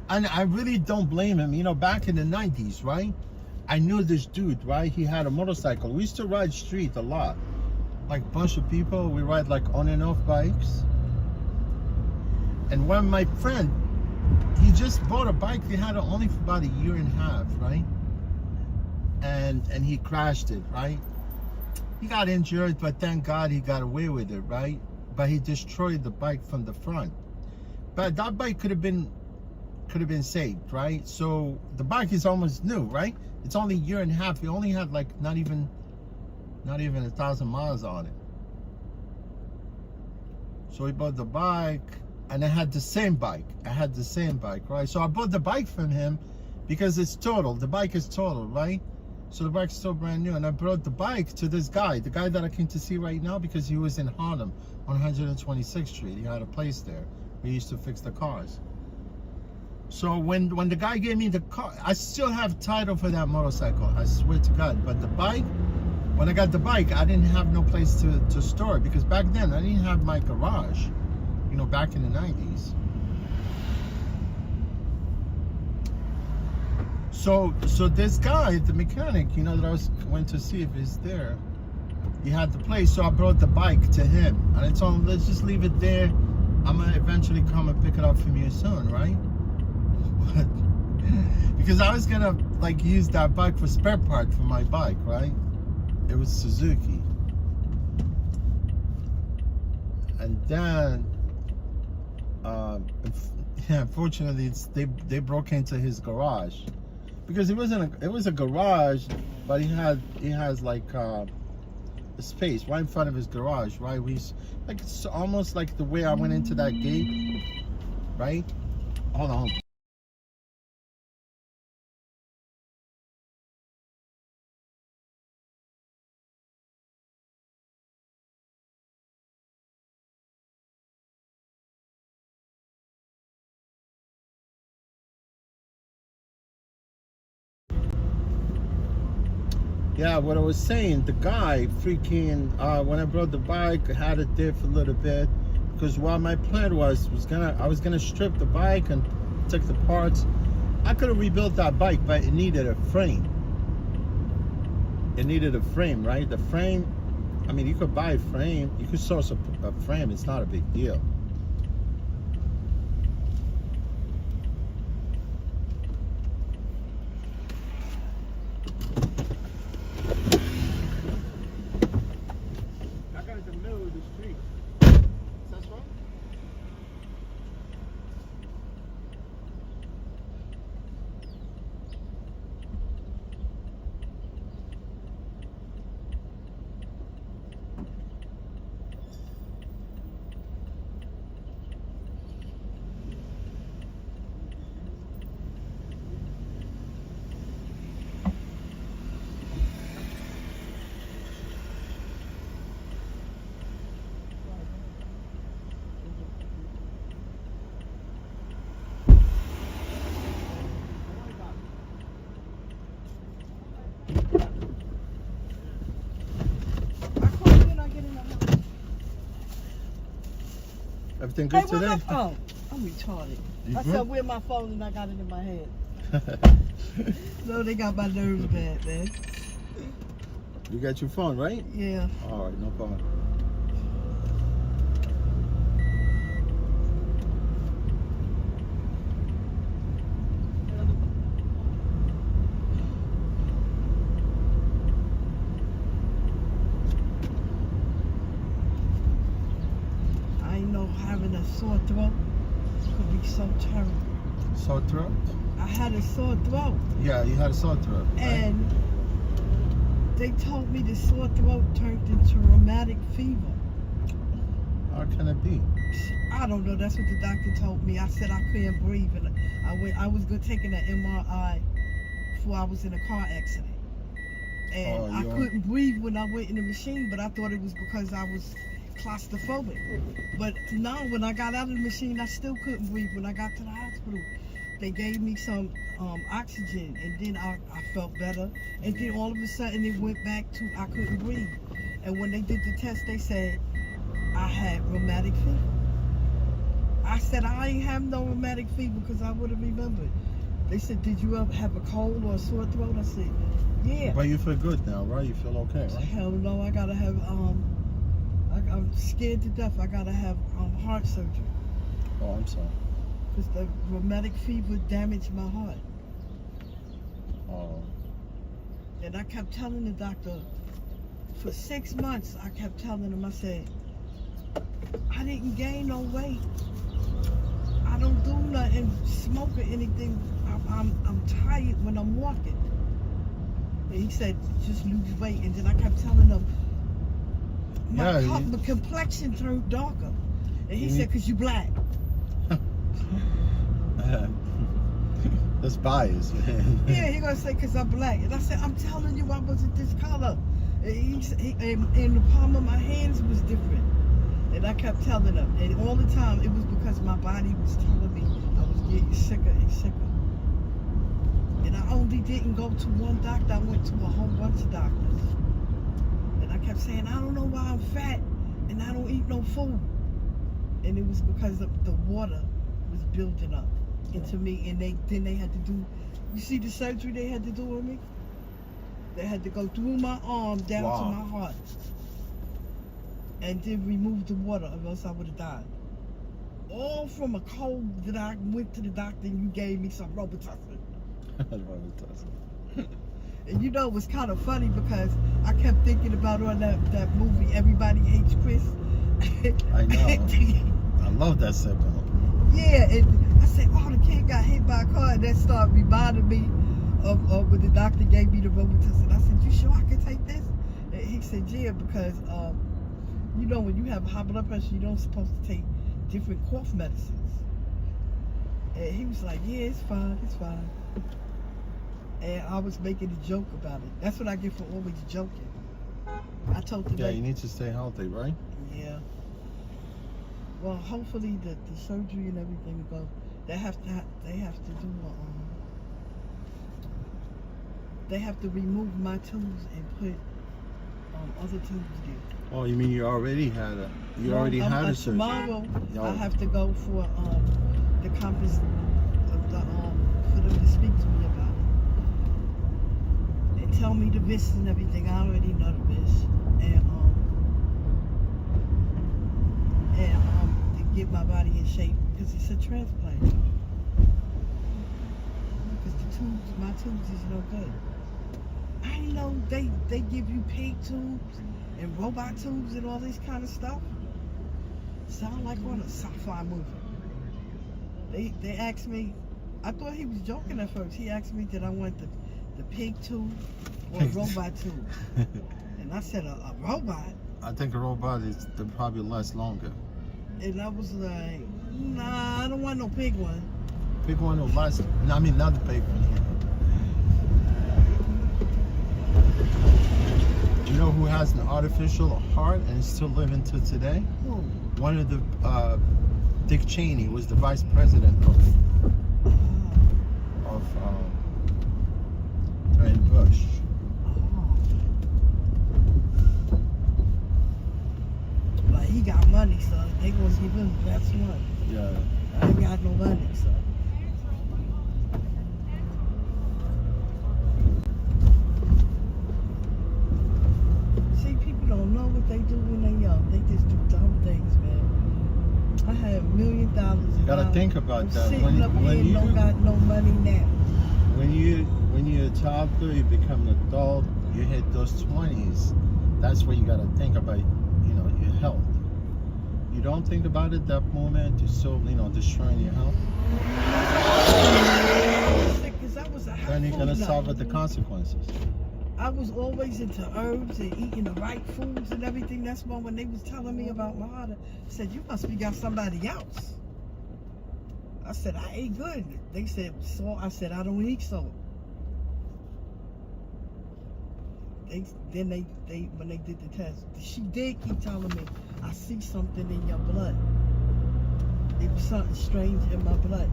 And I really don't blame him. You know, back in the 90s, right? I knew this dude, right? He had a motorcycle. We used to ride street a lot. Like a bunch of people, we ride like on and off bikes. And when my friend, he just bought a bike, he had it only for about a year and a half, right? And he crashed it, right? He got injured, but thank God he got away with it, right? But he destroyed the bike from the front. But that bike could have been saved, right? So the bike is almost new, right? It's only a year and a half. He only had like not even 1,000 miles on it. So he bought the bike, and I had the same bike. Right? So I bought the bike from him because it's total. The bike is total, right? So the bike's still brand new, and I brought the bike to this guy, the guy that I came to see right now, because he was in Harlem on 126th Street. He had a place there. We used to fix the cars. So when the guy gave me the car, I still have title for that motorcycle. I swear to God. But the bike, when I got the bike, I didn't have no place to store it, because back then I didn't have my garage. You know, back in the 90s. So this guy, the mechanic, you know, that I went to see if he's there, he had the place. So I brought the bike to him, and I told him, let's just leave it there. I'm gonna eventually come and pick it up from you soon, right? Because I was gonna like use that bike for spare part for my bike, right? It was Suzuki. And then yeah, unfortunately they broke into his garage, because it was a garage, but he has like a space right in front of his garage, right? Like, it's almost like the way I went into that gate, right? Hold on. Yeah, what I was saying, the guy freaking, when I brought the bike, I had it there for a little bit, because what my plan I was gonna strip the bike and take the parts. I could have rebuilt that bike, but it needed a frame. It needed a frame, right? The frame, I mean, you could buy a frame, you could source a frame, it's not a big deal. Everything good today? Oh, I'm retarded. I said, where my phone, and I got it in my head. No, they got my nerves bad, man. You got your phone, right? Yeah. All right, no problem. Having a sore throat could be so terrible. Sore throat? I had a sore throat. Yeah, you had a sore throat. Right? And They told me the sore throat turned into rheumatic fever. How can it be? I don't know. That's what the doctor told me. I said I couldn't breathe, and I was good taking an MRI before I was in a car accident, and I couldn't breathe when I went in the machine. But I thought it was because I was claustrophobic. But now when I got out of the machine, I still couldn't breathe. When I got to the hospital, they gave me some oxygen, and then I felt better. And then all of a sudden it went back to I couldn't breathe. And when they did the test, they said I had rheumatic fever. I said I ain't have no rheumatic fever because I would have remembered. They said, did you ever have a cold or a sore throat? I said, yeah. But you feel good now, right? You feel okay, right? Hell no, I gotta have I'm scared to death. I gotta have heart surgery. Oh, I'm sorry. Because the rheumatic fever damaged my heart. Oh. And I kept telling the doctor, for 6 months, I kept telling him, I said, I didn't gain no weight. I don't do nothing, smoke or anything. I'm tired when I'm walking. And he said, just lose weight. And then I kept telling him, my complexion turned darker. And he said, because you black. That's bias, man. Yeah, he gonna say because I'm black, and I said I'm telling you I wasn't this color. And the palm of my hands was different, and I kept telling him, and all the time it was because my body was telling me I was getting sicker and sicker. And I only didn't go to one doctor; I went to a whole bunch of doctors, and I kept saying I don't know why I'm fat and I don't eat no food, and it was because of the water was building up into me, and then they had to do, you see the surgery they had to do on me? They had to go through my arm down to my heart and then remove the water, or else I would have died. All from a cold that I went to the doctor and you gave me some Robitussin. And you know it was kind of funny because I kept thinking about on that movie Everybody Hates Chris. I know. I love that segment. Yeah, and I said, oh, the kid got hit by a car, and that started reminding me of when the doctor gave me the Robitussin. I said, you sure I can take this? And he said, yeah, because, you know, when you have high blood pressure, you don't supposed to take different cough medicines. And he was like, yeah, it's fine, it's fine. And I was making a joke about it. That's what I get for always joking. I told the you need to stay healthy, right? Yeah. Well, hopefully the surgery and everything will go. They have to do they have to remove my tubes and put other tubes in. Oh, you mean you already had a a surgery? Tomorrow I have to go for the compass of the for them to speak to me about it and tell me the risks and everything. I already know the risks, and to get my body in shape because it's a transplant. Because my tubes is no good. I didn't know they give you pig tubes and robot tubes and all this kind of stuff. Sound like on a sci-fi movie. They asked me, I thought he was joking at first. He asked me did I want the pig tube or a robot tube. And I said a robot. I think a robot is probably last longer. And I was like, nah, I don't want no pig one. Pig one will last. I mean, not the pig one. You know who has an artificial heart and is still living to today? Who? One of the Dick Cheney was the vice president of during Bush. But he got money, so they gonna give him the best one. Yeah. I ain't got no money, so. See, people don't know what they do when they young. They just do dumb things, man. I had $1 million. You gotta think about that. Sitting up here and don't got no money now. When you're a toddler, you become an adult, you hit those 20s. That's where you gotta think about, your health. You don't think about it that moment, you're so, destroying your health. Because I was a Then you're gonna suffer the consequences. I was always into herbs and eating the right foods and everything. That's why when they was telling me about Mahada, I said, you must be got somebody else. I said, I ate good. They said, salt. I said, I don't eat salt. When they did the test, she did keep telling me, I see something in your blood. It was something strange in my blood.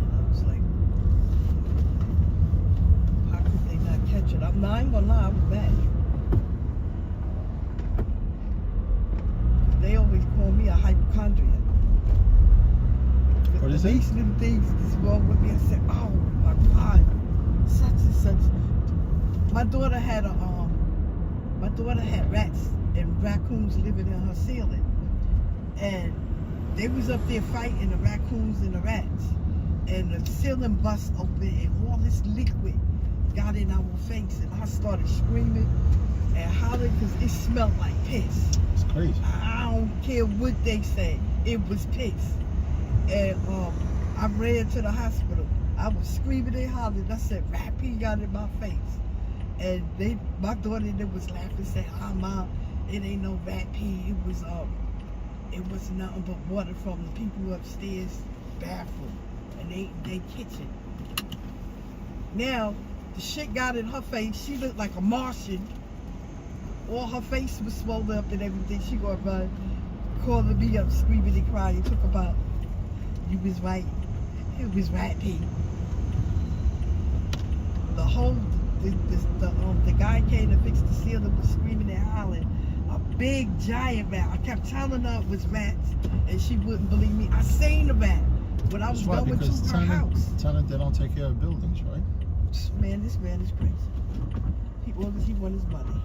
And I was like, how could they not catch it? I ain't gonna lie, I was mad. They always call me a hypochondriac. What is it? These little things is wrong with me. I said, oh my God, such and such. My daughter had rats and raccoons living in her ceiling. And they was up there fighting the raccoons and the rats. And the ceiling bust open and all this liquid got in our face. And I started screaming and hollering because it smelled like piss. It's crazy. I don't care what they say. It was piss. And I ran to the hospital. I was screaming and hollering. I said, rat pee got in my face. And my daughter was laughing, saying, Mom, it ain't no rat pee. It was nothing but water from the people upstairs bathroom and they kitchen. Now, the shit got in her face. She looked like a Martian. All her face was swollen up and everything. She gonna run, calling me up, screaming and crying. Took about, you was right. It was rat pee. The guy came to fix the ceiling, was screaming and howling. A big giant rat. I kept telling her it was rats, and she wouldn't believe me. I seen the rat when I was going to her house. Tenant, they don't take care of buildings, right? Man, this man is crazy. He wants his money.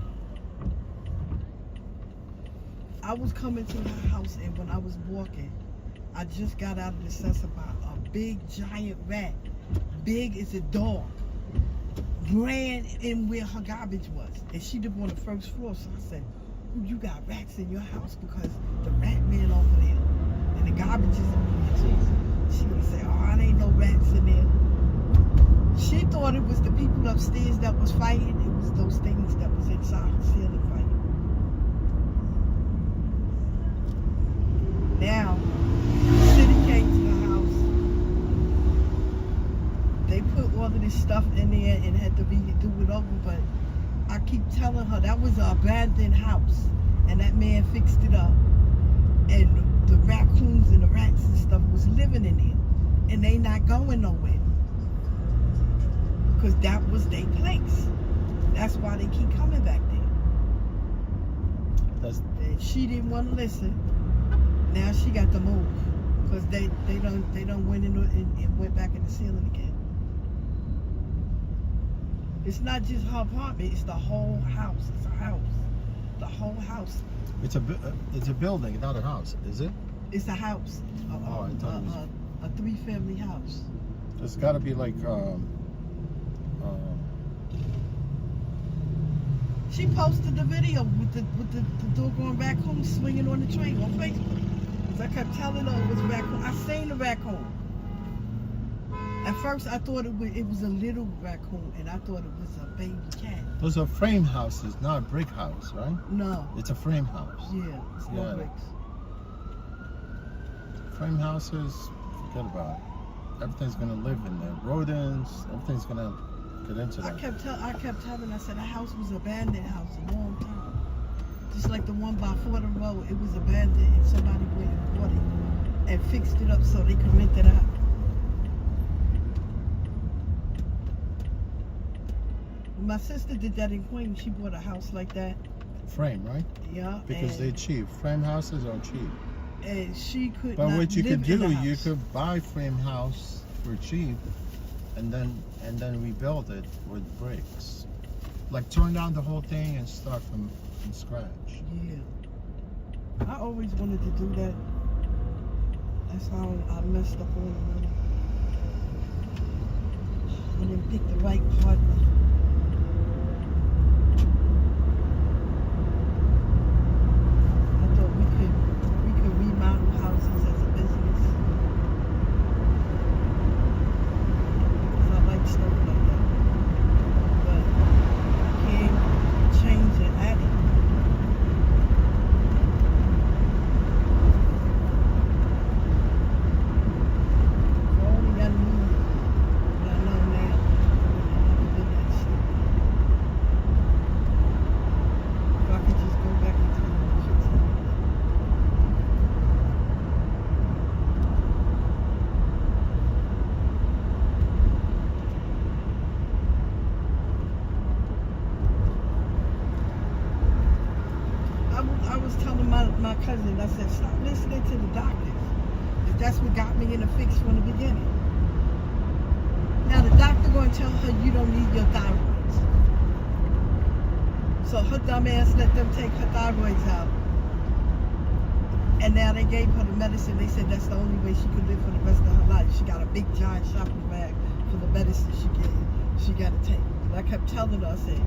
I was coming to her house, and when I was walking, I just got out of the sense about a big giant rat, big as a dog, ran in where her garbage was, and she lived on the first floor. So I said, "Ooh, you got rats in your house because the rat ran over there, and the garbage is over there." She gonna say, "Oh, it ain't no rats in there." She thought it was the people upstairs that was fighting. It was those things that was inside the ceiling fighting. Now, the city came to the house. They put all of this stuff in there and had to do it over, but I keep telling her that was an abandoned house, and that man fixed it up. And the raccoons and the rats and stuff was living in there, and they not going nowhere. Because that was their place. That's why they keep coming back there. And she didn't want to listen. Now she got to move because they don't went in and went back in the ceiling again. It's not just her apartment; it's the whole house. It's a house. The whole house. It's a building, not a house, is it? It's a house. I thought it was A 3-family house. It's got to be like. She posted the video with the doggone raccoon swinging on the train on Facebook. Cause I kept telling her it was a raccoon. I seen the raccoon. At first, I thought it was a little raccoon, and I thought it was a baby cat. Those are frame houses, not a brick house, right? No. It's a frame house. Yeah, it's no bricks. Frame houses, forget about it. Everything's gonna live in there. Rodents, everything's gonna get into that. I kept telling her, I said the house was an abandoned house a long time. Just like the one by Fordham Road, it was abandoned and somebody went and bought it and fixed it up so they could rent it out. My sister did that in Queens. She bought a house like that. Frame, right? Yeah. Because they're cheap. Frame houses are cheap. And she could But not what you live could do, in the you house. could buy frame house for cheap, and then rebuild it with bricks. Like turn down the whole thing and start from scratch. Yeah. I always wanted to do that. That's how I messed up all the money. I didn't pick the right partner. I thought we could remodel houses as a business. Because I like stuff like that. was telling my cousin, I said, stop listening to the doctors. If that's what got me in a fix from the beginning. Now the doctor gonna tell her you don't need your thyroids. So her dumb ass let them take her thyroids out. And now they gave her the medicine. They said that's the only way she could live for the rest of her life. She got a big giant shopping bag for the medicine she got to take. And I kept telling her, I said,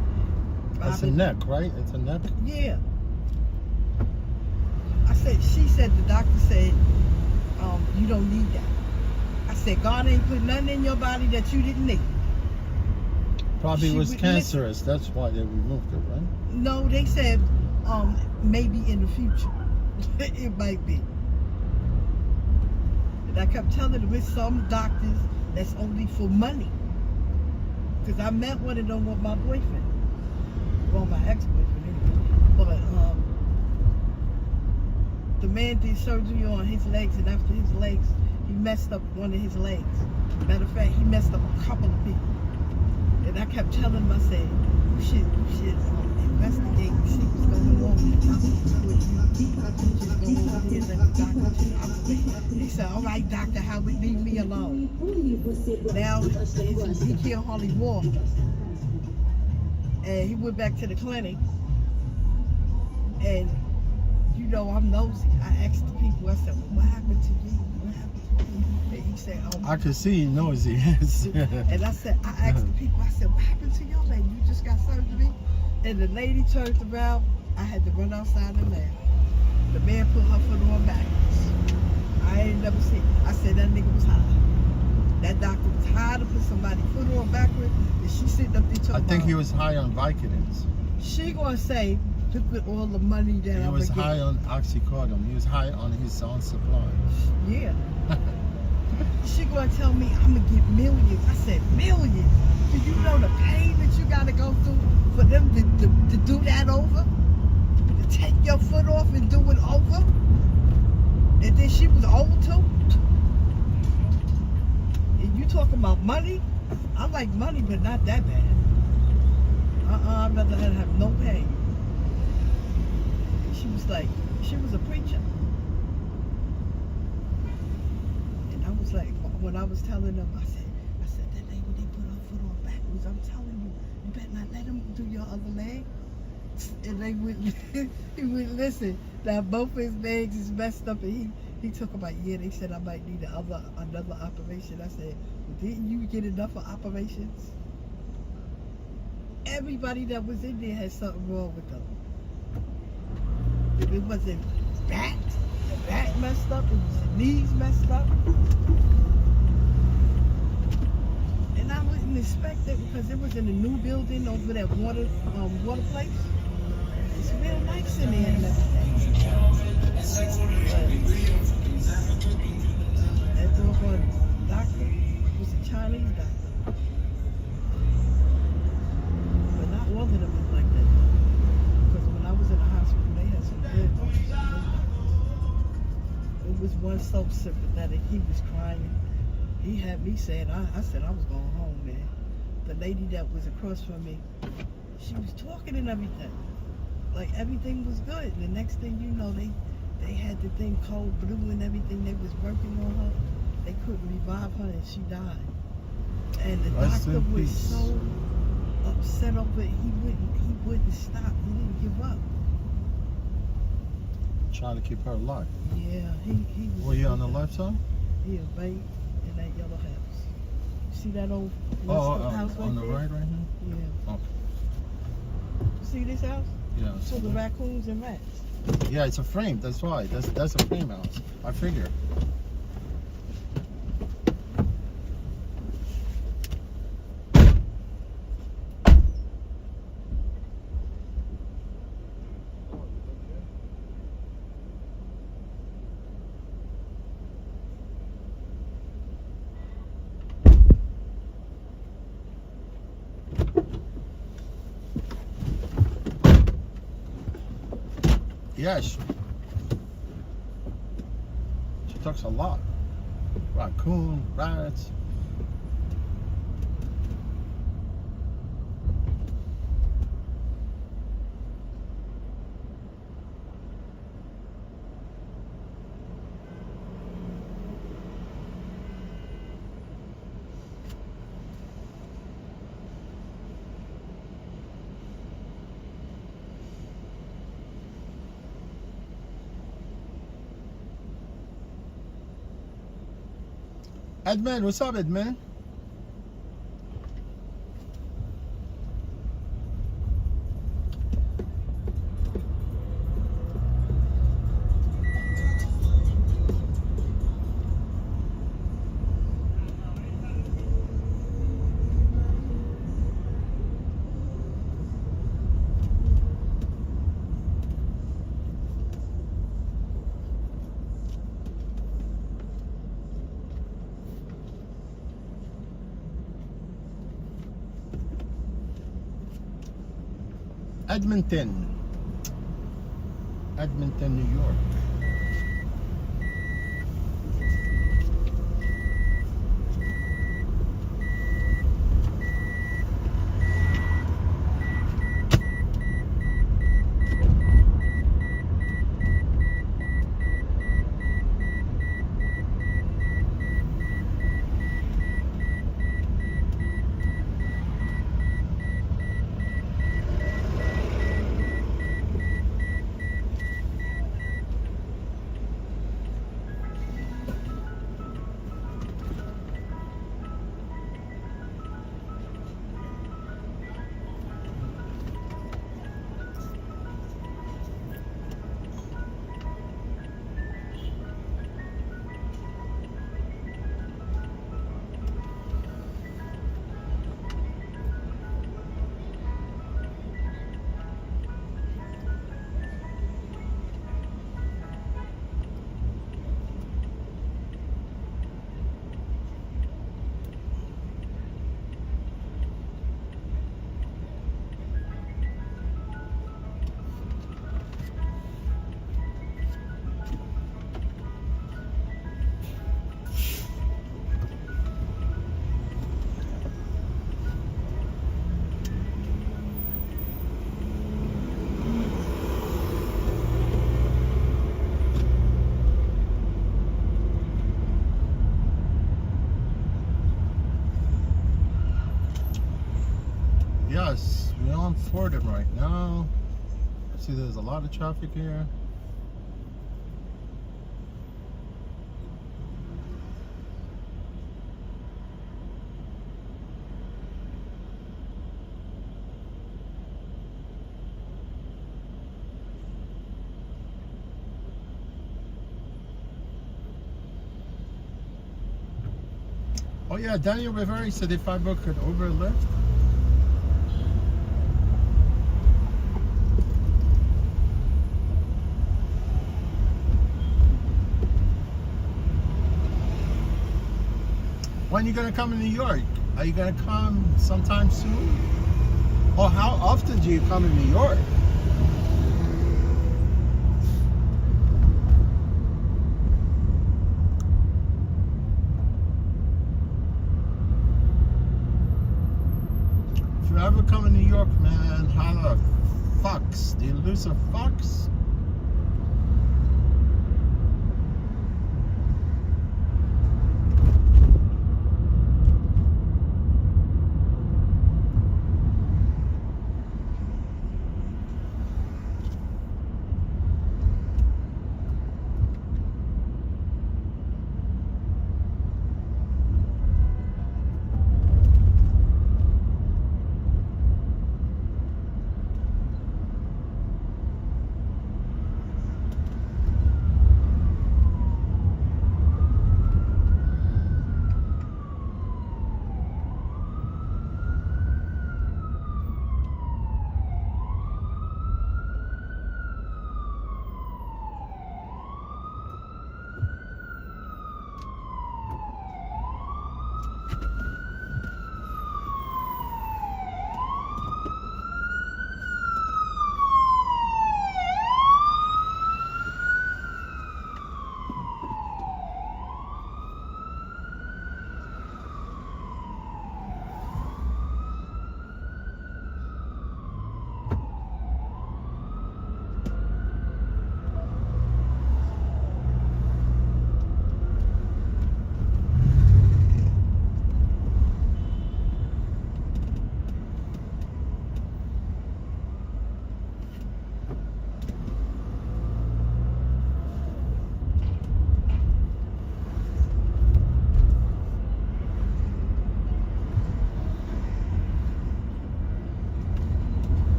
It's a neck, right? It's a neck. yeah. She said, the doctor said, you don't need that. I said, God ain't put nothing in your body that you didn't need. Probably She was would cancerous. That's why they removed it, right? No, they said maybe in the future. It might be. And I kept telling them with some doctors that's only for money. Because I met one of them with my boyfriend. Well, my ex-boyfriend anyway. But the man did surgery on his legs, and after his legs, he messed up one of his legs. Matter of fact, he messed up a couple of people. And I kept telling him, I said, you should investigate and see what's going on with the doctor before you just go over here and let the doctor just operate. He said, all right, Dr. Howard, leave me alone. Now, he can't hardly walk. And he went back to the clinic. And, you know, I'm nosy. I asked the people, I said, well, what happened to you? What happened to you? And he said, I could see he knows he is. and I asked the people, I said, what happened to your lady? You just got surgery? And the lady turned around. I had to run outside and laugh. The man put her foot on backwards. I ain't never seen. I said that nigga was high. That doctor was high to put somebody's foot on backwards, and she sitting up there talking I think about, he was high on Vicodins. She gonna say, look at all the money that He I'm was gonna high get. on oxycodone. He was high on his own supply. Yeah. She gonna tell me I'm gonna get millions. I said, millions? Do you know the pain that you gotta go through for them to do that over? To take your foot off and do it over? And then she was old too? And you talking about money? I like money, but not that bad. I'd rather have no pain. She was like, she was a preacher. And I was like, when I was telling them, I said, that lady, they put her foot on backwards. I'm telling you, you better not let them do your other leg. And they wouldn't, he wouldn't listen. Now both his legs is messed up, and he took about, yeah, they said I might need another operation. I said, well, didn't you get enough of operations? Everybody that was in there had something wrong with them. If it wasn't back, the back messed up, it was the knees messed up. And I wouldn't expect it because it was in a new building over that water place. It's real nice in there and everything. That doggone doctor was a Chinese doctor. But not all of them is like that. Because when I was in the hospital, they had some good doctors. It was one so sympathetic. He was crying. He had me saying, I said I was going home, man. The lady that was across from me, she was talking and everything. Like everything was good. The next thing you know, they had the thing cold blue and everything. They was working on her. They couldn't revive her and she died. And the doctor was so upset over it. He wouldn't stop. He didn't give up. Trying to keep her alive. Yeah, he was. Were you on the left side? Yeah, right in that yellow house. You see that old house right on the there? right here? Yeah. Okay. You see this house? Yeah. So the raccoons and rats. Yeah, it's a frame. That's why. That's a frame house. I figure. Yes. She talks a lot. Raccoon, rats. Edmund, what's up, Edmund? Edmonton, New York. Yes, we're on Fordham right now. See, there's a lot of traffic here. Oh yeah, Daniel Rivera said if I book an Uber Lyft. When are you gonna come to New York? Are you gonna come sometime soon? Or how often do you come to New York? If you ever come to New York, man, holla fucks. The elusive fucks.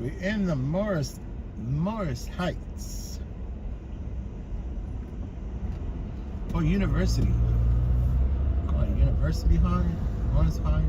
We're in the Morris Heights. Oh, University. Call it University High, Morris High.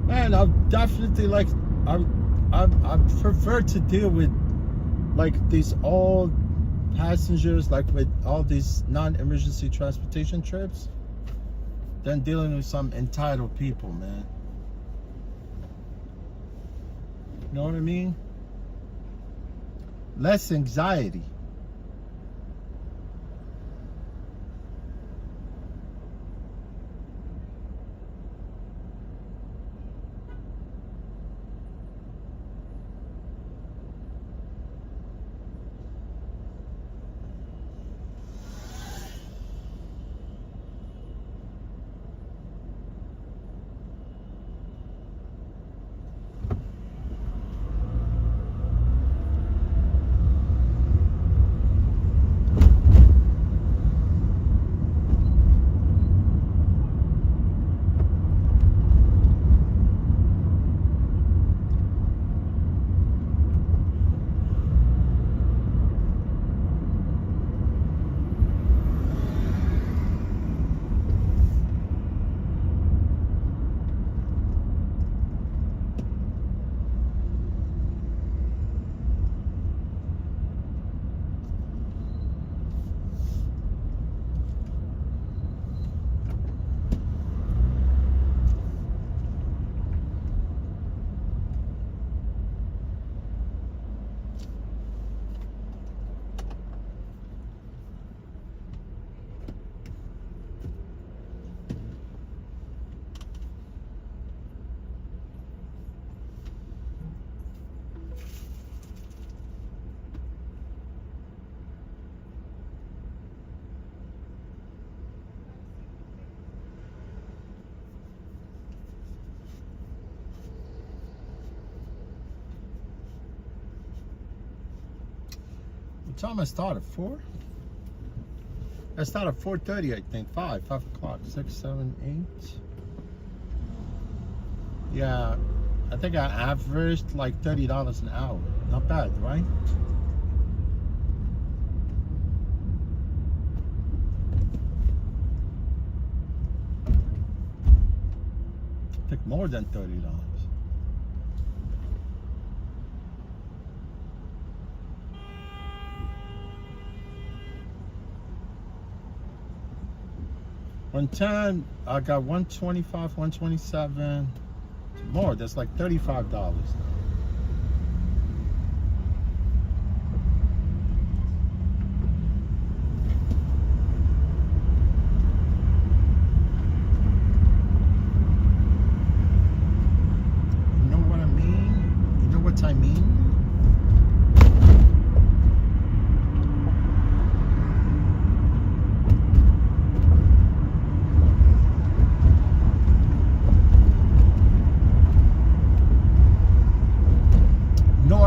Man, I definitely like. I prefer to deal with like these old passengers, like with all these non-emergency transportation trips, than dealing with some entitled people, man. You know what I mean? Less anxiety. What time I started? 4? I started 4:30, I think. 5 o'clock, 6, 7, 8. Yeah, I think I averaged like $30 an hour. Not bad, right? I think more than $30. One time I got 125, 127. More, that's like $35. You know what I mean? You know what I mean?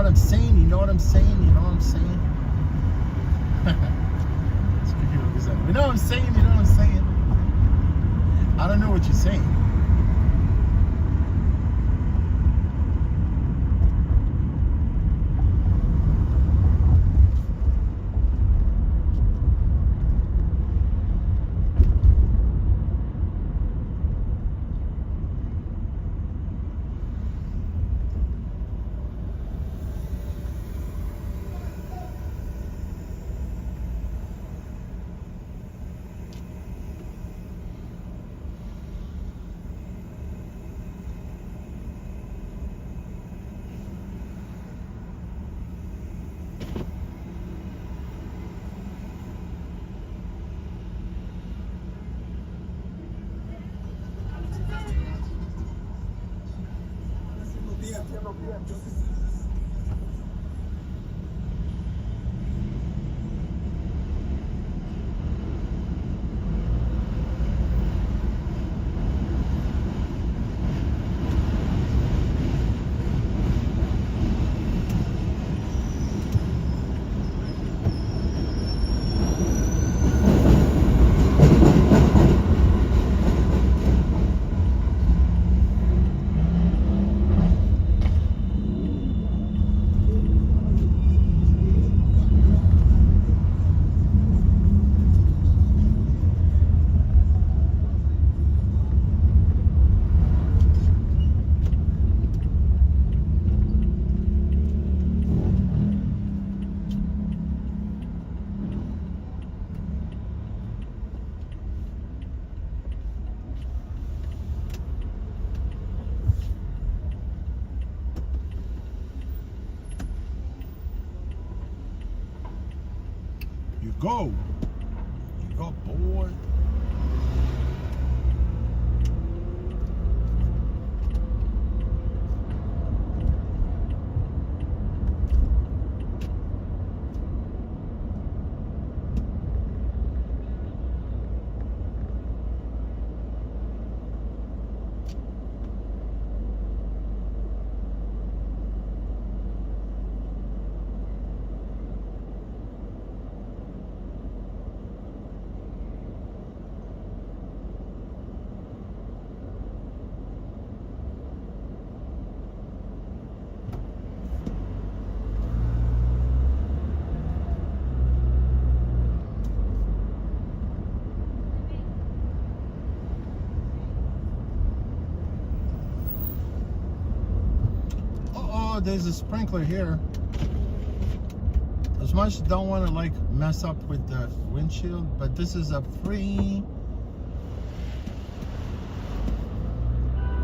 I'm saying, you know what I'm saying, you know what I'm saying. You know what I'm saying, you know what I'm saying. I don't know what you're saying. You go. You go, boy. Oh, there's a sprinkler here. As much as I don't want to like mess up with the windshield, but this is a free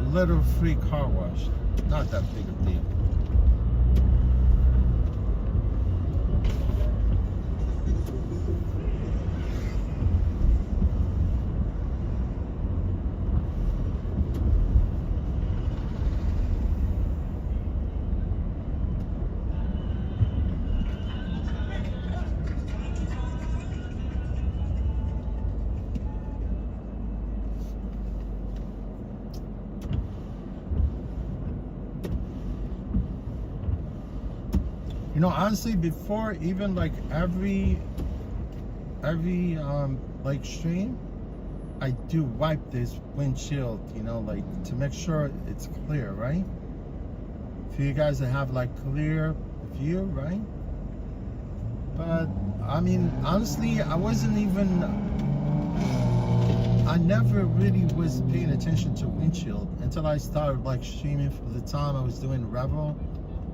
little free car wash. Not that big a deal. You know, honestly, before even like every like stream, I do wipe this windshield, you know, like to make sure it's clear, right? For you guys to have like clear view, right? But I mean, honestly, I never really was paying attention to windshield until I started like streaming for the time I was doing Revel.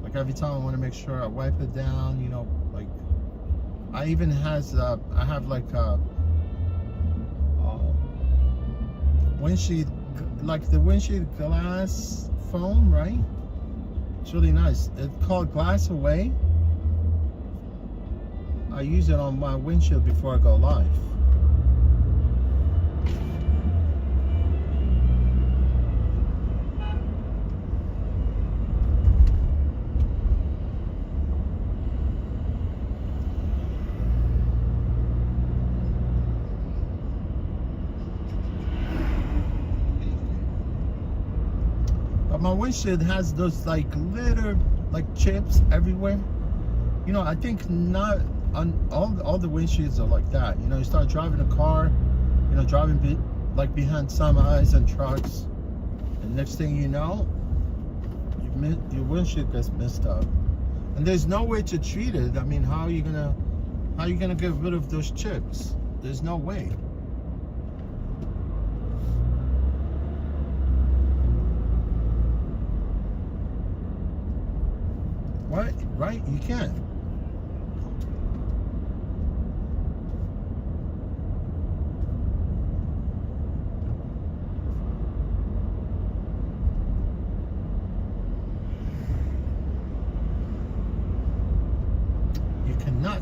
Like every time I want to make sure I wipe it down, you know, like I even I have like a windshield, like the windshield glass foam, right? It's really nice. It's called Glass Away. I use it on my windshield before I go live. My windshield has those like little like chips everywhere. You know, I think not on all the windshields are like that. You know, you start driving a car, you know, driving like behind semis and trucks, and next thing you know, your windshield gets messed up, and there's no way to treat it. I mean, how are you gonna get rid of those chips? There's no way. What? Right? You can't. You cannot.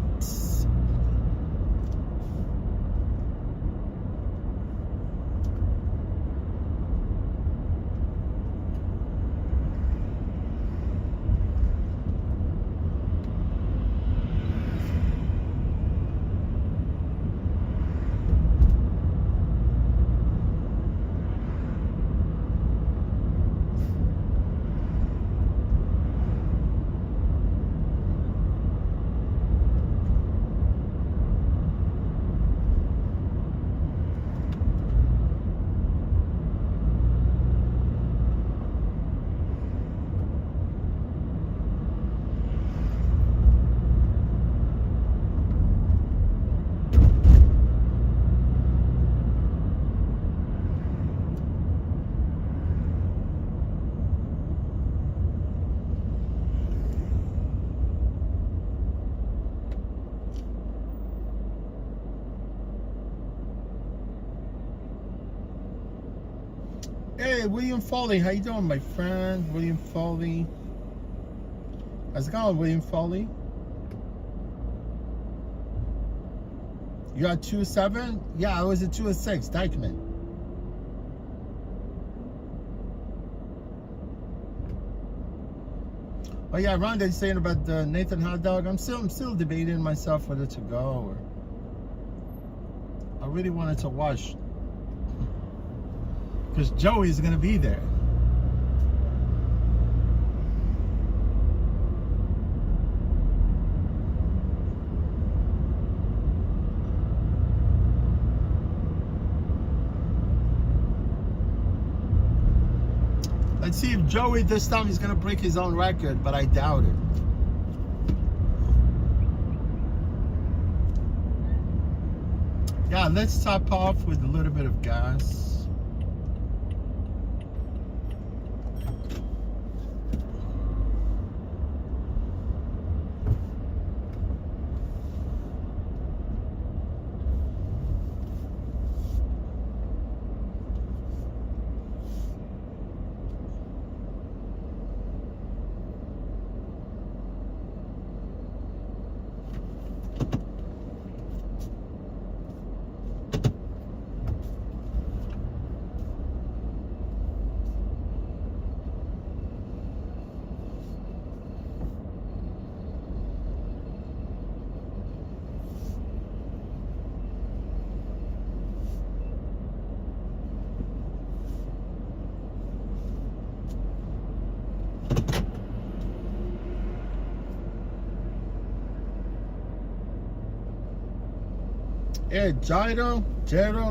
Hey, William Foley, how you doing, my friend? William Foley. How's it going, William Foley? You got 2-7? Yeah, I was at 2-6, Dykeman. Oh yeah, Rhonda's saying about the Nathan hot dog. I'm still debating myself whether to go or I really wanted to watch because Joey's gonna be there. Let's see if Joey this time is gonna break his own record, but I doubt it. Yeah, let's top off with a little bit of gas. Hey, Jairo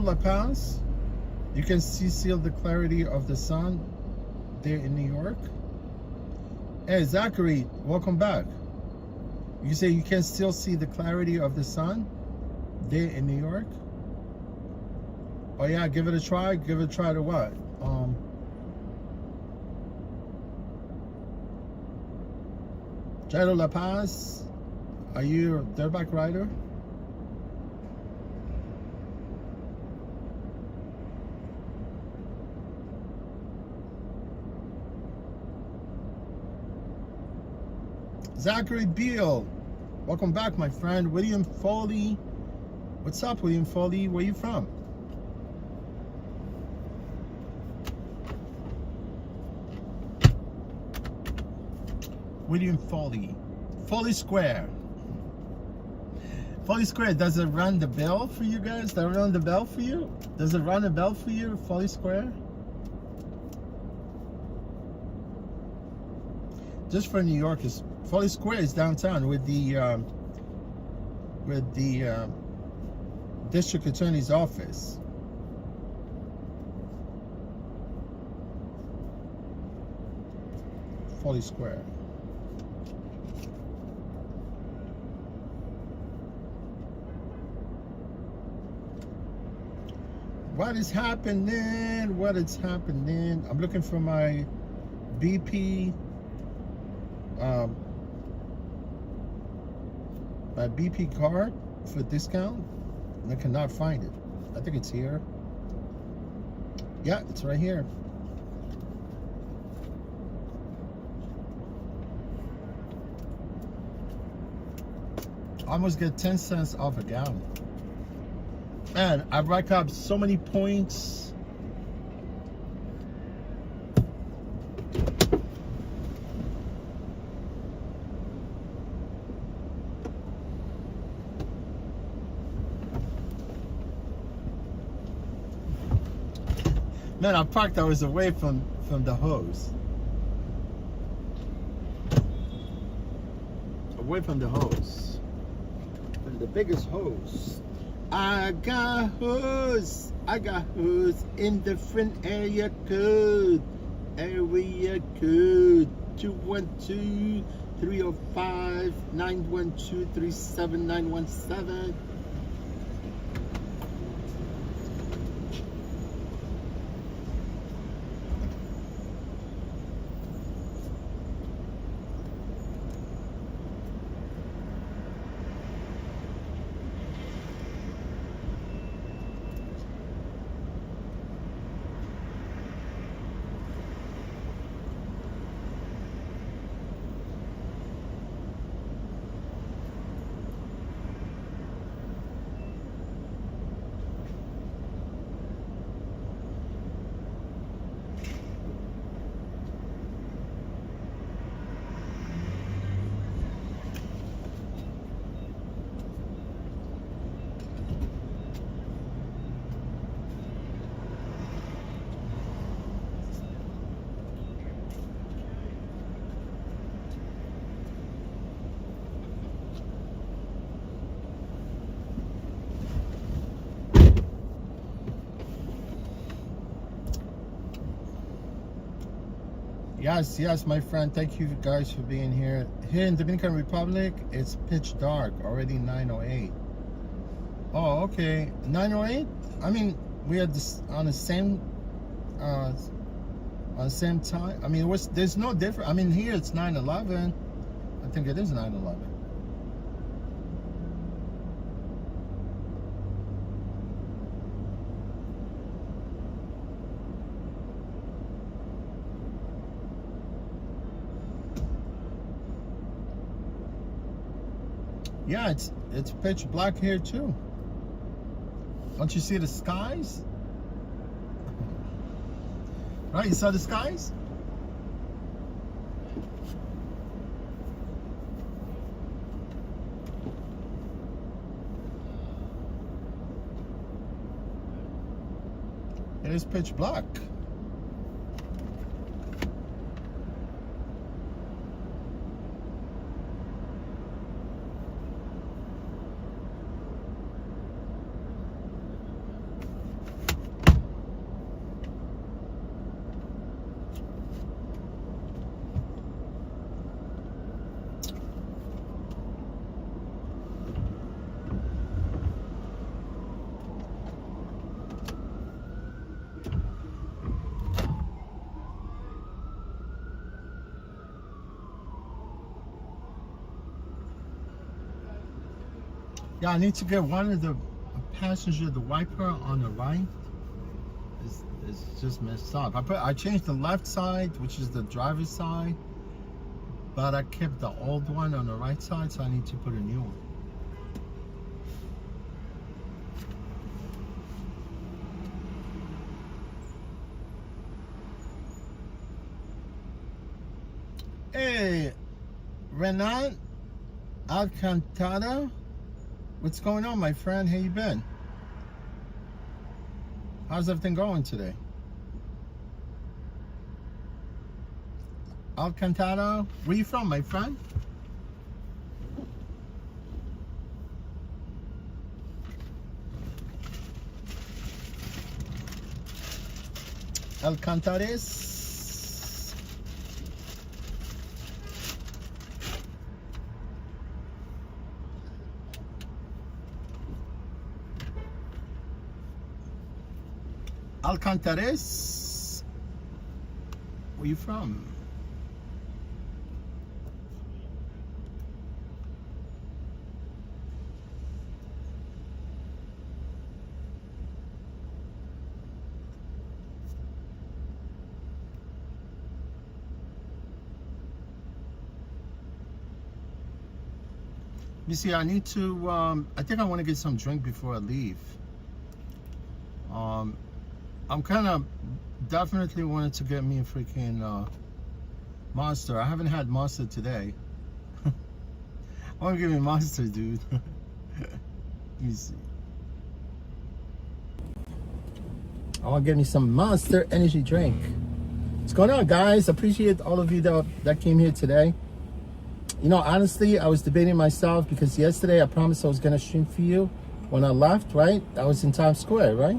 La Paz, you can see the clarity of the sun there in New York. Hey, Zachary, welcome back. You say you can still see the clarity of the sun there in New York? Oh yeah, give it a try. Give it a try to what? Jairo La Paz, are you a dirtbike rider? Zachary Beal, welcome back, my friend. William Foley, what's up, William Foley? Where you from? William Foley, Foley Square. Foley Square, does it run the bell for you guys? Does it run the bell for you? Does it run a bell for you, Foley Square? Just for New Yorkers, Foley Square is downtown with the district attorney's office. Foley Square. What is happening? What is happening? I'm looking for my BP. My BP card for discount, and I cannot find it. I think it's here. Yeah, it's right here. I almost get 10 cents off a gallon. Man, I rack up so many points. Man, I parked, I was away from the hose. Away from the hose. From the biggest hose. I got hose in different area code. Area code 212-305-912-37917. Yes, yes, my friend. Thank you guys for being here. Here in Dominican Republic, it's pitch dark. Already 9:08. Oh, okay. 9:08. I mean, we are this, on the same time. I mean, there's no difference. I mean, here it's 9:11. I think it is 9:11. Yeah, it's pitch black here too. Don't you see the skies? Right, you saw the skies? It is pitch black. Yeah, I need to get one of the passenger, the wiper on the right. It's just messed up. I changed the left side, which is the driver's side, but I kept the old one on the right side, so I need to put a new one. Hey, Renan Alcantara. What's going on, my friend? How you been? How's everything going today? Alcantara, where you from, my friend? Alcantares. Alcantares. Where you from? You see, I need to, I think I want to get some drink before I leave. I'm kind of definitely wanted to get me a freaking Monster. I haven't had Monster today. I want to give me Monster, dude. Let me see. I want to get me some Monster energy drink. What's going on, guys? Appreciate all of you that came here today. You know, honestly, I was debating myself because yesterday I promised I was going to stream for you when I left, right? I was in Times Square, right?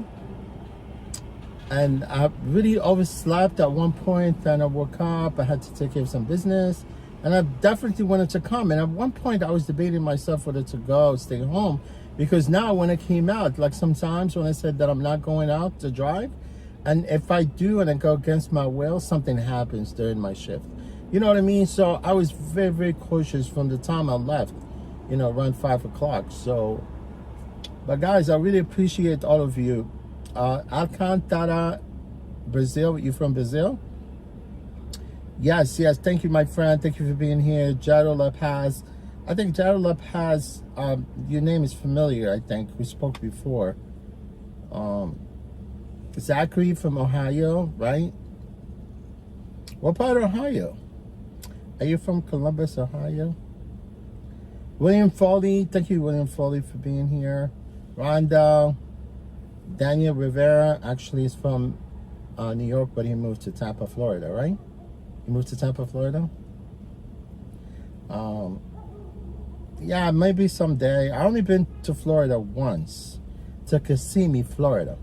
And I really overslept at one point, and I woke up, I had to take care of some business, and I definitely wanted to come. And at one point I was debating myself whether to go or stay home, because now when I came out, like sometimes when I said that I'm not going out to drive, and if I do and I go against my will, something happens during my shift. You know what I mean? So I was very, very cautious from the time I left, you know, around 5 o'clock. So, but guys, I really appreciate all of you. Alcantara, Brazil. You from Brazil? Yes, yes. Thank you, my friend. Thank you for being here. Jaro Lopez. I think Jaro Lopez, your name is familiar. I think we spoke before. Zachary from Ohio, right? What part of Ohio? Are you from Columbus, Ohio? William Foley. Thank you, William Foley, for being here. Rhonda. Daniel Rivera actually is from New York, but he moved to Tampa, Florida, right? He moved to Tampa, Florida? Yeah, maybe someday. I only been to Florida once, to Kissimmee, Florida.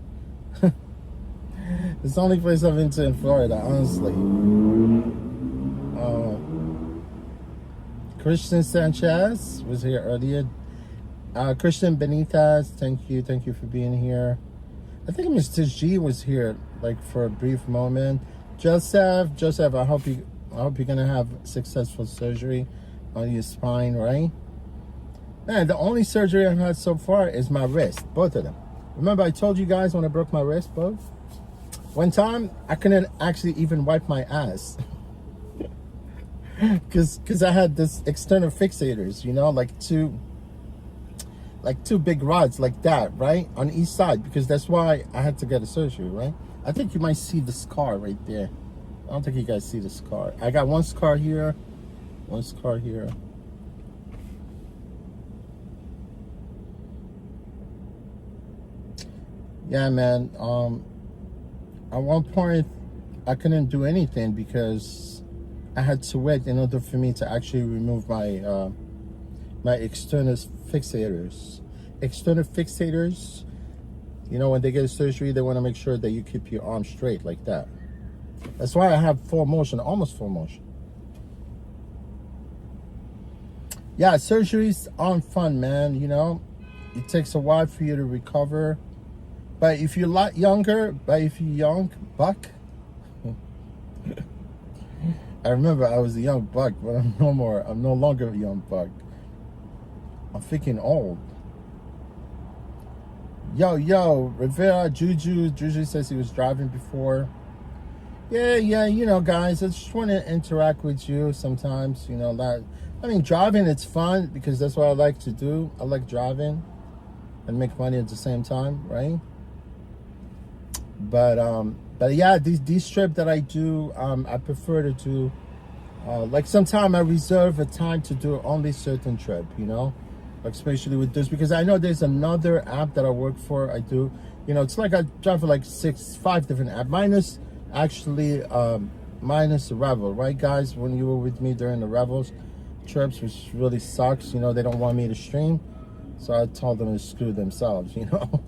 It's the only place I've been to in Florida, honestly. Christian Sanchez was here earlier. Christian Benitez, thank you for being here. I think Mr. G was here like for a brief moment. Joseph, I hope you're gonna have successful surgery on your spine, right? Man, the only surgery I've had so far is my wrist, both of them. Remember I told you guys when I broke my wrist, both? One time I couldn't actually even wipe my ass. Cause I had this external fixators, you know, like two big rods like that, right? On each side, because that's why I had to get a surgery, right? I think you might see the scar right there. I don't think you guys see the scar. I got one scar here, one scar here. Yeah, man. At one point, I couldn't do anything because I had to wait in order for me to actually remove my my external fixators. External fixators, you know, when they get a surgery, they want to make sure that you keep your arm straight like that. That's why I have full motion, almost full motion. Yeah, surgeries aren't fun, man. You know, it takes a while for you to recover. But if you're a lot younger, if you're young, buck. I remember I was a young buck, but I'm no more. I'm no longer a young buck. I'm freaking old. Yo, Rivera, Juju says he was driving before. Yeah, you know, guys, I just want to interact with you sometimes, you know, that. I mean, driving, it's fun because that's what I like to do. I like driving and make money at the same time, right? But yeah, these trips that I do, I prefer to do, like sometimes I reserve a time to do only certain trip, you know, like especially with this, because I know there's another app that I work for. I do, you know, it's like I drive for like 5 different apps, minus the Revel, right, guys? When you were with me during the Revels trips, which really sucks, you know, they don't want me to stream, so I told them to screw themselves, you know.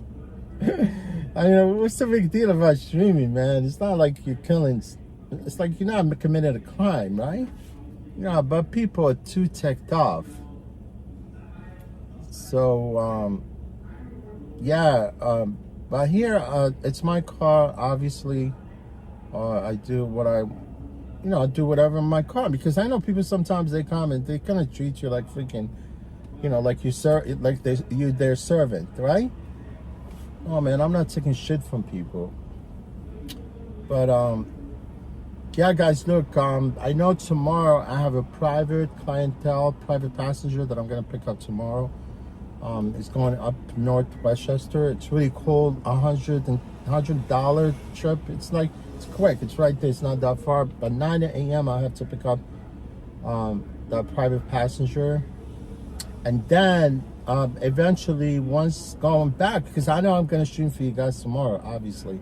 I mean, what's the big deal about streaming, man? It's not like you're killing. It's like you're not committing a crime, right? You know, but people are too teched off. So, but here, it's my car, obviously. I do what I do whatever in my car, because I know people sometimes they come and they kind of treat you like freaking, you know, like you're their servant, right? Oh man, I'm not taking shit from people. But yeah, guys, look, I know tomorrow I have a private passenger that I'm gonna pick up tomorrow. It's going up north Westchester. It's really cool. $100 trip. It's quick. It's right there. It's not that far. But 9 a.m. I have to pick up the private passenger, and then eventually, once going back, because I know I'm gonna stream for you guys tomorrow, obviously.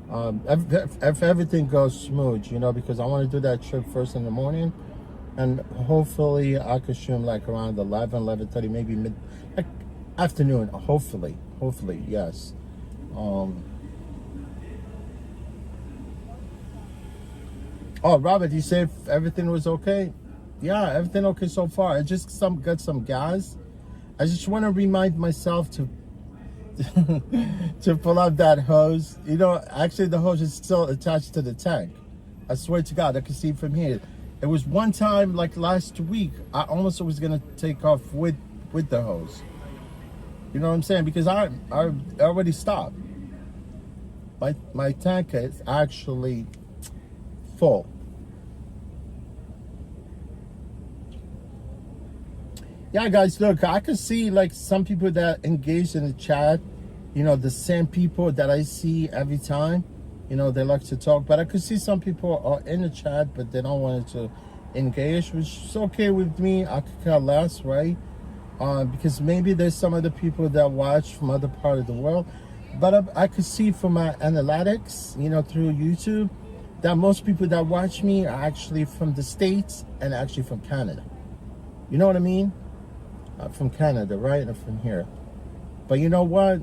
If everything goes smooth, you know, because I want to do that trip first in the morning, and hopefully I could stream like around 11:30, maybe mid, like afternoon. Hopefully, yes. Oh, Robert, you said everything was okay? Yeah, everything okay so far. I just got some gas. I just want to remind myself to to pull out that hose. You know, actually the hose is still attached to the tank. I swear to God, I can see it from here. It was one time, like last week, I almost was gonna take off with the hose. You know what I'm saying? Because I already stopped. My tank is actually full. Yeah, guys, look, I can see like some people that engage in the chat, you know, the same people that I see every time, you know, they like to talk, but I could see some people are in the chat, but they don't want to engage, which is okay with me. I could care less, right? Because maybe there's some other people that watch from other part of the world, but I could see from my analytics, you know, through YouTube, that most people that watch me are actually from the States and actually from Canada. You know what I mean? From Canada, right? And from here. But you know what?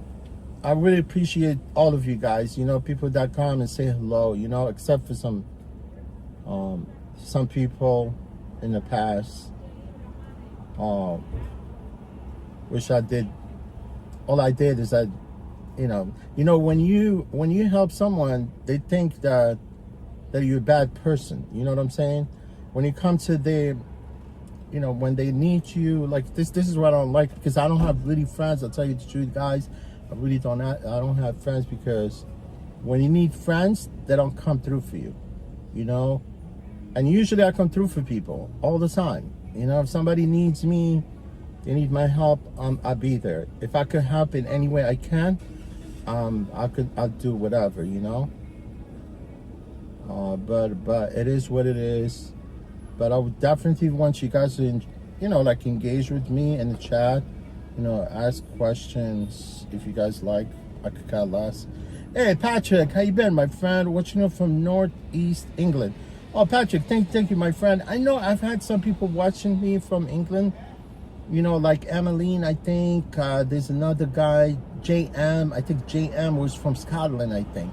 I really appreciate all of you guys, you know, people that come and say hello, you know, except for some some people in the past, which I did. All I did is that, when you help someone, they think that you're a bad person. You know what I'm saying? When you come to their, when they need you, like this is what I don't like, because I don't have really friends. I'll tell you the truth, guys. I really don't. I don't have friends, because when you need friends, they don't come through for you. And usually I come through for people all the time. If somebody needs me, they need my help, I'll be there. If I could help in any way I can, I'll do whatever, but it is what it is. But I would definitely want you guys to, like, engage with me in the chat, ask questions if you guys like. I could care less. Hey, Patrick, how you been, my friend? Watching from Northeast England. Oh, Patrick, thank you, my friend. I know I've had some people watching me from England, like Emmeline, I think. There's another guy, JM. I think JM was from Scotland, I think.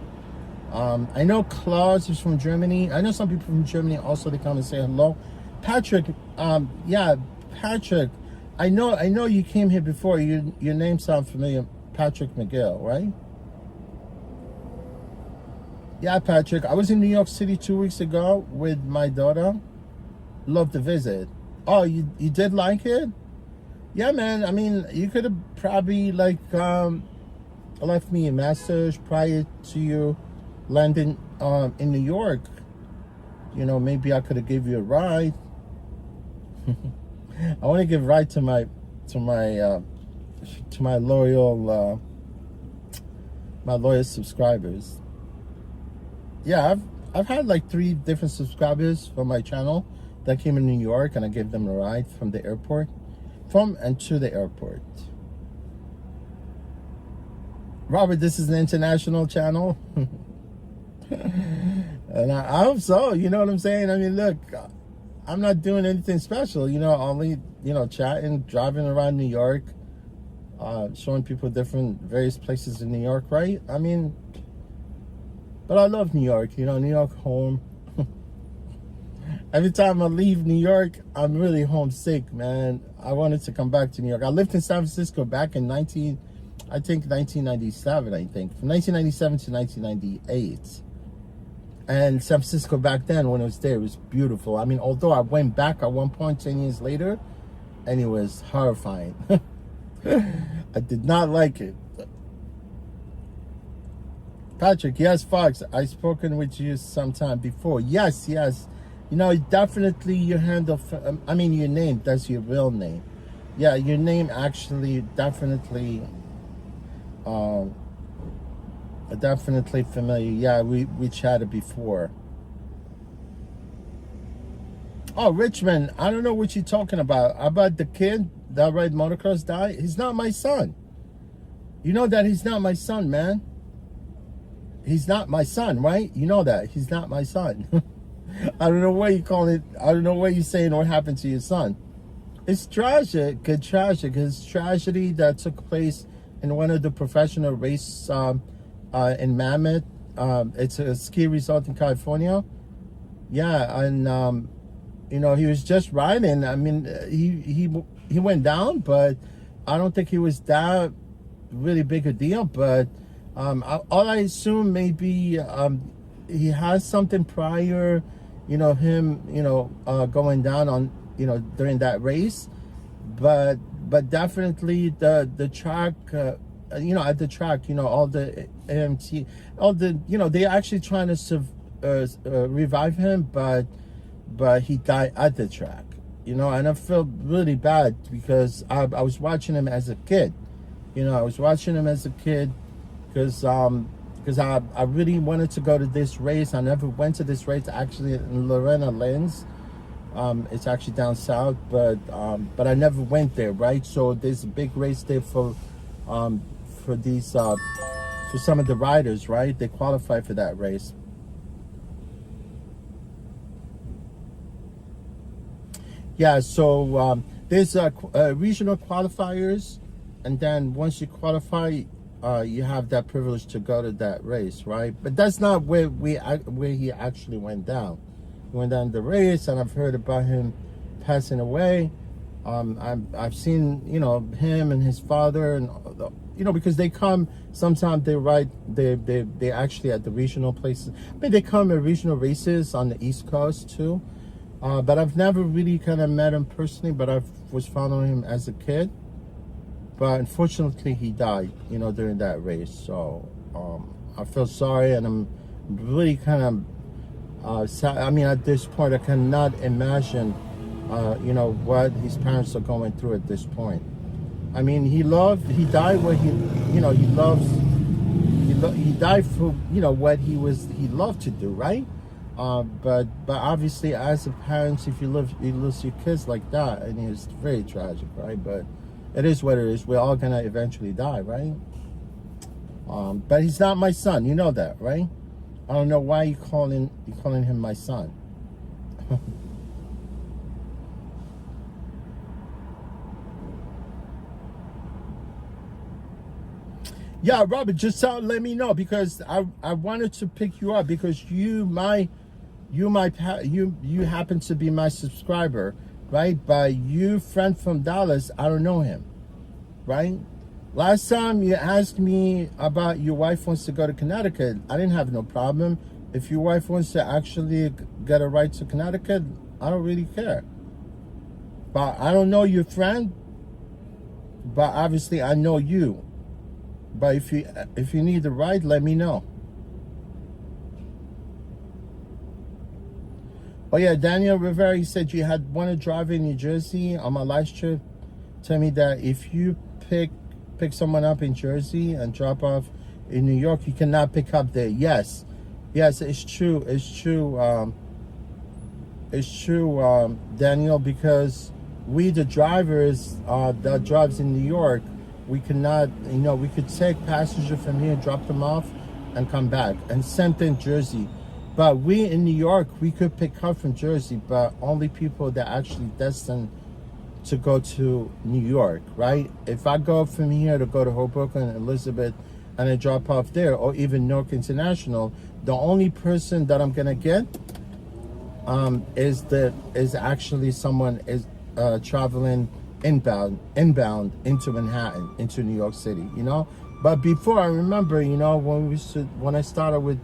I know Klaus is from Germany. I know some people from Germany also, they come and say hello. Patrick, yeah, Patrick, I know you came here before. Your name sounds familiar. Patrick McGill, right? Yeah, Patrick, I was in New York City 2 weeks ago with my daughter. Loved the visit. Oh, you did like it? Yeah, man. I mean, you could have probably left me a message prior to you landing in New York. Maybe I could have give you a ride. I want to give a ride to my loyal subscribers. Yeah, I've had like 3 different subscribers from my channel that came in New York, and I gave them a ride from the airport, from and to the airport. Robert, this is an international channel. And I hope so, you know what I'm saying? I mean, look, I'm not doing anything special, only, chatting, driving around New York, showing people various places in New York, right? I mean, but I love New York, New York home. Every time I leave New York, I'm really homesick, man. I wanted to come back to New York. I lived in San Francisco back in 1997, I think. From 1997 to 1998. And San Francisco back then, when I was there, it was beautiful. I mean, although I went back at one point 10 years later, and it was horrifying. I did not like it. Patrick, yes, Fox, I've spoken with you sometime before. Yes. Definitely your handle, your name, that's your real name. Yeah, your name actually definitely familiar. Yeah, we chatted before. Oh, Richmond, I don't know what you're talking about. About the kid that ride motocross died? He's not my son. You know that he's not my son, man. He's not my son, right? You know that. He's not my son. I don't know what you call it. I don't know what you're saying what happened to your son. It's tragic. It's tragedy that took place in one of the professional race in Mammoth. It's a ski resort in California. Yeah, and he was just riding. I mean, he went down, but I don't think he was that really big a deal. But all I assume maybe he has something prior, him, going down on, during that race. But definitely the track, at the track, all the AMT, all the, they're actually trying to revive him, but he died at the track, and I felt really bad because I was watching him as a kid, because I really wanted to go to this race. I never went to this race, actually, in Lorena Lens. It's actually down south, but I never went there, right? So there's a big race there for these for some of the riders, right? They qualify for that race. Yeah, so there's regional qualifiers, and then once you qualify, you have that privilege to go to that race, right? But that's not where he actually went down. He went down the race, and I've heard about him passing away. I've seen, you know, him and his father, and you know, because they come sometimes they actually at the regional places. I mean, they come at regional races on the East Coast too. But I've never really kind of met him personally, but I was following him as a kid. But unfortunately, he died, you know, during that race. So I feel sorry, and I'm really kind of sad. I mean, at this point, I cannot imagine, you know, what his parents are going through at this point. I mean, he died what he, you know, he died for, you know, what he loved to do, right? But obviously, as a parent, if you lose your kids like that, and it's very tragic, right? But it is what it is. We're all gonna eventually die, right? But he's not my son. You know that, right? I don't know why you calling him my son. Yeah, Robert, just let me know, because I wanted to pick you up because you happen to be my subscriber, right? But you friend from Dallas, I don't know him, right? Last time you asked me about your wife wants to go to Connecticut, I didn't have no problem. If your wife wants to actually get a ride to Connecticut, I don't really care. But I don't know your friend, but obviously I know you. But if you need a ride, let me know. Oh yeah, Daniel Rivera, he said you had wanted to drive in New Jersey on my last trip. Tell me that if you pick someone up in Jersey and drop off in New York, you cannot pick up there. Yes, it's true. Daniel, because we the drivers that drives in New York, we cannot, you know, we could take passenger from here, drop them off, and come back. And same thing Jersey. But we in New York, we could pick up from Jersey, but only people that actually destined to go to New York, right? If I go from here to go to Hoboken and Elizabeth and I drop off there, or even Newark International, the only person that I'm gonna get is actually someone is traveling inbound into Manhattan, into New York City, you know. But before, I remember, you know, when I started with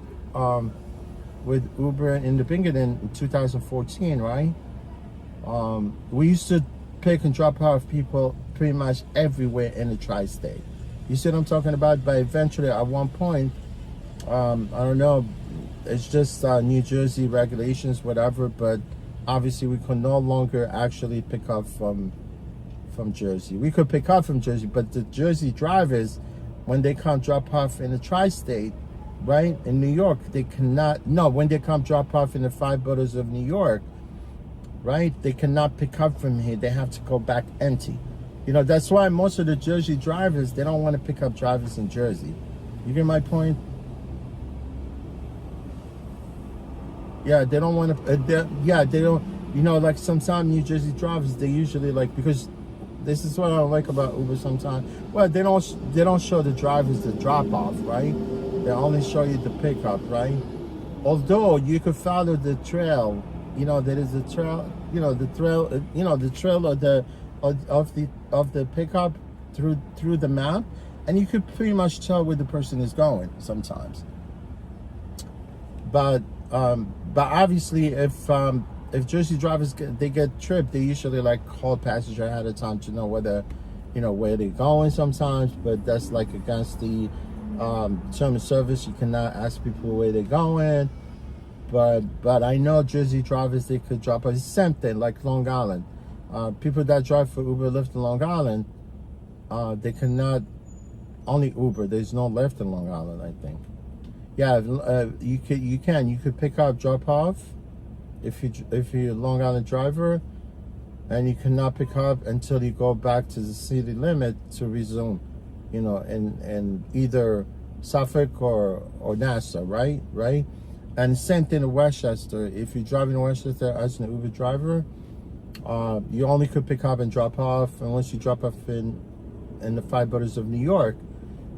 Uber in the beginning in 2014, right? We used to pick and drop off people pretty much everywhere in the tri-state. You see what I'm talking about? But eventually, at one point, I don't know, it's just New Jersey regulations, whatever. But obviously, we could no longer actually pick up from Jersey. We could pick up from Jersey, but the Jersey drivers, when they come drop off in the tri-state, right, in New York, they cannot, no, when they come drop off in the 5 boroughs of New York, right, they cannot pick up from here. They have to go back empty. You know, that's why most of the Jersey drivers, they don't want to pick up drivers in Jersey. You get my point? Yeah, they don't want to, they don't, you know, like sometimes New Jersey drivers, they usually like, because this is what I don't like about Uber sometimes. Well, they don't show the drivers the drop off, right? They only show you the pickup, right? Although you could follow the trail, you know, there is a trail, you know, the trail, you know, the trail of the pickup through the map, and you could pretty much tell where the person is going sometimes. But obviously, if Jersey drivers they get tripped, they usually like call passenger ahead of time to know whether, you know, where they're going sometimes. But that's like against the term of service. You cannot ask people where they're going. But I know Jersey drivers, they could drop off. It's the same thing like Long Island. People that drive for Uber, Lyft in Long Island, they cannot, only Uber. There's no Lyft in Long Island, I think. Yeah, you could pick up, drop off. If you're a Long Island driver, and you cannot pick up until you go back to the city limit to resume, you know, in either Suffolk or Nassau, right? And same thing in Westchester. If you're driving in Westchester as an Uber driver, you only could pick up and drop off. And once you drop off in the 5 boroughs of New York,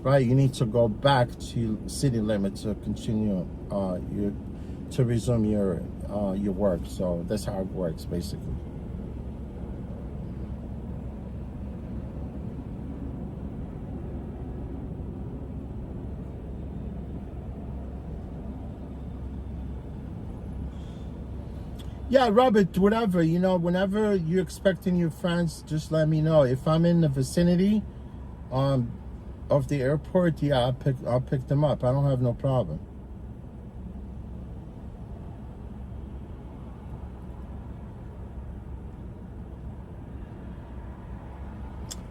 right, you need to go back to city limit to continue to resume your work. So that's how it works, basically. Yeah, Robert, whatever, whenever you're expecting your friends, just let me know. If I'm in the vicinity um, of the airport, yeah, I'll pick them up. I don't have no problem.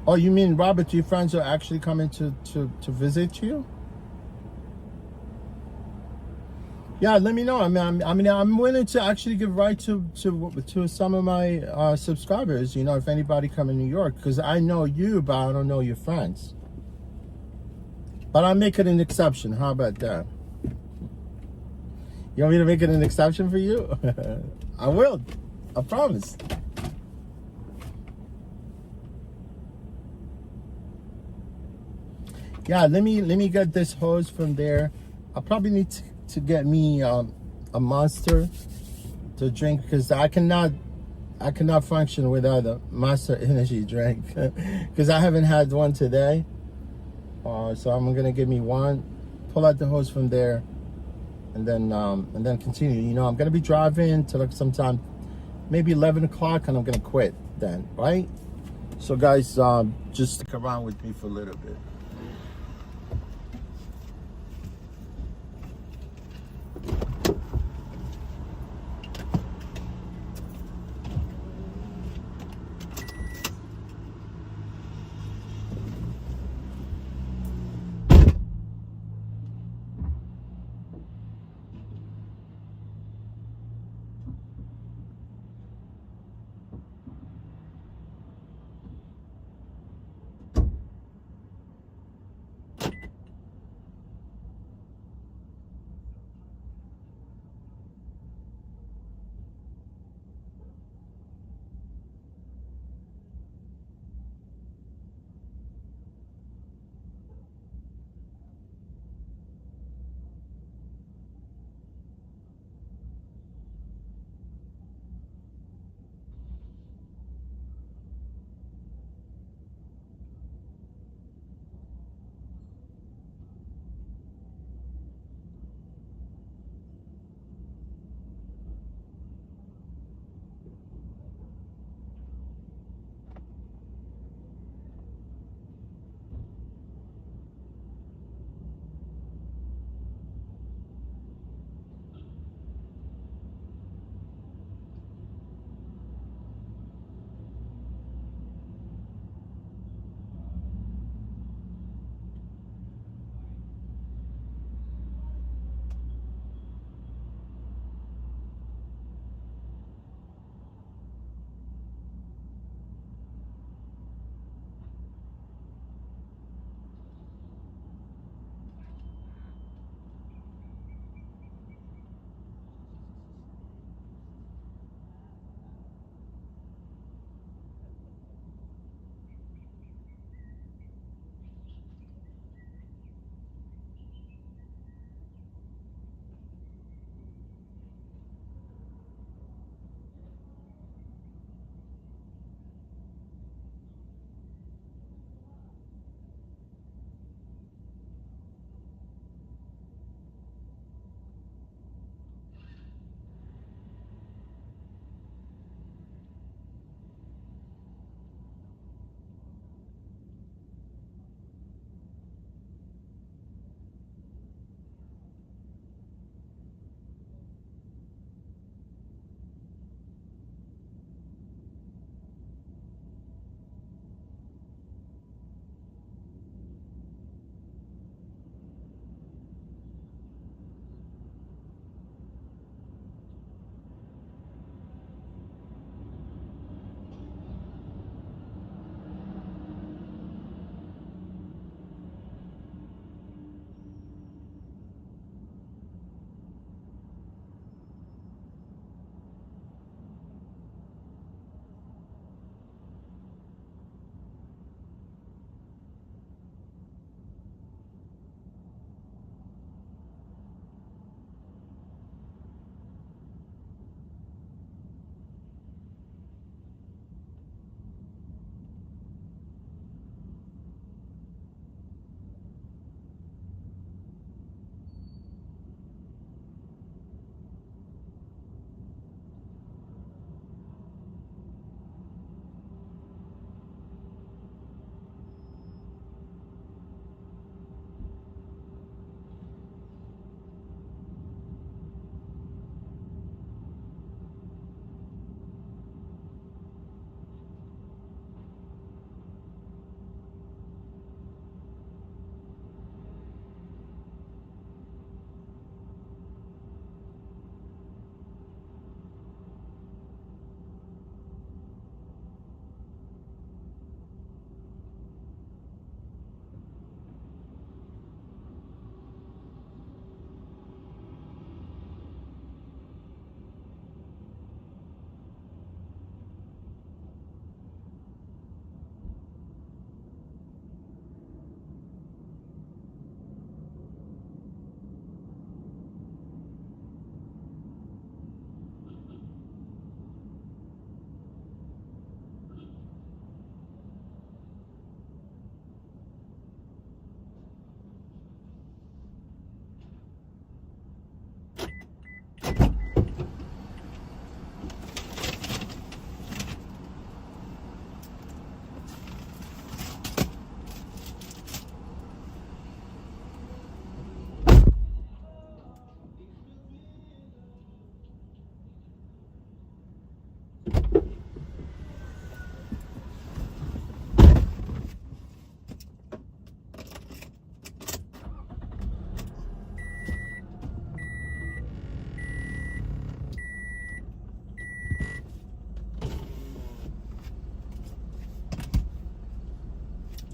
Oh, you mean, Robert, your friends are actually coming to visit you? Yeah, let me know. I'm willing to actually give right to some of my subscribers. If anybody come in New York, because I know you, but I don't know your friends. But I'll make it an exception. How about that? You want me to make it an exception for you? I will. I promise. Yeah, let me get this hose from there. I probably need to get me a Monster to drink, because I cannot function without a Monster energy drink because I haven't had one today. So I'm gonna give me one, pull out the hose from there, and then continue. I'm gonna be driving till like sometime, maybe 11 o'clock, and I'm gonna quit then, right? So guys, just stick around with me for a little bit.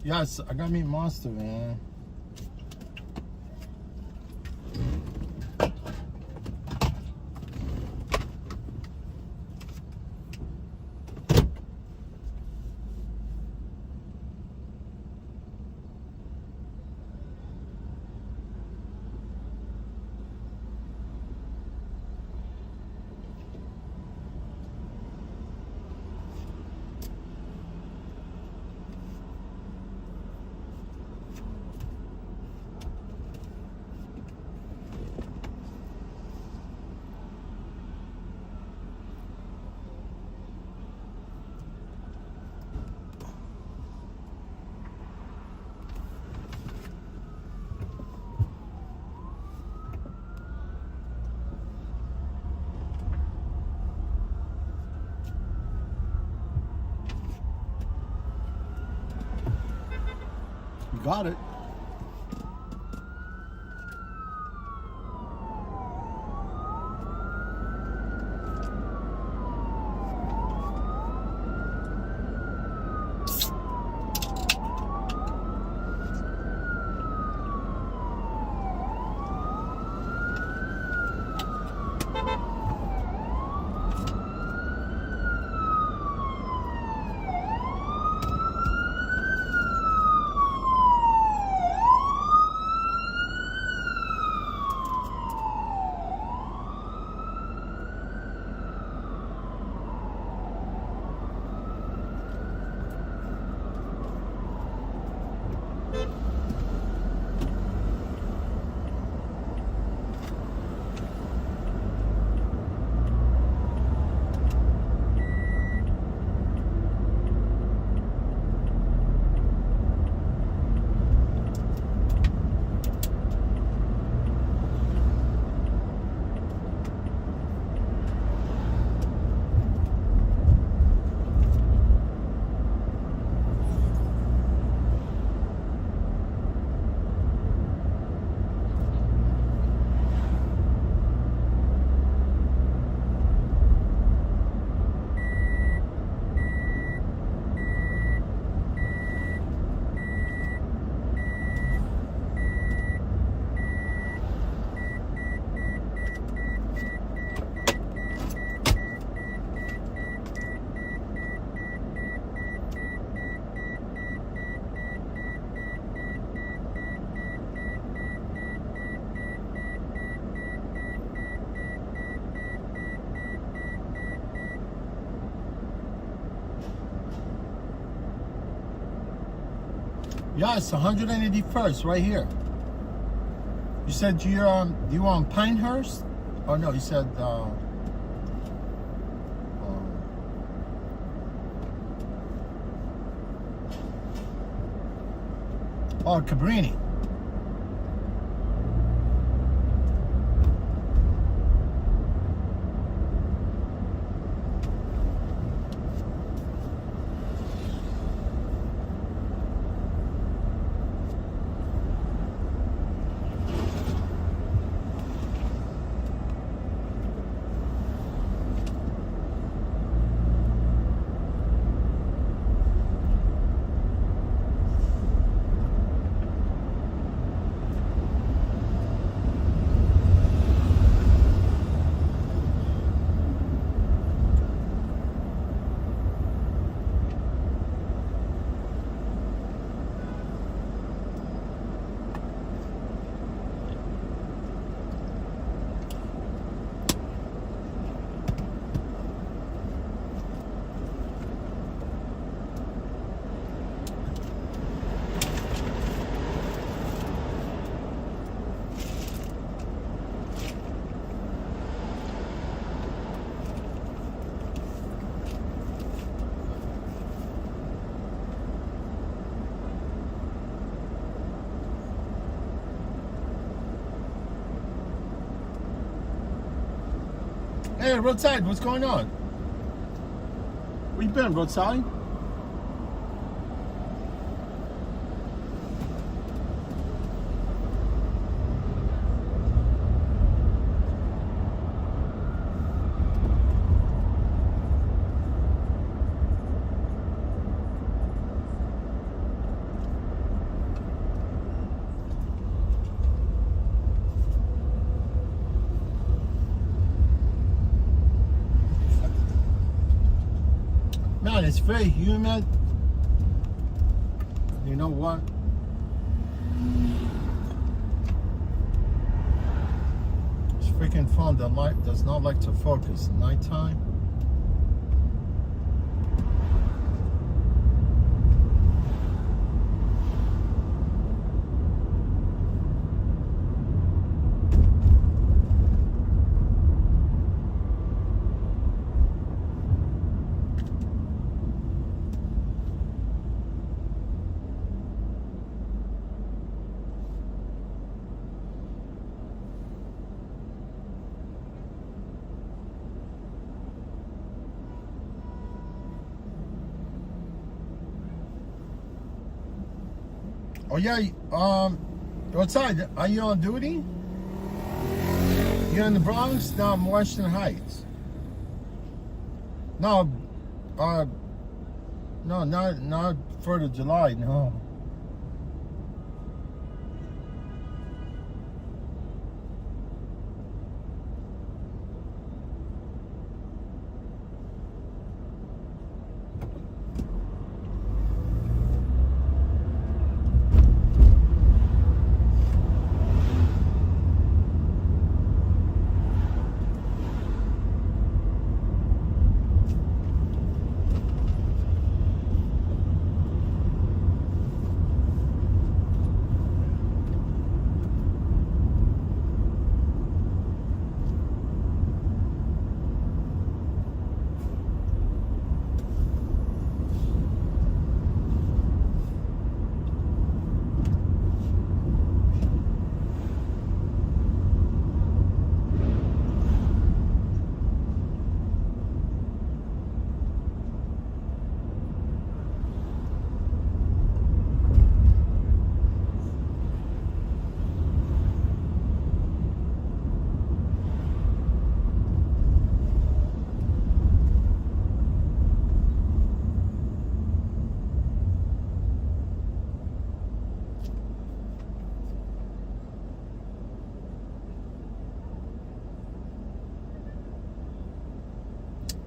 Yes, I got me Monster, man. You got it. Yes, 181st, right here. You said you're on, you on Pinehurst? Oh no, you said, oh, Cabrini. Hey, Roadside, what's going on? Where you been, Roadside? It's very humid. You know what? This freaking phone, the light does not like to focus. Nighttime. Oh yeah, what's that? Are you on duty? You're in the Bronx? No, I'm Western Heights. No, no, not 4th of July, no.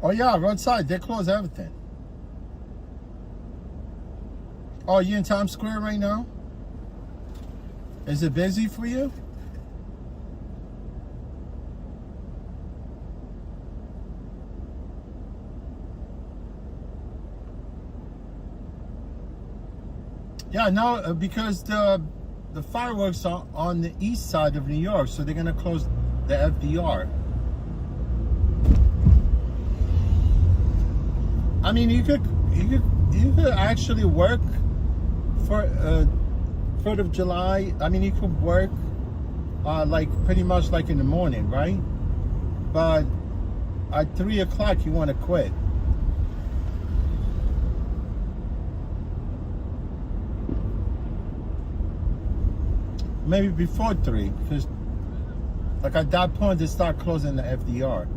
Oh yeah, roadside. They close everything. Oh, you in Times Square right now? Is it busy for you? Yeah, no, because the fireworks are on the east side of New York, so they're gonna close the FDR. I mean, you could actually work for 4th of July. I mean, you could work like pretty much like in the morning, right? But at 3 o'clock, you want to quit. Maybe before 3, because like at that point, they start closing the FDR.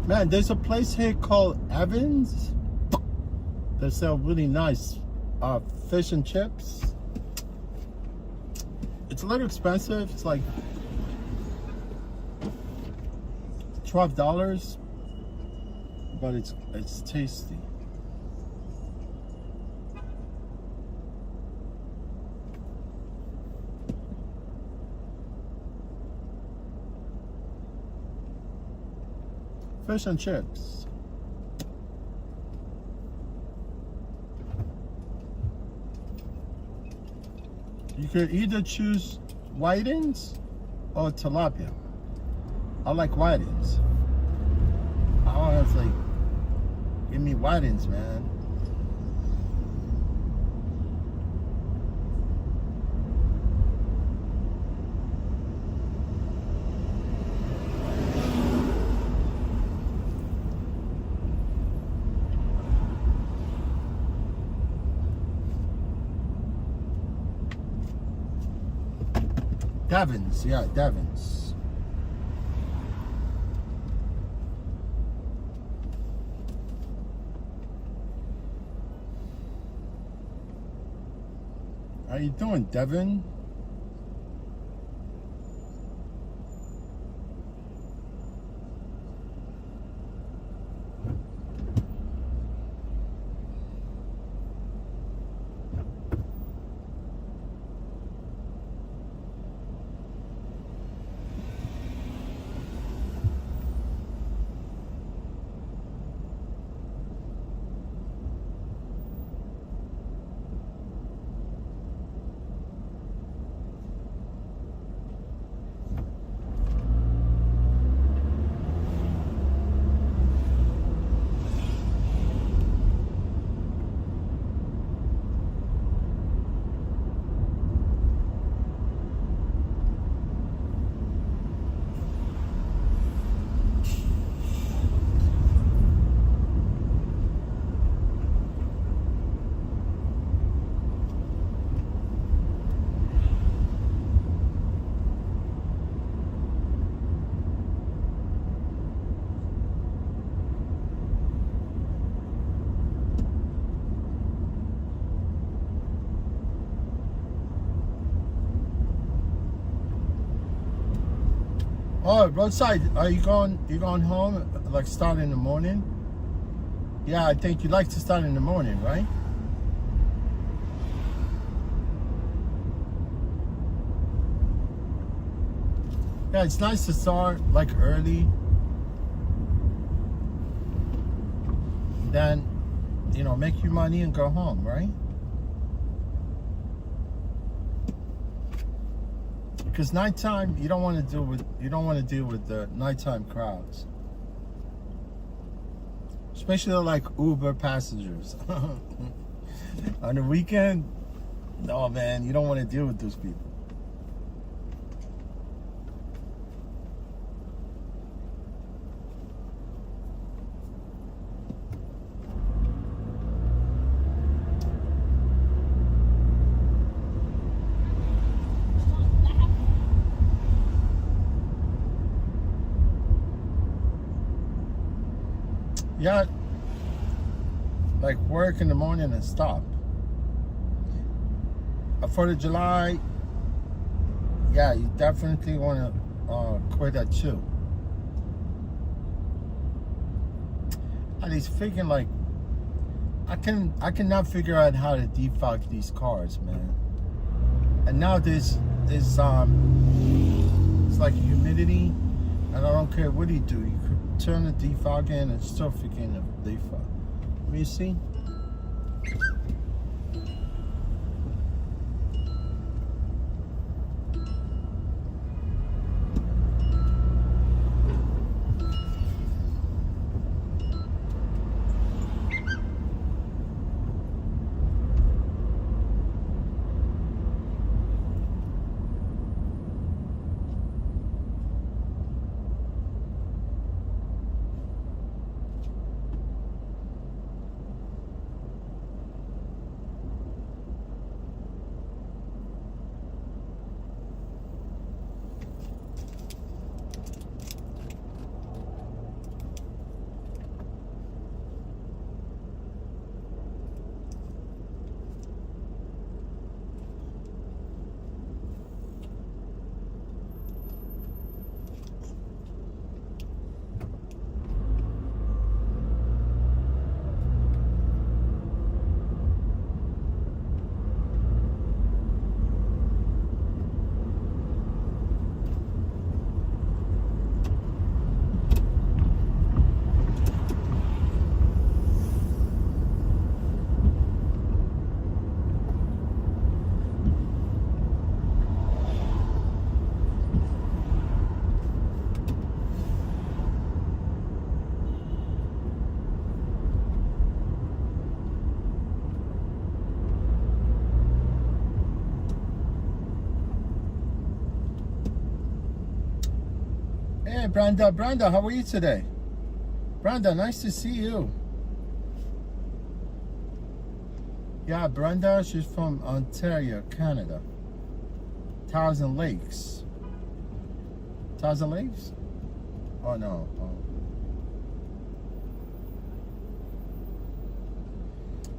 Man, there's a place here called Evans. They sell really nice fish and chips. It's a little expensive. It's like $12, but it's tasty. Fish and chips. You could either choose whitings or tilapia. I like whitings. I always like, give me whitings, man. Devon's, yeah, Devon's. How you doing, Devin? Oh, roadside. Are you going? You going home? Like start in the morning? Yeah, I think you like to start in the morning, right? Yeah, it's nice to start like early. Then, you know, make your money and go home, right? Because nighttime, you don't want to deal with the nighttime crowds, especially like Uber passengers. On the weekend, no man, you don't want to deal with those people. Yeah, like work in the morning and stop. 4th of July, yeah, you definitely want to quit at 2. And he's freaking like, I cannot figure out how to defog these cars, man. And now there's it's like humidity, and I don't care what you do. You could turn the defog in and still freaking the defog. Let me see. Hey, Brenda. Brenda, how are you today? Brenda, nice to see you. Yeah, Brenda, she's from Ontario, Canada. Thousand Lakes. Thousand Lakes? Oh, no. Oh.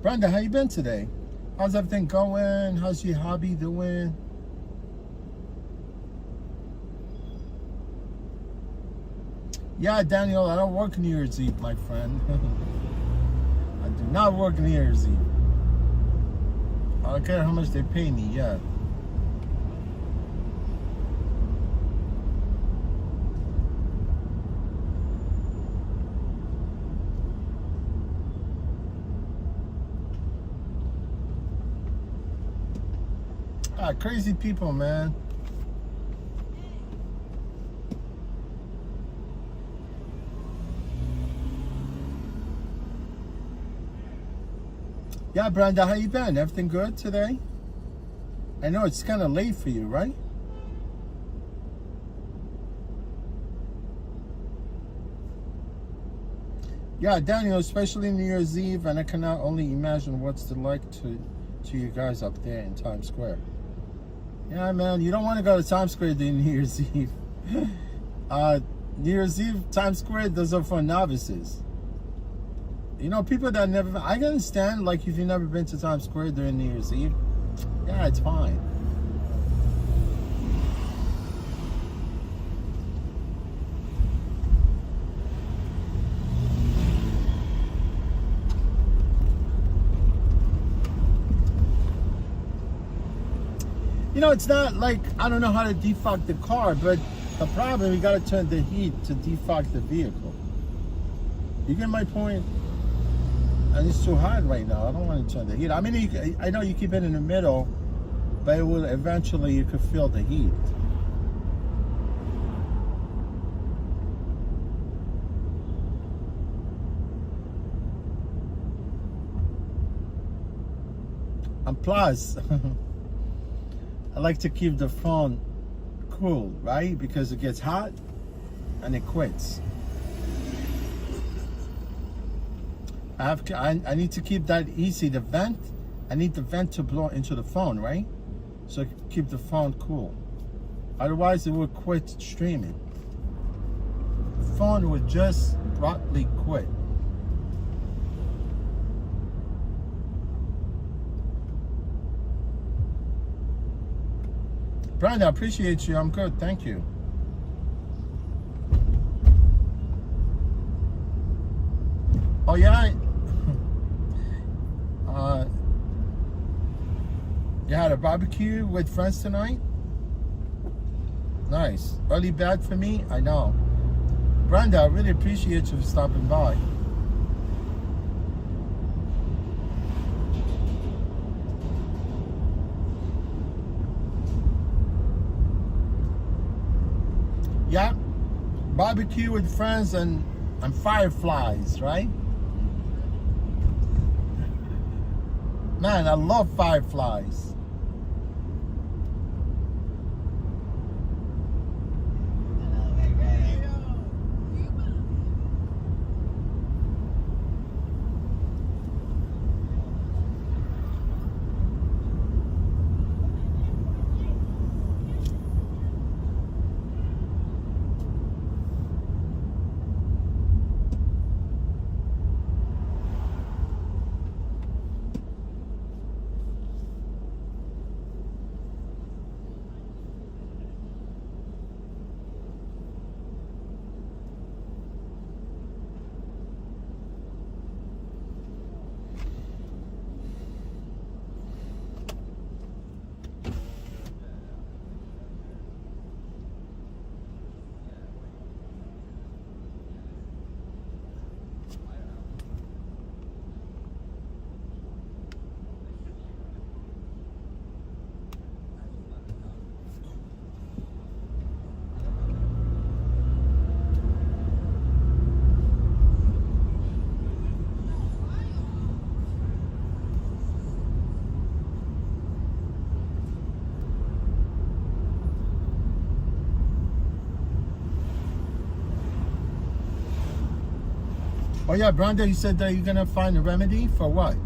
Brenda, how you been today? How's everything going? How's your hobby doing? Yeah, Daniel, I don't work New Year's Eve, my friend. I do not work New Year's Eve. I don't care how much they pay me, yeah. Crazy people, man. Yeah, Brenda, how you been? Everything good today? I know it's kind of late for you, right? Yeah, Daniel, especially New Year's Eve, and I cannot only imagine what's it like to you guys up there in Times Square. Yeah, man, you don't want to go to Times Square during New Year's Eve. New Year's Eve, Times Square, those are for novices. You know, people that never, I can understand, like, if you've never been to Times Square during New Year's Eve, yeah, it's fine. You know, it's not like, I don't know how to defog the car, but the problem, you gotta turn the heat to defog the vehicle. You get my point? And it's too hot right now. I don't want to turn the heat. I mean, I know you keep it in the middle, but it will eventually, you could feel the heat. And plus, I like to keep the phone cool, right? Because it gets hot and it quits. I need to keep that easy. The vent, I need the vent to blow into the phone, right? So keep the phone cool. Otherwise, it will quit streaming. The phone would just abruptly quit. Brenda, I appreciate you. I'm good. Thank you. Oh, yeah. You had a barbecue with friends tonight? Nice. Early bed for me? I know. Brenda, I really appreciate you for stopping by. Yeah, barbecue with friends and fireflies, right? Man, I love fireflies. Oh yeah, Brenda, you said that you're gonna find a remedy for what?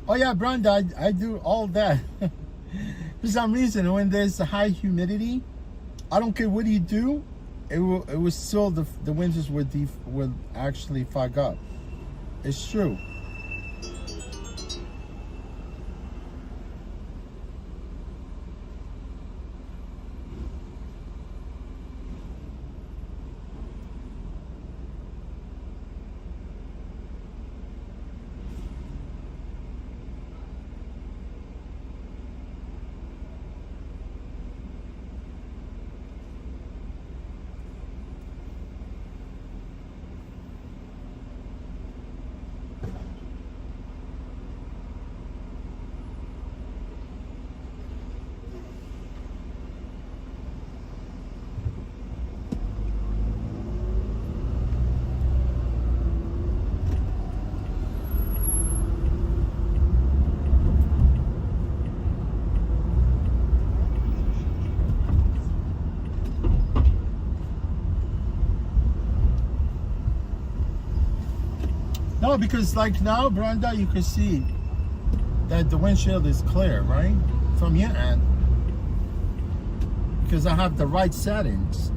Oh yeah, Brenda, I do all that. For some reason, when there's a high humidity, I don't care what you do, it will still the windows would actually fog up. It's true. No, because like now, Brenda, you can see that the windshield is clear, right? From your end. Because I have the right settings.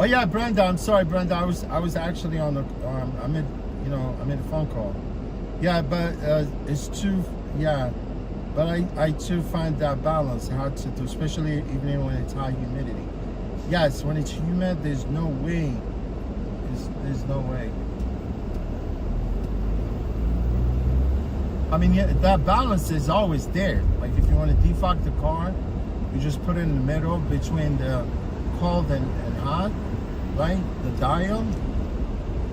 Oh yeah, Brenda. I'm sorry, Brenda. I was actually on the. I'm in. I made a phone call. Yeah, but it's too. Yeah, but I too find that balance hard to do, especially even when it's high humidity. Yes, when it's humid, there's no way. There's no way. I mean, yeah, that balance is always there. Like if you want to defog the car, you just put it in the middle between the cold and hot, right? The dial,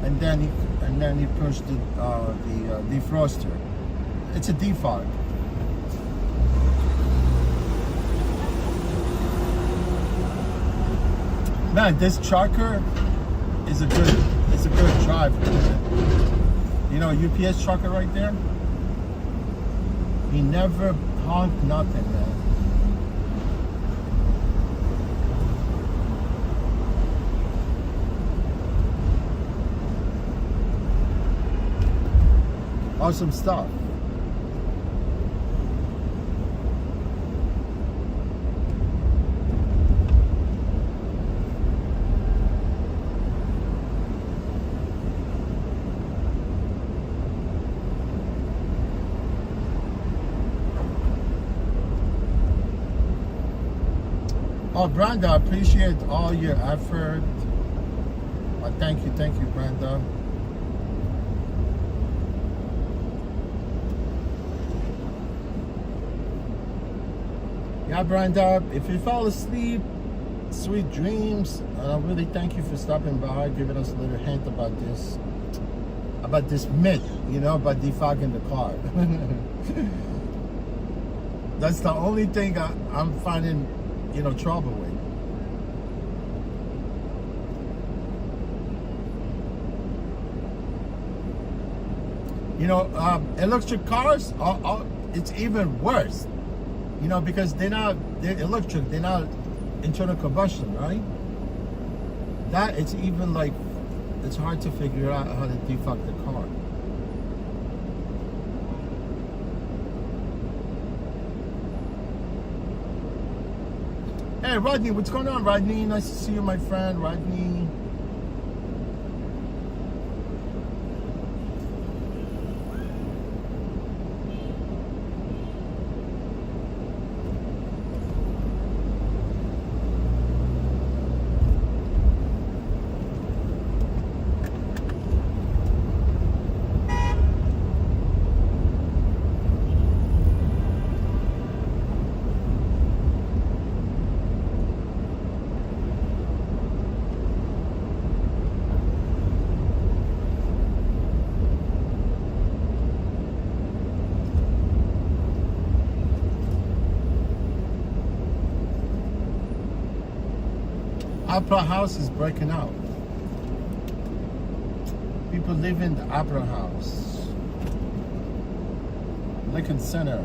and then you push the defroster. It's a defog. Man, this trucker is a good driver. You know, UPS trucker right there. He never honked nothing, man. Awesome stuff. Oh, Brenda, I appreciate all your effort. Thank you, Brenda. Yeah, Brenda, if you fall asleep, sweet dreams. Really thank you for stopping by, giving us a little hint about this myth, about defogging the car. That's the only thing I'm finding, trouble with. Electric cars it's even worse. Because they're electric, they're not internal combustion, right? That it's even like it's hard to figure out how to defog the car. Hey, Rodney, what's going on, Rodney? Nice to see you, my friend, Rodney. Opera House is breaking out. People live in the Opera House. Lincoln Centers.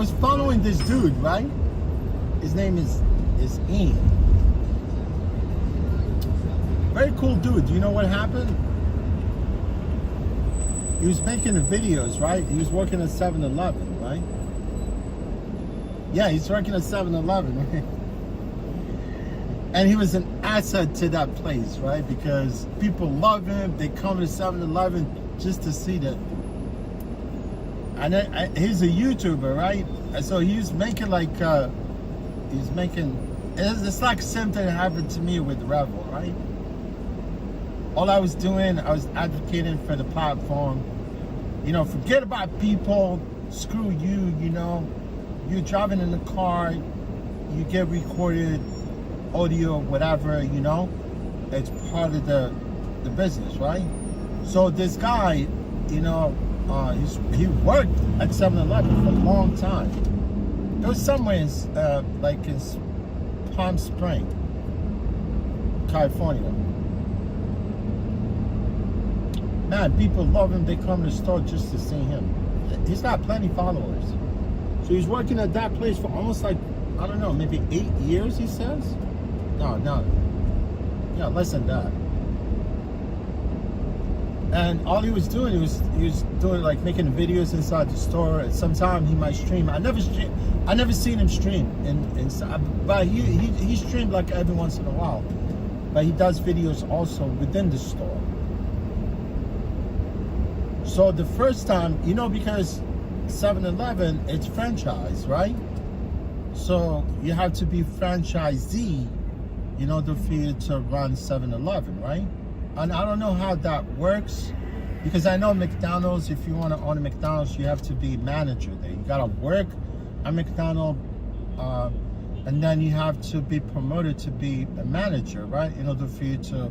was following this dude, right? His name is Ian. Very cool dude. You know what happened? He was making the videos, right? He was working at 7-Eleven, right? Yeah, he's working at 7-Eleven, right? And he was an asset to that place, right? Because people love him. They come to 7-Eleven just to see that. And he's a YouTuber, right? And so he's making like, it's like something that happened to me with Revel, right? All I was doing, I was advocating for the platform. You know, forget about people, screw you, you know. You're driving in the car, you get recorded, audio, whatever, you know. It's part of the business, right? So this guy, you know, he worked at 7-Eleven for a long time. It was somewhere in, like in Palm Springs, California. Man, people love him. They come to the store just to see him. He's got plenty of followers. So he's working at that place for almost like, I don't know, maybe 8 years, he says? No. Yeah, less than that. And all he was doing, he was doing like making videos inside the store. And sometimes he might stream. I never seen him stream but he streamed like every once in a while. But he does videos also within the store. So the first time, you know, because 7-Eleven, it's franchise, right? So you have to be franchisee in order for you to run 7-Eleven, right? And I don't know how that works, because I know McDonald's, if you want to own a McDonald's, you have to be manager there. You got to work at McDonald's, and then you have to be promoted to be a manager, right? In order for you to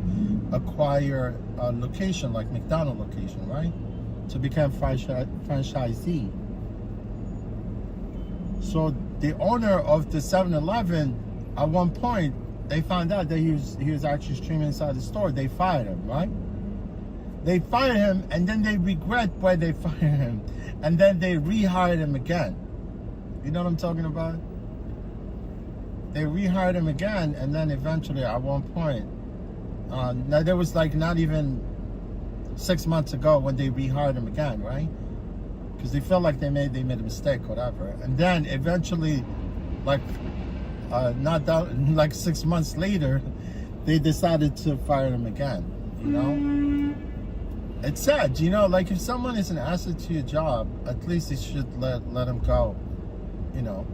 acquire a location, like McDonald's location, right? To become franchisee. So the owner of the 7-Eleven, at one point, they found out that he was actually streaming inside the store. They fired him, right? They fired him, and then they regret why they fired him, and then they rehired him again. You know what I'm talking about? They rehired him again, and then eventually, at one point, now there was like not even 6 months ago when they rehired him again, right? Because they felt like they made a mistake, whatever. And then eventually, like not that, like 6 months later, they decided to fire him again. You know, it's sad. You know, like if someone is an asset to your job, at least you should let him go. You know,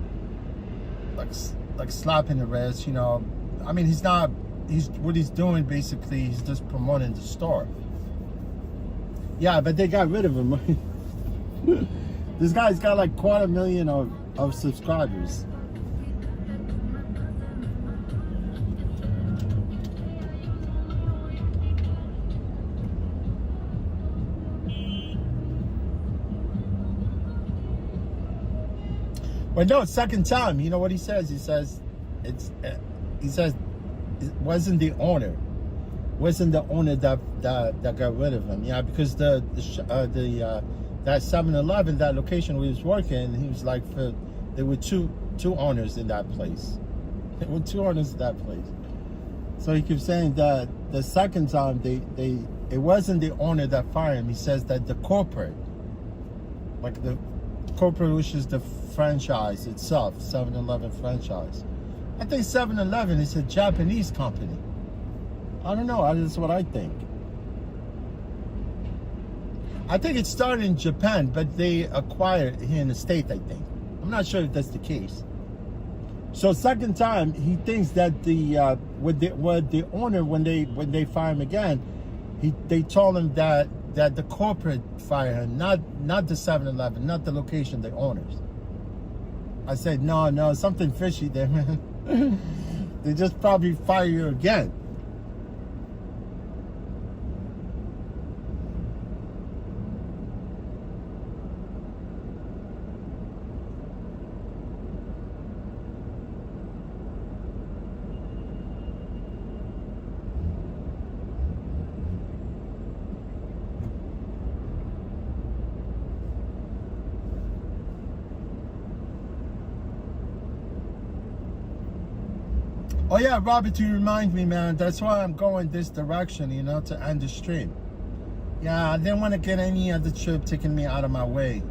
like slapping the wrist. You know, I mean, what he's doing basically, he's just promoting the store. Yeah, but they got rid of him. This guy's got like 250,000 of subscribers. But no, second time, you know what he says? He says it wasn't the owner. Wasn't the owner that got rid of him? Yeah, because that 7-Eleven, that location where he was working, he was like, there were two owners in that place. There were two owners in that place. So he keeps saying that the second time it wasn't the owner that fired him. He says that the corporate, like the corporate, which is the franchise itself, 7-Eleven franchise. I think 7-Eleven is a Japanese company. I don't know. That's what I think. I think it started in Japan, but they acquired here in the States, I think. I'm not sure if that's the case. So second time, he thinks that what the owner, when they fire him again, they told him that the corporate fired him, not the 7-Eleven, not the location, the owners. I said, no, something fishy there, man. They just probably fire you again. Oh yeah, Robert, you remind me, man. That's why I'm going this direction, you know, to end the stream. Yeah, I didn't want to get any other trip taking me out of my way.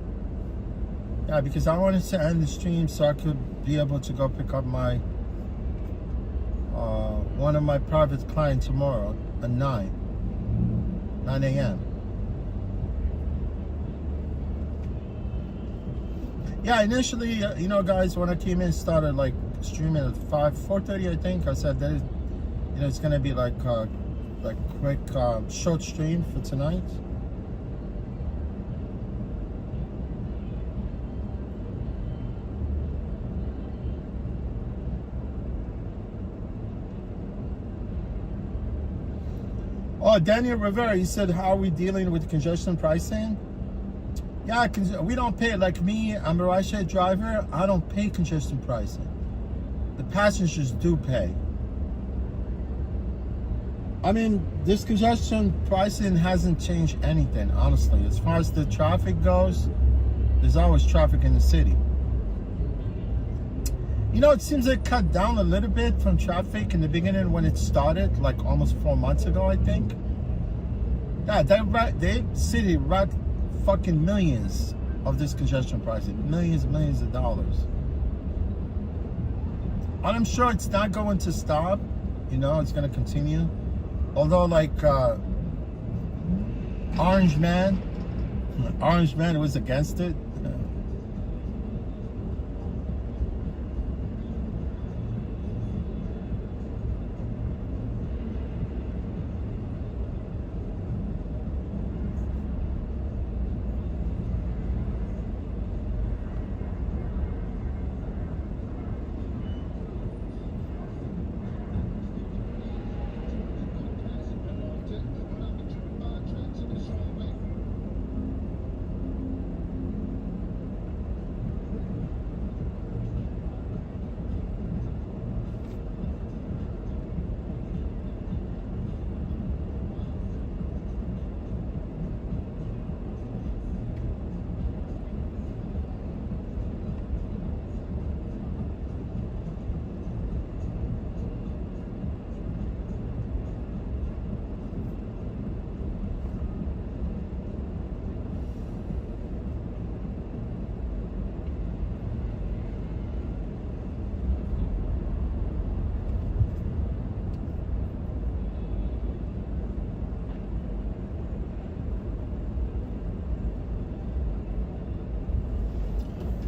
Yeah, because I wanted to end the stream so I could be able to go pick up my one of my private clients tomorrow at 9 a.m. Yeah, initially, you know, guys, when I came in, started like streaming at 4:30, I think. I said that, you know, it's gonna be like quick short stream for tonight. Oh, Daniel Rivera, he said, how are we dealing with congestion pricing? Yeah, we don't pay, like me, I'm a rideshare driver, I don't pay congestion pricing. The passengers do pay. I mean, this congestion pricing hasn't changed anything, honestly. As far as the traffic goes, there's always traffic in the city. You know, it seems like cut down a little bit from traffic in the beginning when it started, like almost 4 months ago, I think. Yeah, they city right fucking millions of this congestion pricing, millions and millions of dollars. And I'm sure it's not going to stop, you know, it's going to continue. Although, like, Orange Man was against it.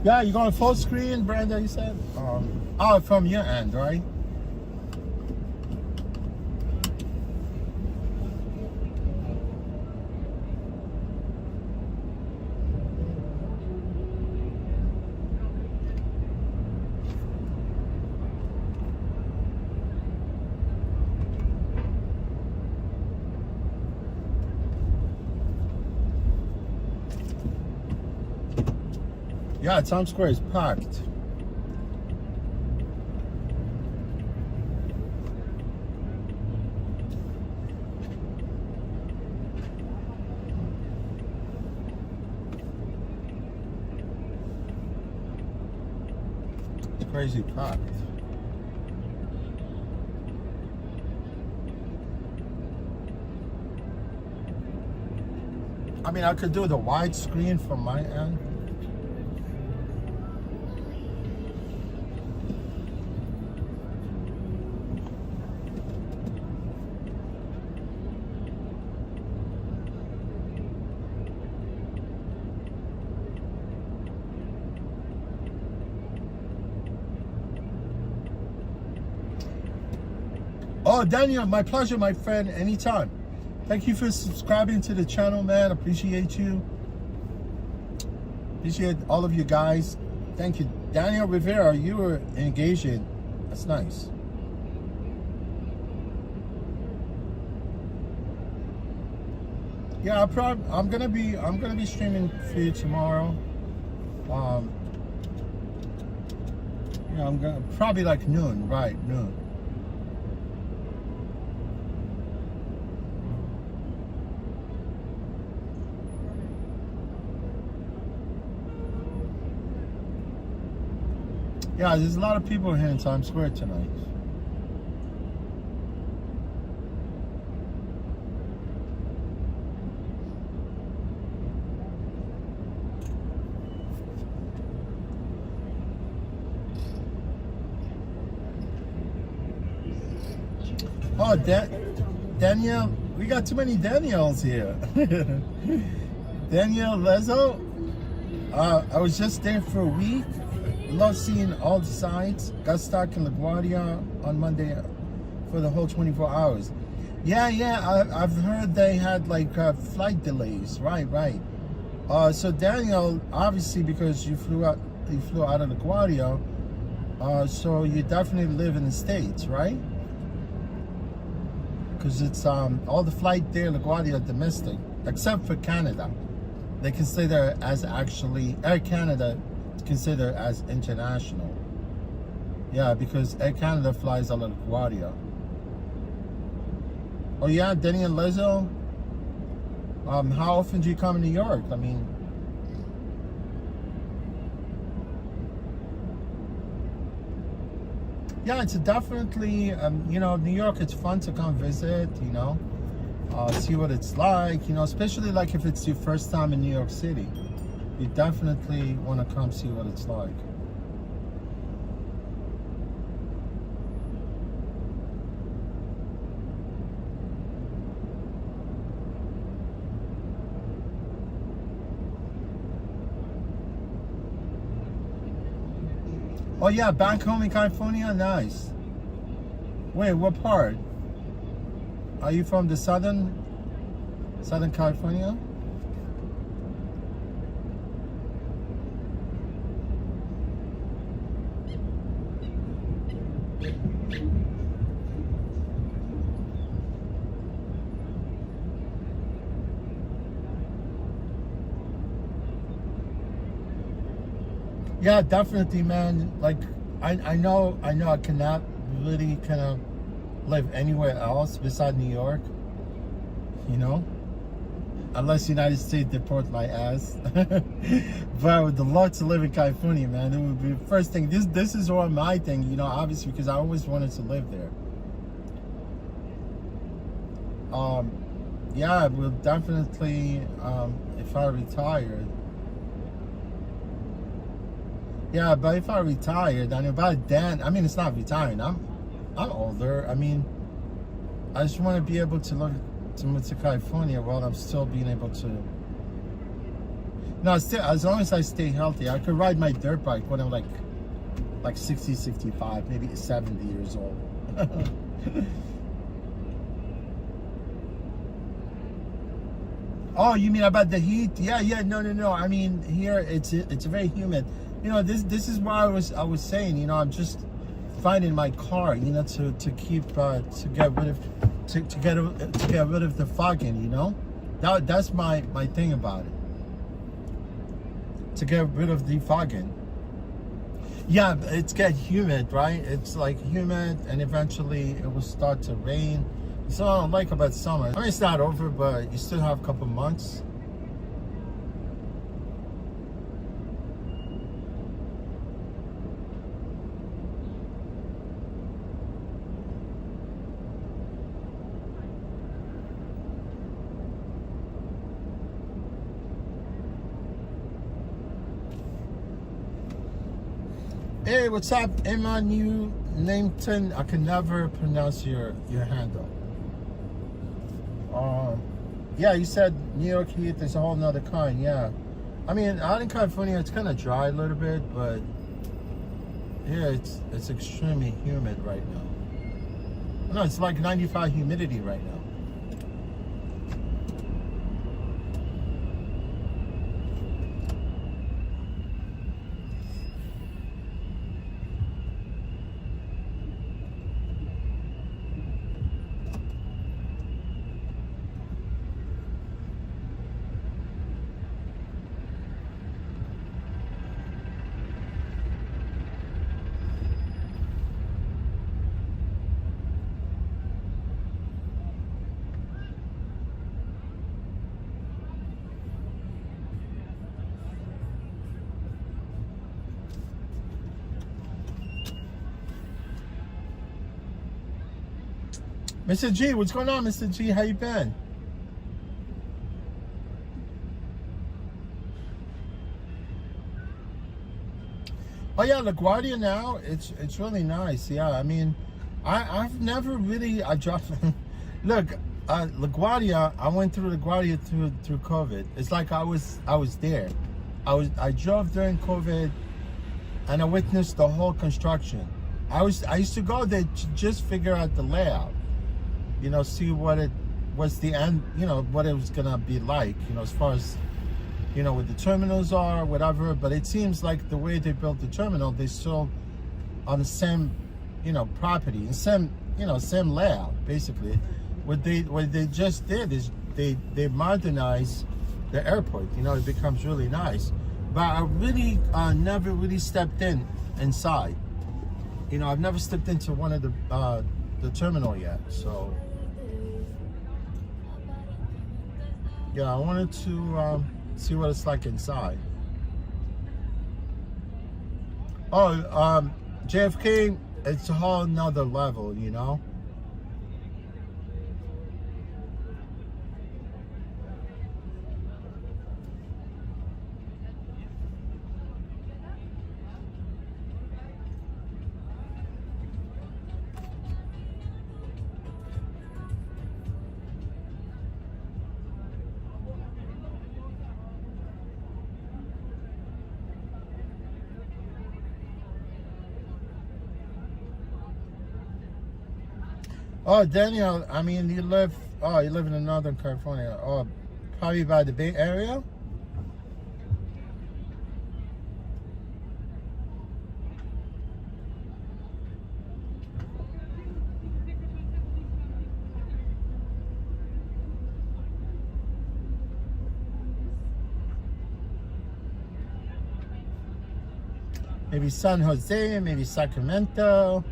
Yeah, you're going full screen, Brenda, you said? Oh, from your end, right? Yeah, Times Square is packed. It's crazy packed. I mean, I could do the widescreen from my end. Oh, Daniel, my pleasure, my friend, anytime. Thank you for subscribing to the channel, man. Appreciate you. Appreciate all of you guys. Thank you. Daniel Rivera, you were engaging. That's nice. Yeah, I'm gonna be streaming for you tomorrow. Yeah, I'm gonna probably like noon, right? Noon. Yeah, there's a lot of people here in Times Square tonight. Oh, Danielle. We got too many Danielles here. Danielle Lezo. I was just there for a week. Love seeing all the sights. Got stuck in LaGuardia on Monday for the whole 24 hours. Yeah. I've heard they had like flight delays. Right. So Daniel, obviously because you flew out of LaGuardia, so you definitely live in the States, right? Because it's all the flight there, LaGuardia, are domestic, except for Canada. They consider as actually Air Canada consider as international. Yeah, because Air Canada flies out of LaGuardia. Oh yeah, Denny and Lizzo. How often do you come to New York? I mean, yeah, it's definitely, New York, it's fun to come visit, see what it's like, especially like if it's your first time in New York City. You definitely want to come see what it's like. Oh yeah, back home in California, nice. Wait, what part? Are you from the Southern California? Yeah, definitely, man. Like, I know I cannot really kind of live anywhere else besides New York, unless United States deport my ass. But I would love to live in California, man. It would be the first thing. This is all my thing, obviously, because I always wanted to live there. Yeah, I will definitely, if I retire. Yeah, but if I retired, I mean, by then, I mean, it's not retiring. I'm older. I mean, I just want to be able to move to California while I'm still being able to. No, still, as long as I stay healthy, I could ride my dirt bike when I'm like 60, 65, maybe 70 years old. Oh, you mean about the heat? Yeah, no. I mean, here it's very humid. This is why I was saying, I'm just finding my car, to keep to get rid of the fogging, that's my thing about it. To get rid of the fogging. Yeah, it's get humid, right? It's like humid, and eventually it will start to rain. So I don't like about summer. I mean, it's not over, but you still have a couple months. Hey, what's up, Emmanuel Langton? I can never pronounce your handle. Yeah, you said New York heat is a whole nother kind. Yeah, I mean, out in California, it's kind of dry a little bit, but here it's extremely humid right now. No, it's like 95 humidity right now. Mr. G, what's going on, Mr. G? How you been? Oh yeah, LaGuardia now, it's really nice. Yeah, I mean, I've never really I dropped. Look, LaGuardia. I went through LaGuardia through COVID. It's like I was there. I drove during COVID, and I witnessed the whole construction. I used to go there to just figure out the layout. You know, see what it was the end. You know what it was gonna be like. You know, as far as what the terminals are, whatever. But it seems like the way they built the terminal, they still on the same property and same layout basically. What they just did is they modernized the airport. It becomes really nice. But I really never really stepped inside. I've never stepped into one of the terminal yet. So yeah, I wanted to see what it's like inside. Oh, JFK, it's a whole nother level, Oh, Daniel, I mean, you live in Northern California. Oh, probably by the Bay Area? Maybe San Jose, maybe Sacramento.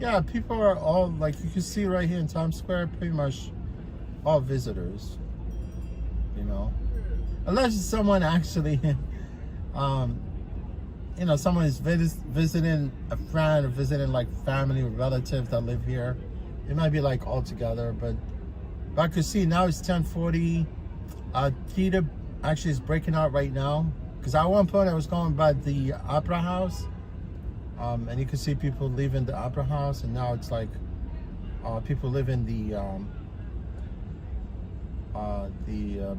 Yeah, people are all, like you can see right here in Times Square, pretty much all visitors, unless it's someone actually, someone is visiting a friend or visiting like family or relatives that live here. It might be like all together, but I could see now it's 10:40. Theater actually is breaking out right now, because at one point I was going by the Opera House. And you can see people leaving the Opera House, and now it's like people live in the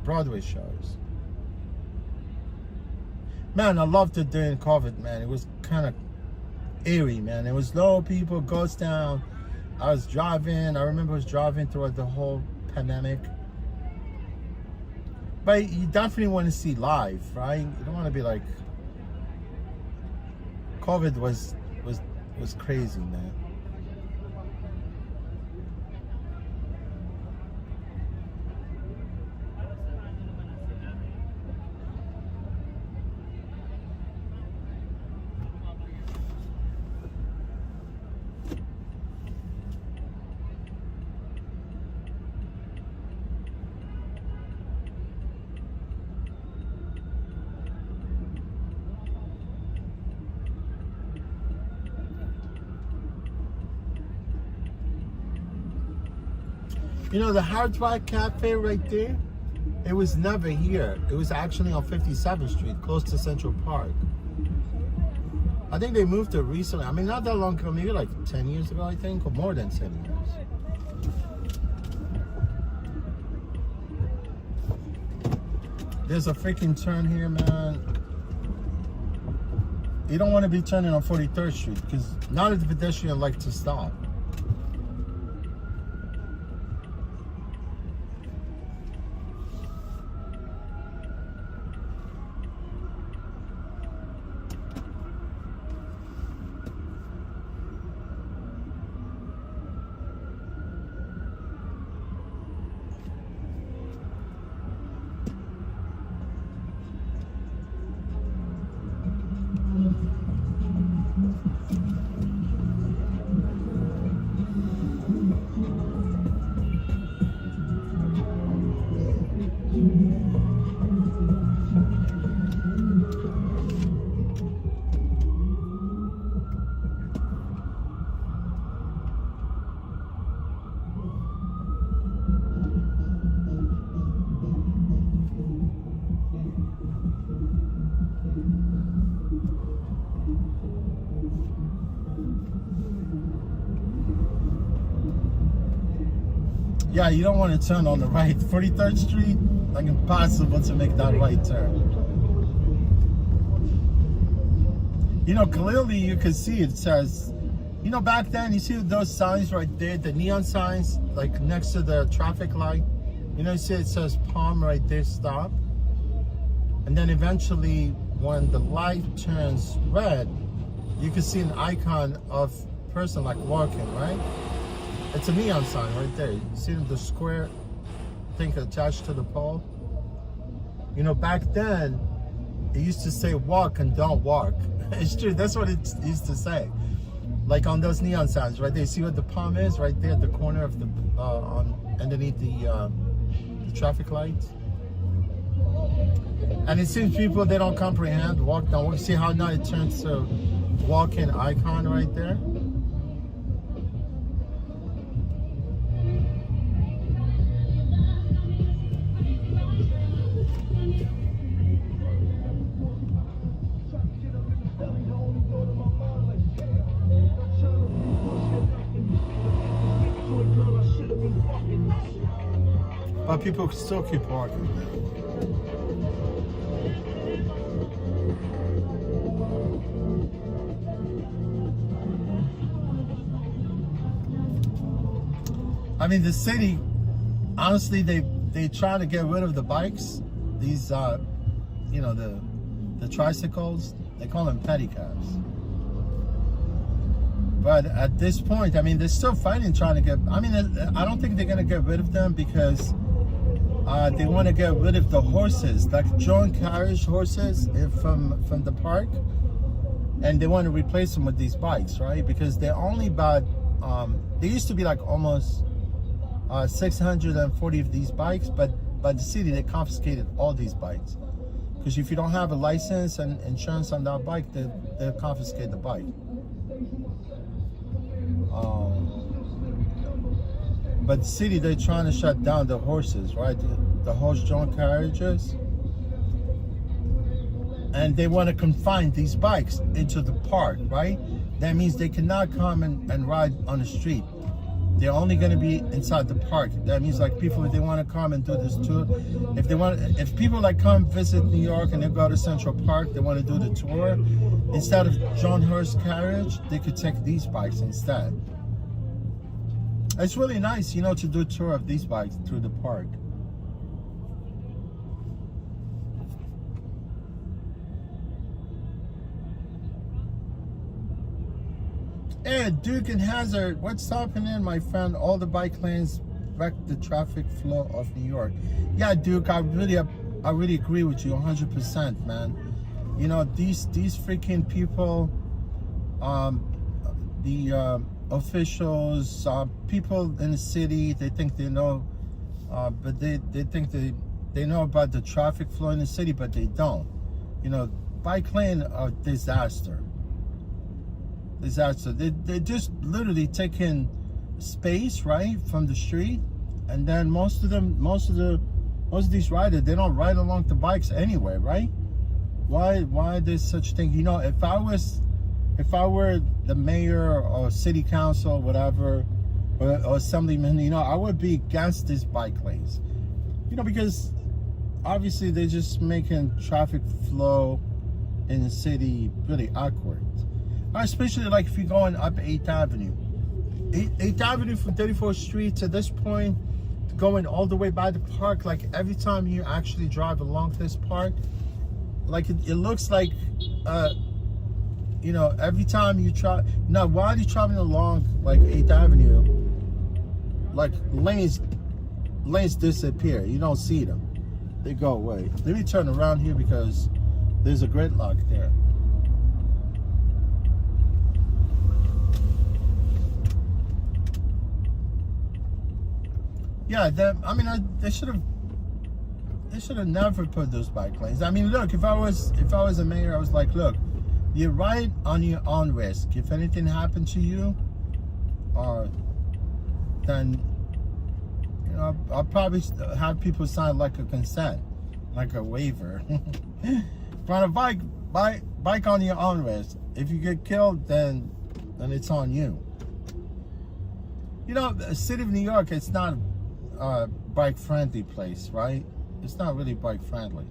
Broadway shows. Man, I loved it during COVID, man. It was kind of eerie, man. There was no people, ghost town. I remember I was driving throughout the whole pandemic. But you definitely want to see live, right? You don't want to be like... COVID was crazy, man. The Hard Rock Cafe right there, it was never here. It was actually on 57th Street, close to Central Park. I think they moved it recently. I mean, not that long ago, maybe like 10 years ago, I think, or more than 10 years. There's a freaking turn here, man. You don't want to be turning on 43rd Street, because none of the pedestrians like to stop. Yeah, you don't want to turn on the right. 43rd Street, like impossible to make that right turn. You know, clearly you can see it says, you know, back then, you see those signs right there, the neon signs, like next to the traffic light. You know, you see it says Palm right there, stop. And then eventually, when the light turns red, you can see an icon of a person like walking, right? It's a neon sign right there. You see the square thing attached to the pole? You know, back then, it used to say walk and don't walk. It's true, that's what it used to say. Like on those neon signs right there. See what the palm is right there at the corner of the, underneath the traffic lights? And it seems people, they don't comprehend, walk, don't walk. See how now it turns to walking icon right there? But people still keep walking. I mean, the city, honestly, they try to get rid of the bikes. These, you know, the tricycles. They call them pedicabs. But at this point, I mean, they're still fighting, trying to get. I mean, I don't think they're gonna get rid of them because they want to get rid of the horses, like joint carriage horses, from the park, and they want to replace them with these bikes, right? Because they're only about. They used to be like almost 640 of these bikes, but by the city they confiscated all these bikes. Because if you don't have a license and insurance on that bike, they'll confiscate the bike. But the city, they're trying to shut down the horses, right? The horse joint carriages. And they want to confine these bikes into the park, right? That means they cannot come and ride on the street. They're only going to be inside the park. That means like people, if they want to come and do this tour, if people like come visit New York and they go to Central Park, they want to do the tour, instead of joint horse carriage, they could take these bikes instead. It's really nice, you know, to do a tour of these bikes through the park. Hey, Duke and Hazard, what's happening, my friend? All the bike lanes wreck the traffic flow of New York. Yeah, Duke, I really agree with you 100%, man. You know, these freaking people, the officials, people in the city, they think they know, but they think they know about the traffic flow in the city, but they don't. You know, bike lane are disaster. They're just literally taking space, right, from the street, and then most of these riders, they don't ride along the bikes anyway, right? Why there's such thing? You know, if I were the mayor or city council, whatever, or assemblyman, you know, I would be against these bike lanes. You know, because obviously they're just making traffic flow in the city really awkward. Especially like if you're going up 8th Avenue. 8th Avenue from 34th Street to this point, going all the way by the park, like every time you actually drive along this park, like it looks like, you know, every time you try, now while you're traveling along like 8th Avenue, like lanes disappear. You don't see them. They go away. Let me turn around here because there's a gridlock there. Yeah, they should have never put those bike lanes. I mean, look, if I was a mayor, I was like, look, you ride on your own risk. If anything happened to you, then you know I'll probably have people sign like a consent, like a waiver. On a bike on your own risk. If you get killed, then it's on you. You know, the city of New York, it's not bike friendly place, right? It's not really bike friendly.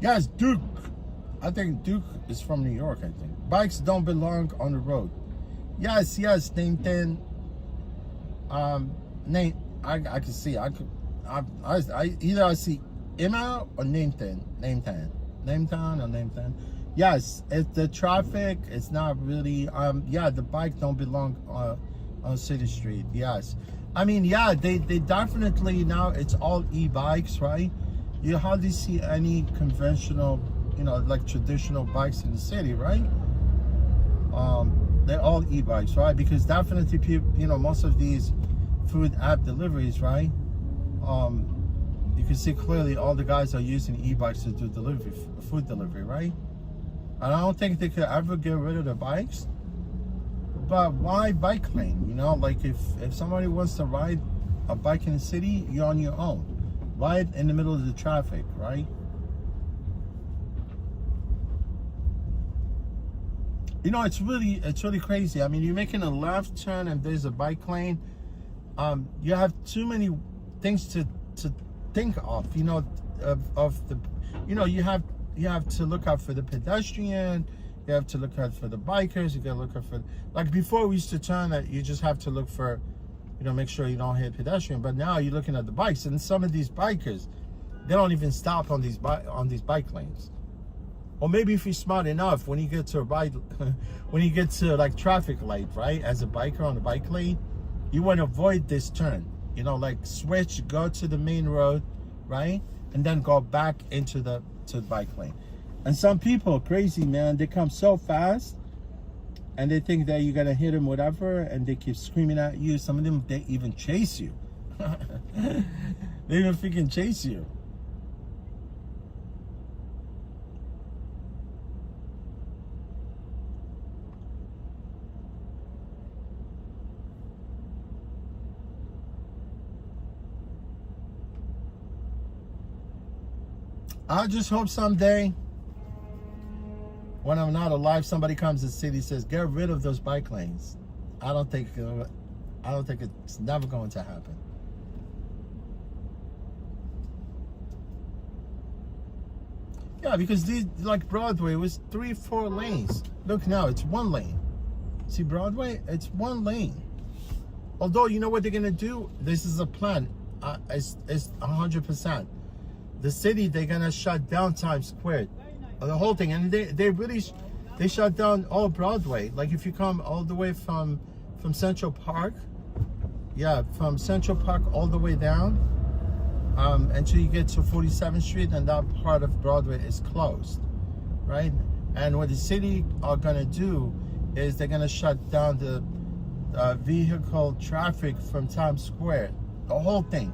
Yes, Duke. I think Duke is from New York, I think. Bikes don't belong on the road. Yes, Nathan. Nate, I can see. I either I see Emma or Nathan. Or Nathan. Yes, if the traffic is not really, yeah, the bike don't belong on City Street. Yes. I mean, yeah, they definitely now it's all e-bikes, right? You hardly see any conventional, you know, like traditional bikes in the city, right? They're all e-bikes, right? Because definitely people, you know, most of these food app deliveries, right? You can see clearly all the guys are using e-bikes to do delivery, food delivery, right? And I don't think they could ever get rid of the bikes. But why bike lane? You know, like if somebody wants to ride a bike in the city, you're on your own. Ride in the middle of the traffic, right? You know, it's really crazy. I mean, you're making a left turn and there's a bike lane. You have too many things to think of. You know, of the, you know, you have to look out for the pedestrian. You have to look out for the bikers. You got to look out for, like before we used to turn that you just have to look for, you know, make sure you don't hit pedestrian. But now you're looking at the bikes, and some of these bikers, they don't even stop on these bike lanes. Or maybe if you're smart enough, when you get to when you get to like traffic light, right, as a biker on the bike lane, you want to avoid this turn. You know, like switch, go to the main road, right, and then go back into the bike lane. And some people are crazy, man. They come so fast, and they think that you're gonna hit them, whatever, and they keep screaming at you. Some of them, they even chase you. They even freaking chase you. I just hope someday, when I'm not alive, somebody comes to the city and says, get rid of those bike lanes. I don't think it's never going to happen. Yeah, because these, like Broadway was 3-4 lanes. Look now, it's 1 lane. See Broadway? It's 1 lane. Although, you know what they're gonna do? This is a plan. It's 100%. The city, they're gonna shut down Times Square, the whole thing, and they shut down all Broadway. Like if you come all the way from Central Park, yeah, from Central Park all the way down, until you get to 47th Street, and that part of Broadway is closed, right? And what the city are gonna do is they're gonna shut down the vehicle traffic from Times Square, the whole thing.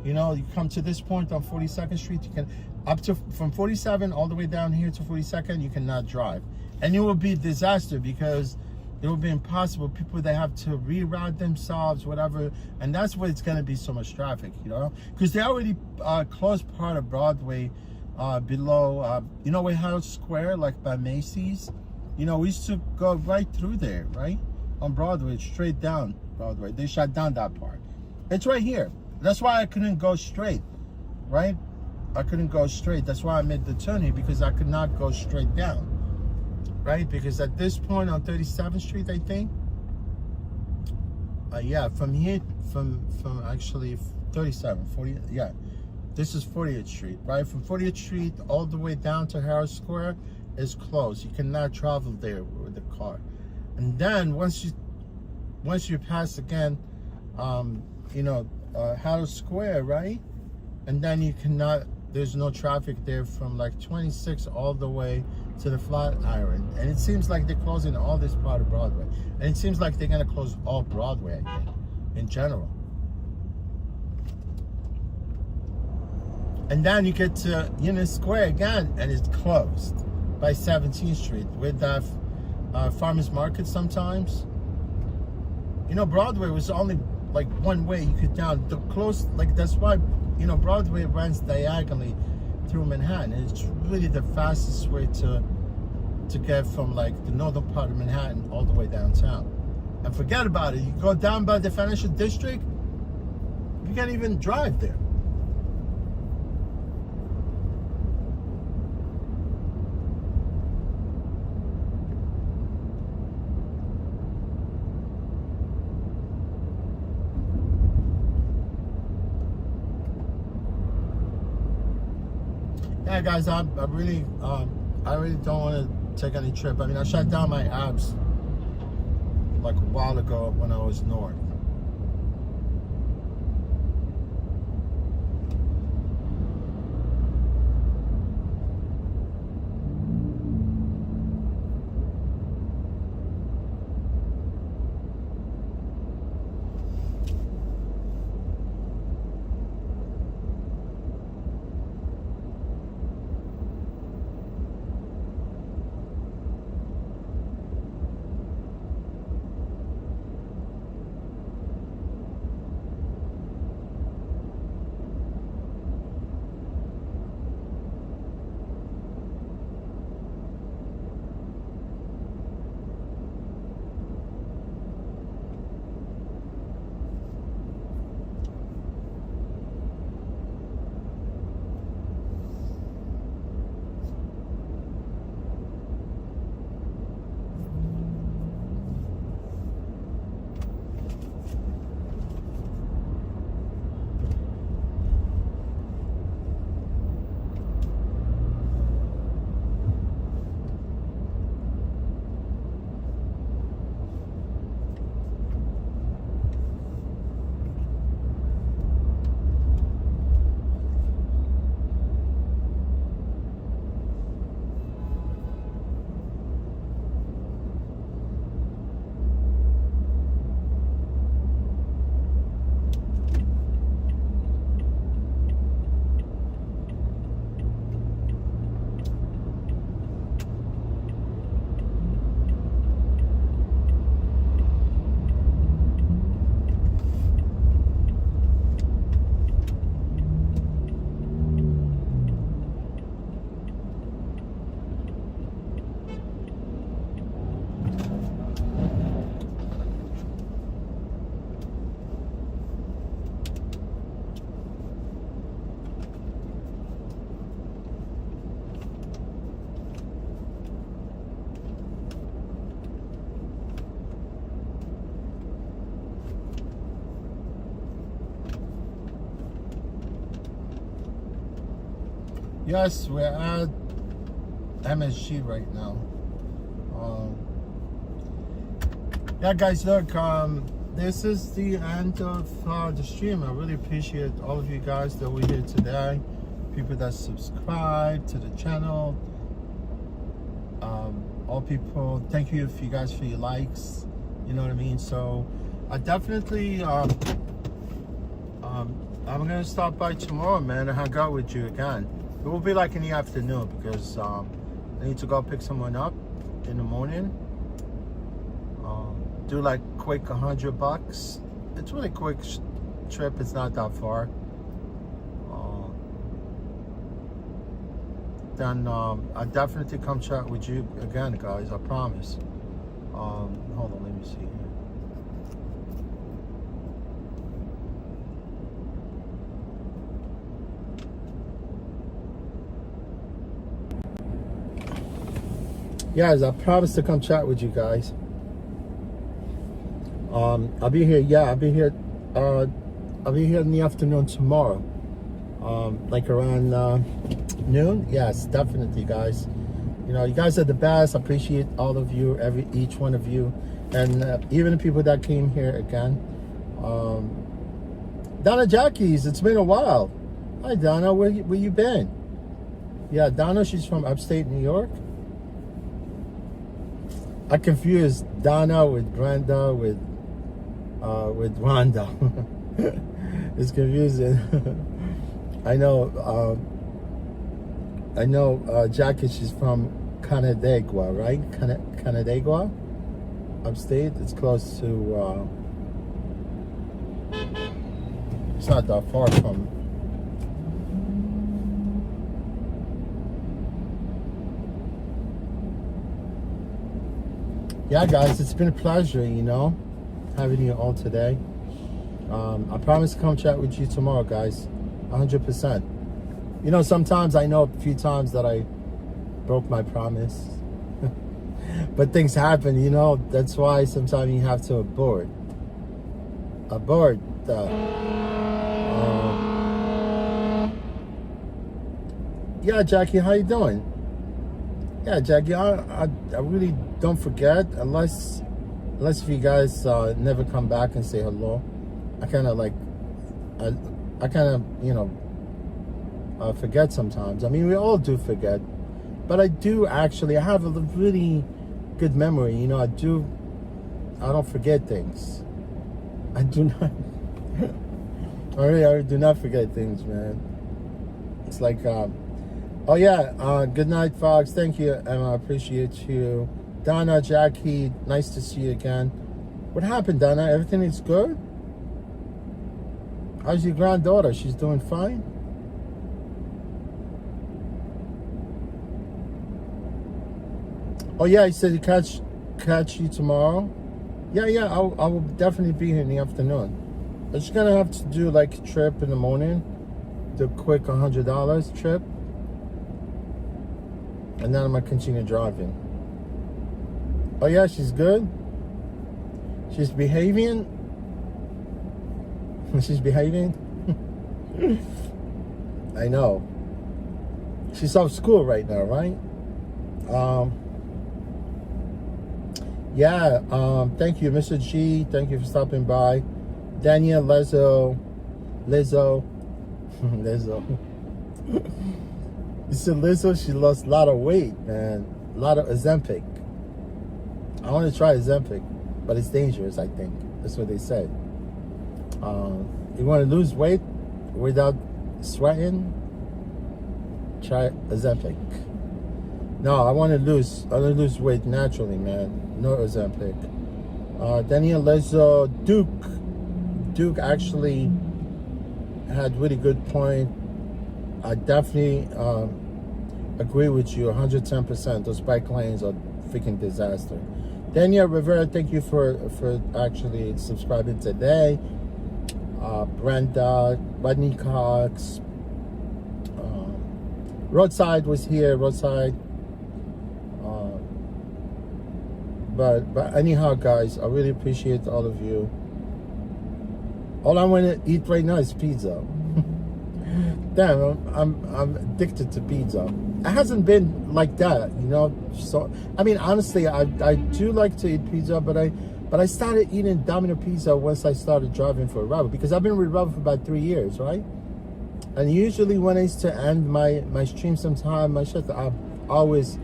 You know, you come to this point on 42nd Street, you can, up to, from 47 all the way down here to 42nd, you cannot drive. And it will be a disaster because it will be impossible. People, they have to reroute themselves, whatever. And that's why it's going to be so much traffic, you know, because they already closed part of Broadway below, you know, Warehouse Square, like by Macy's. You know, we used to go right through there, right? On Broadway, straight down Broadway. They shut down that part. It's right here. That's why I couldn't go straight, right? I couldn't go straight. That's why I made the turn here, because I could not go straight down, right? Because at this point on 37th Street, I think, yeah, from here, from actually 37, 40, yeah, this is 40th Street, right? From 40th Street all the way down to Harris Square is closed. You cannot travel there with the car. And then once you once you pass again, Harrow Square, right? And then you cannot. There's no traffic there from like 26 all the way to the Flatiron, and it seems like they're closing all this part of Broadway, and it seems like they're gonna close all Broadway again, in general. And then you get to Union Square again, and it's closed by 17th Street with that farmers market sometimes. Broadway was only like one way you could down. The close, like that's why, Broadway runs diagonally through Manhattan. And it's really the fastest way to get from like the northern part of Manhattan all the way downtown. And forget about it. You go down by the financial district, you can't even drive there. Yeah, guys, I really don't want to take any trip. I mean, I shut down my apps like a while ago when I was north. Yes, we're at MSG right now. Yeah, guys, look, this is the end of the stream. I really appreciate all of you guys that were here today, people that subscribe to the channel, all people. Thank you for you guys for your likes. You know what I mean? So I definitely I'm gonna stop by tomorrow, man, and hang out with you again. It will be like in the afternoon because I need to go pick someone up in the morning. Do like quick $100. It's really quick trip. It's not that far. Then I definitely come chat with you again, guys. I promise. Hold on, let me see here. Yes, I promise to come chat with you guys. I'll be here. Yeah, I'll be here in the afternoon tomorrow. Like around noon. Yes, definitely, guys. You know, you guys are the best. I appreciate all of you, each one of you, and even the people that came here again. Donna Jackie's, it's been a while. Hi Donna, where you been? Yeah, Donna, she's from upstate New York. I confused Donna with Brenda with Rhonda. It's confusing. I know Jackie, she's from Canandaigua, right? Canandaigua? Upstate. It's close to it's not that far from. Yeah, guys, it's been a pleasure, you know, having you all today. I promise to come chat with you tomorrow, guys. 100%. You know, sometimes I know a few times that I broke my promise. But things happen, you know. That's why sometimes you have to abort. Yeah, Jackie, how you doing? Yeah, Jackie, I really don't forget unless if you guys never come back and say hello. I kind of like, I kind of, you know, forget sometimes. I mean, we all do forget, but I do actually. I have a really good memory. You know, I don't forget things. I do not. I do not forget things, man. It's like, oh yeah. Good night, Fox. Thank you, Emma. I appreciate you. Donna, Jackie, nice to see you again. What happened, Donna? Everything is good? How's your granddaughter? She's doing fine? Oh yeah, he said he catch you tomorrow. Yeah, I will definitely be here in the afternoon. I'm just gonna have to do like a trip in the morning, the quick $100 trip, and then I'm gonna continue driving. Oh yeah, she's good. She's behaving. She's behaving. I know. She's off school right now, right? Yeah. Thank you, Mr. G. Thank you for stopping by. Daniel, Lizzo. You said Lizzo, she lost a lot of weight, man. A lot of Ozempic. I want to try Ozempic, but it's dangerous, I think. That's what they said. You want to lose weight without sweating? Try Ozempic. No, I want to lose weight naturally, man. No Ozempic. Daniel, Lizzo, Duke actually had really good point. I definitely agree with you 110%. Those bike lanes are freaking disaster. Daniel Rivera, thank you for actually subscribing today. Brenda, Rodney Cox, Roadside was here. Roadside. But anyhow, guys, I really appreciate all of you. All I want to eat right now is pizza. Damn, I'm addicted to pizza. It hasn't been like that, you know. So I mean, honestly, I do like to eat pizza, but I started eating Domino pizza once I started driving for Robert, because I've been with Robert for about 3 years, right? And usually when I used to end my stream sometime, I always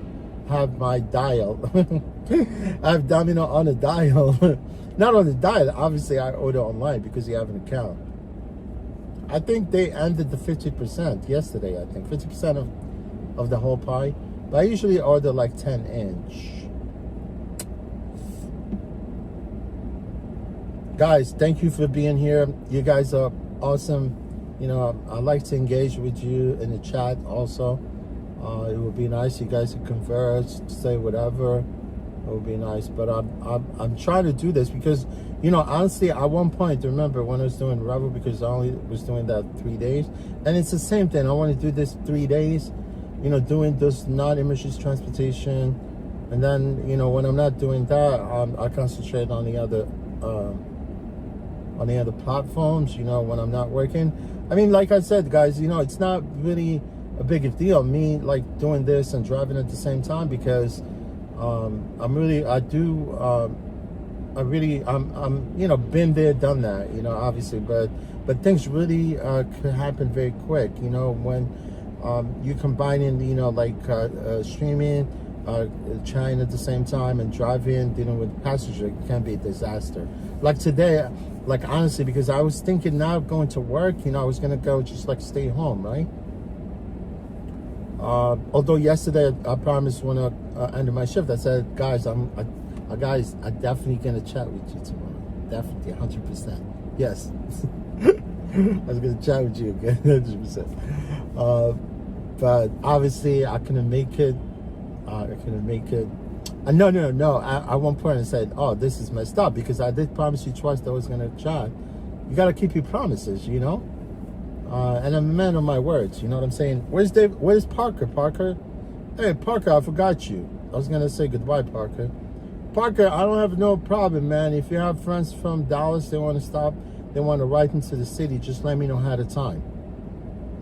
have my dial. I have Domino on the dial. Not on the dial, obviously I order online because you have an account. I think they ended the 50% yesterday, I think. 50% of the whole pie. But I usually order like 10-inch. Guys, thank you for being here. You guys are awesome. You know, I like to engage with you in the chat also. It would be nice. You guys could converse, say whatever. It would be nice. But I'm trying to do this because, you know, honestly, at one point, remember when I was doing Rebel, because I only was doing that 3 days. And it's the same thing. I want to do this 3 days, you know, doing this non-emergency transportation. And then, you know, when I'm not doing that, I concentrate on the other platforms, you know, when I'm not working. I mean, like I said, guys, you know, it's not really a big deal, me like doing this and driving at the same time, because I'm you know, been there, done that, you know, obviously, but things really could happen very quick, you know, when you combining, you know, like streaming, trying at the same time, and driving, dealing with passenger, it can be a disaster. Like today, like honestly, because I was thinking now going to work, you know, I was gonna go just like stay home, right? Although yesterday I promised when I ended my shift, I said, guys, I'm definitely gonna chat with you tomorrow. Definitely, 100%. Yes, I was gonna chat with you again, 100%. But obviously, I couldn't make it. No. At one point, I said, "Oh, this is messed up," because I did promise you twice that I was gonna chat. You gotta keep your promises, you know. And I'm a man of my words. You know what I'm saying? Where's Dave? Where's Parker? Parker? Hey, Parker, I forgot you. I was gonna say goodbye, Parker. Parker, I don't have no problem, man. If you have friends from Dallas, they want to stop, they want to ride into the city, just let me know ahead of time.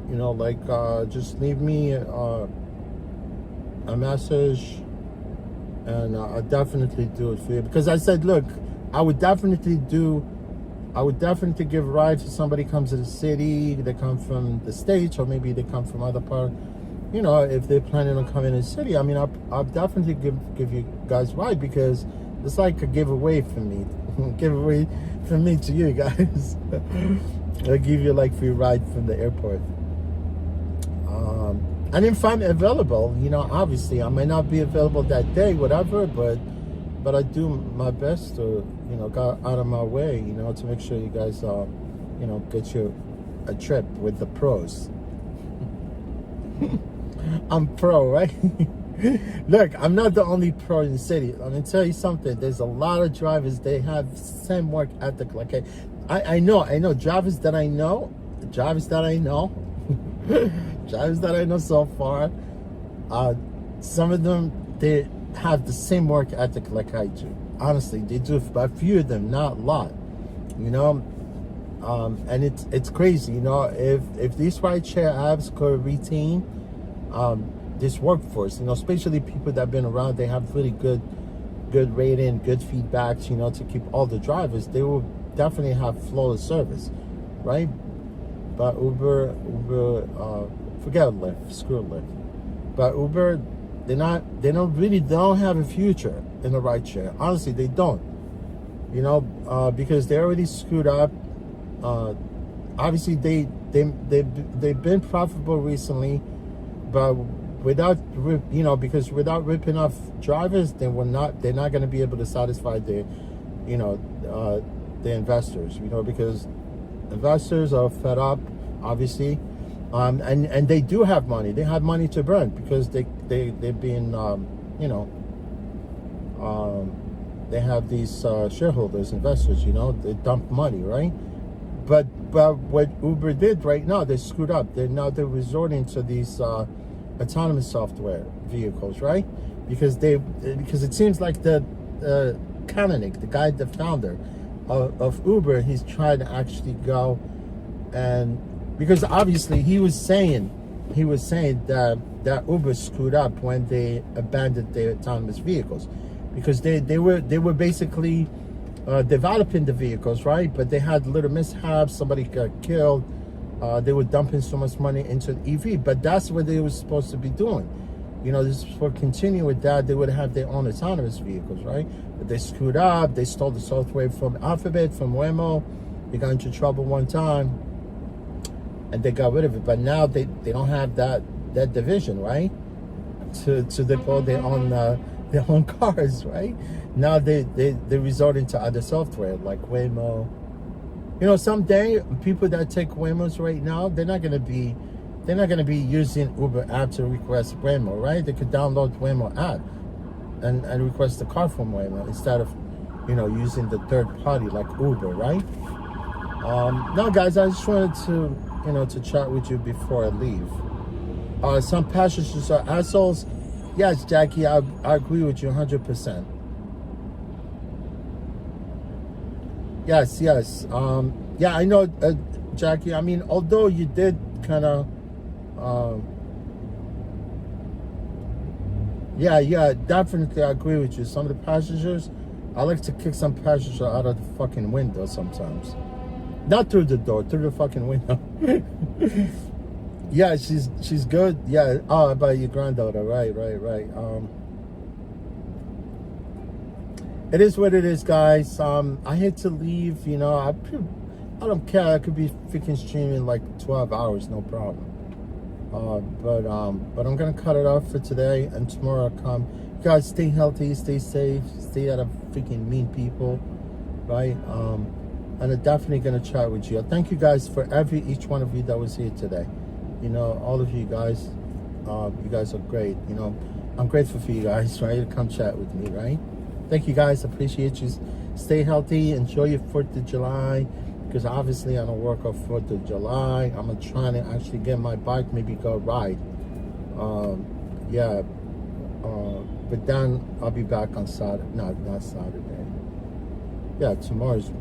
You know, like just leave me a message, and I'll definitely do it for you. Because I said, look, I would definitely give a ride to somebody comes to the city, they come from the States, or maybe they come from other part. You know, if they're planning on coming to the city, I mean, I'll definitely give you guys a ride, because it's like a giveaway for me. Giveaway from me to you guys. I'll give you like free ride from the airport. And if I'm available, you know, obviously I might not be available that day, whatever, but I do my best to, you know, go out of my way, you know, to make sure you guys, you know, get you a trip with the pros. I'm pro, right? Look, I'm not the only pro in the city. I'm gonna tell you something. There's a lot of drivers. They have same work ethic. Like I know drivers that I know, drivers that I know so far. Some of them, they have the same work ethic like I do. Honestly, they do. But a few of them, not a lot. You know, and it's crazy. You know, if these rideshare apps could retain this workforce, you know, especially people that have been around, they have really good rating, good feedbacks, you know, to keep all the drivers, they will definitely have flawless service, right? But Uber, forget Lyft, screw Lyft. But Uber, they don't have a future in the rideshare. Honestly, they don't. You know, because they already screwed up. Obviously, they've been profitable recently, but without ripping off drivers, they're not going to be able to satisfy the investors. You know, because investors are fed up, obviously, and they do have money. They have money to burn, because they've been they have these shareholders, investors. You know, they dump money, right? But what Uber did right now, they screwed up. They're resorting to these autonomous software vehicles, right? Because it seems like the Kalanick, the guy, the founder of Uber, he's trying to actually go, and because obviously he was saying that Uber screwed up when they abandoned their autonomous vehicles, because they were basically developing the vehicles, right? But they had little mishaps. Somebody got killed. They were dumping so much money into the EV, but that's what they were supposed to be doing. You know, this for continue with that, they would have their own autonomous vehicles, right? But they screwed up. They stole the software from Alphabet, from Waymo. They got into trouble one time, and they got rid of it. But now they don't have that division, right? To deploy their own cars, right? Now they're resorting to other software like Waymo. You know, someday people that take Waymos right now, they're not gonna be using Uber app to request Waymo, right? They could download Waymo app and request the car from Waymo instead of, you know, using the third party like Uber, right? No, guys, I just wanted to chat with you before I leave. Some passengers are assholes. Yes, Jackie, I agree with you 100%. Yes. Yeah, I know, Jackie. I mean, although you did kind of Yeah, definitely I agree with you. Some of the passengers, I like to kick some passenger out of the fucking window sometimes. Not through the door, through the fucking window. Yeah, she's good. Yeah, oh, about your granddaughter, right. It is what it is, guys. I hate to leave, you know. I don't care. I could be freaking streaming like 12 hours, no problem. But I'm gonna cut it off for today, and tomorrow I'll come. You guys stay healthy, stay safe, stay out of freaking mean people, right? And I'm definitely gonna chat with you. Thank you guys for each one of you that was here today. You know, all of you guys are great. You know, I'm grateful for you guys, right? To come chat with me, right? Thank you guys. Appreciate you. Stay healthy. Enjoy your 4th of July. Because obviously I don't work on 4th of July. I'm trying to actually get my bike, maybe go ride. But then I'll be back on Saturday. Not Saturday. Yeah, tomorrow's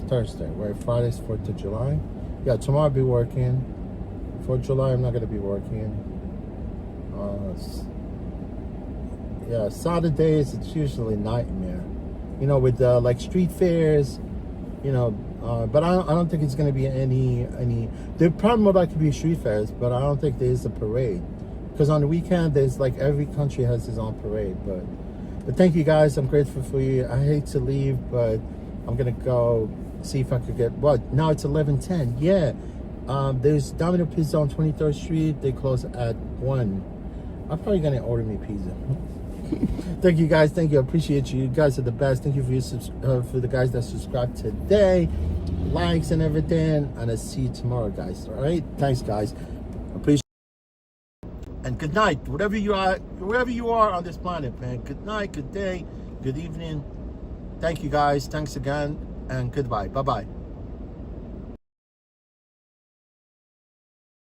Thursday, right? Friday's 4th of July. Yeah, tomorrow I'll be working. 4th of July I'm not gonna be working. Saturdays it's usually nightmare. You know, with like street fairs. You know, but I don't think it's going to be any. The problem would like to be street fairs, but I don't think there's a parade. Because on the weekend, there's like every country has its own parade. But thank you guys. I'm grateful for you. I hate to leave, but I'm going to go see if I could get, now it's 11:10. Yeah. There's Domino Pizza on 23rd Street. They close at 1. I'm probably going to order me pizza. Thank you guys. Thank you. I appreciate you. You guys are the best. Thank you for the guys that subscribed today, likes and everything. And I'll see you tomorrow, guys. All right. Thanks, guys. Appreciate. And good night, wherever you are on this planet, man. Good night. Good day. Good evening. Thank you, guys. Thanks again. And goodbye. Bye bye.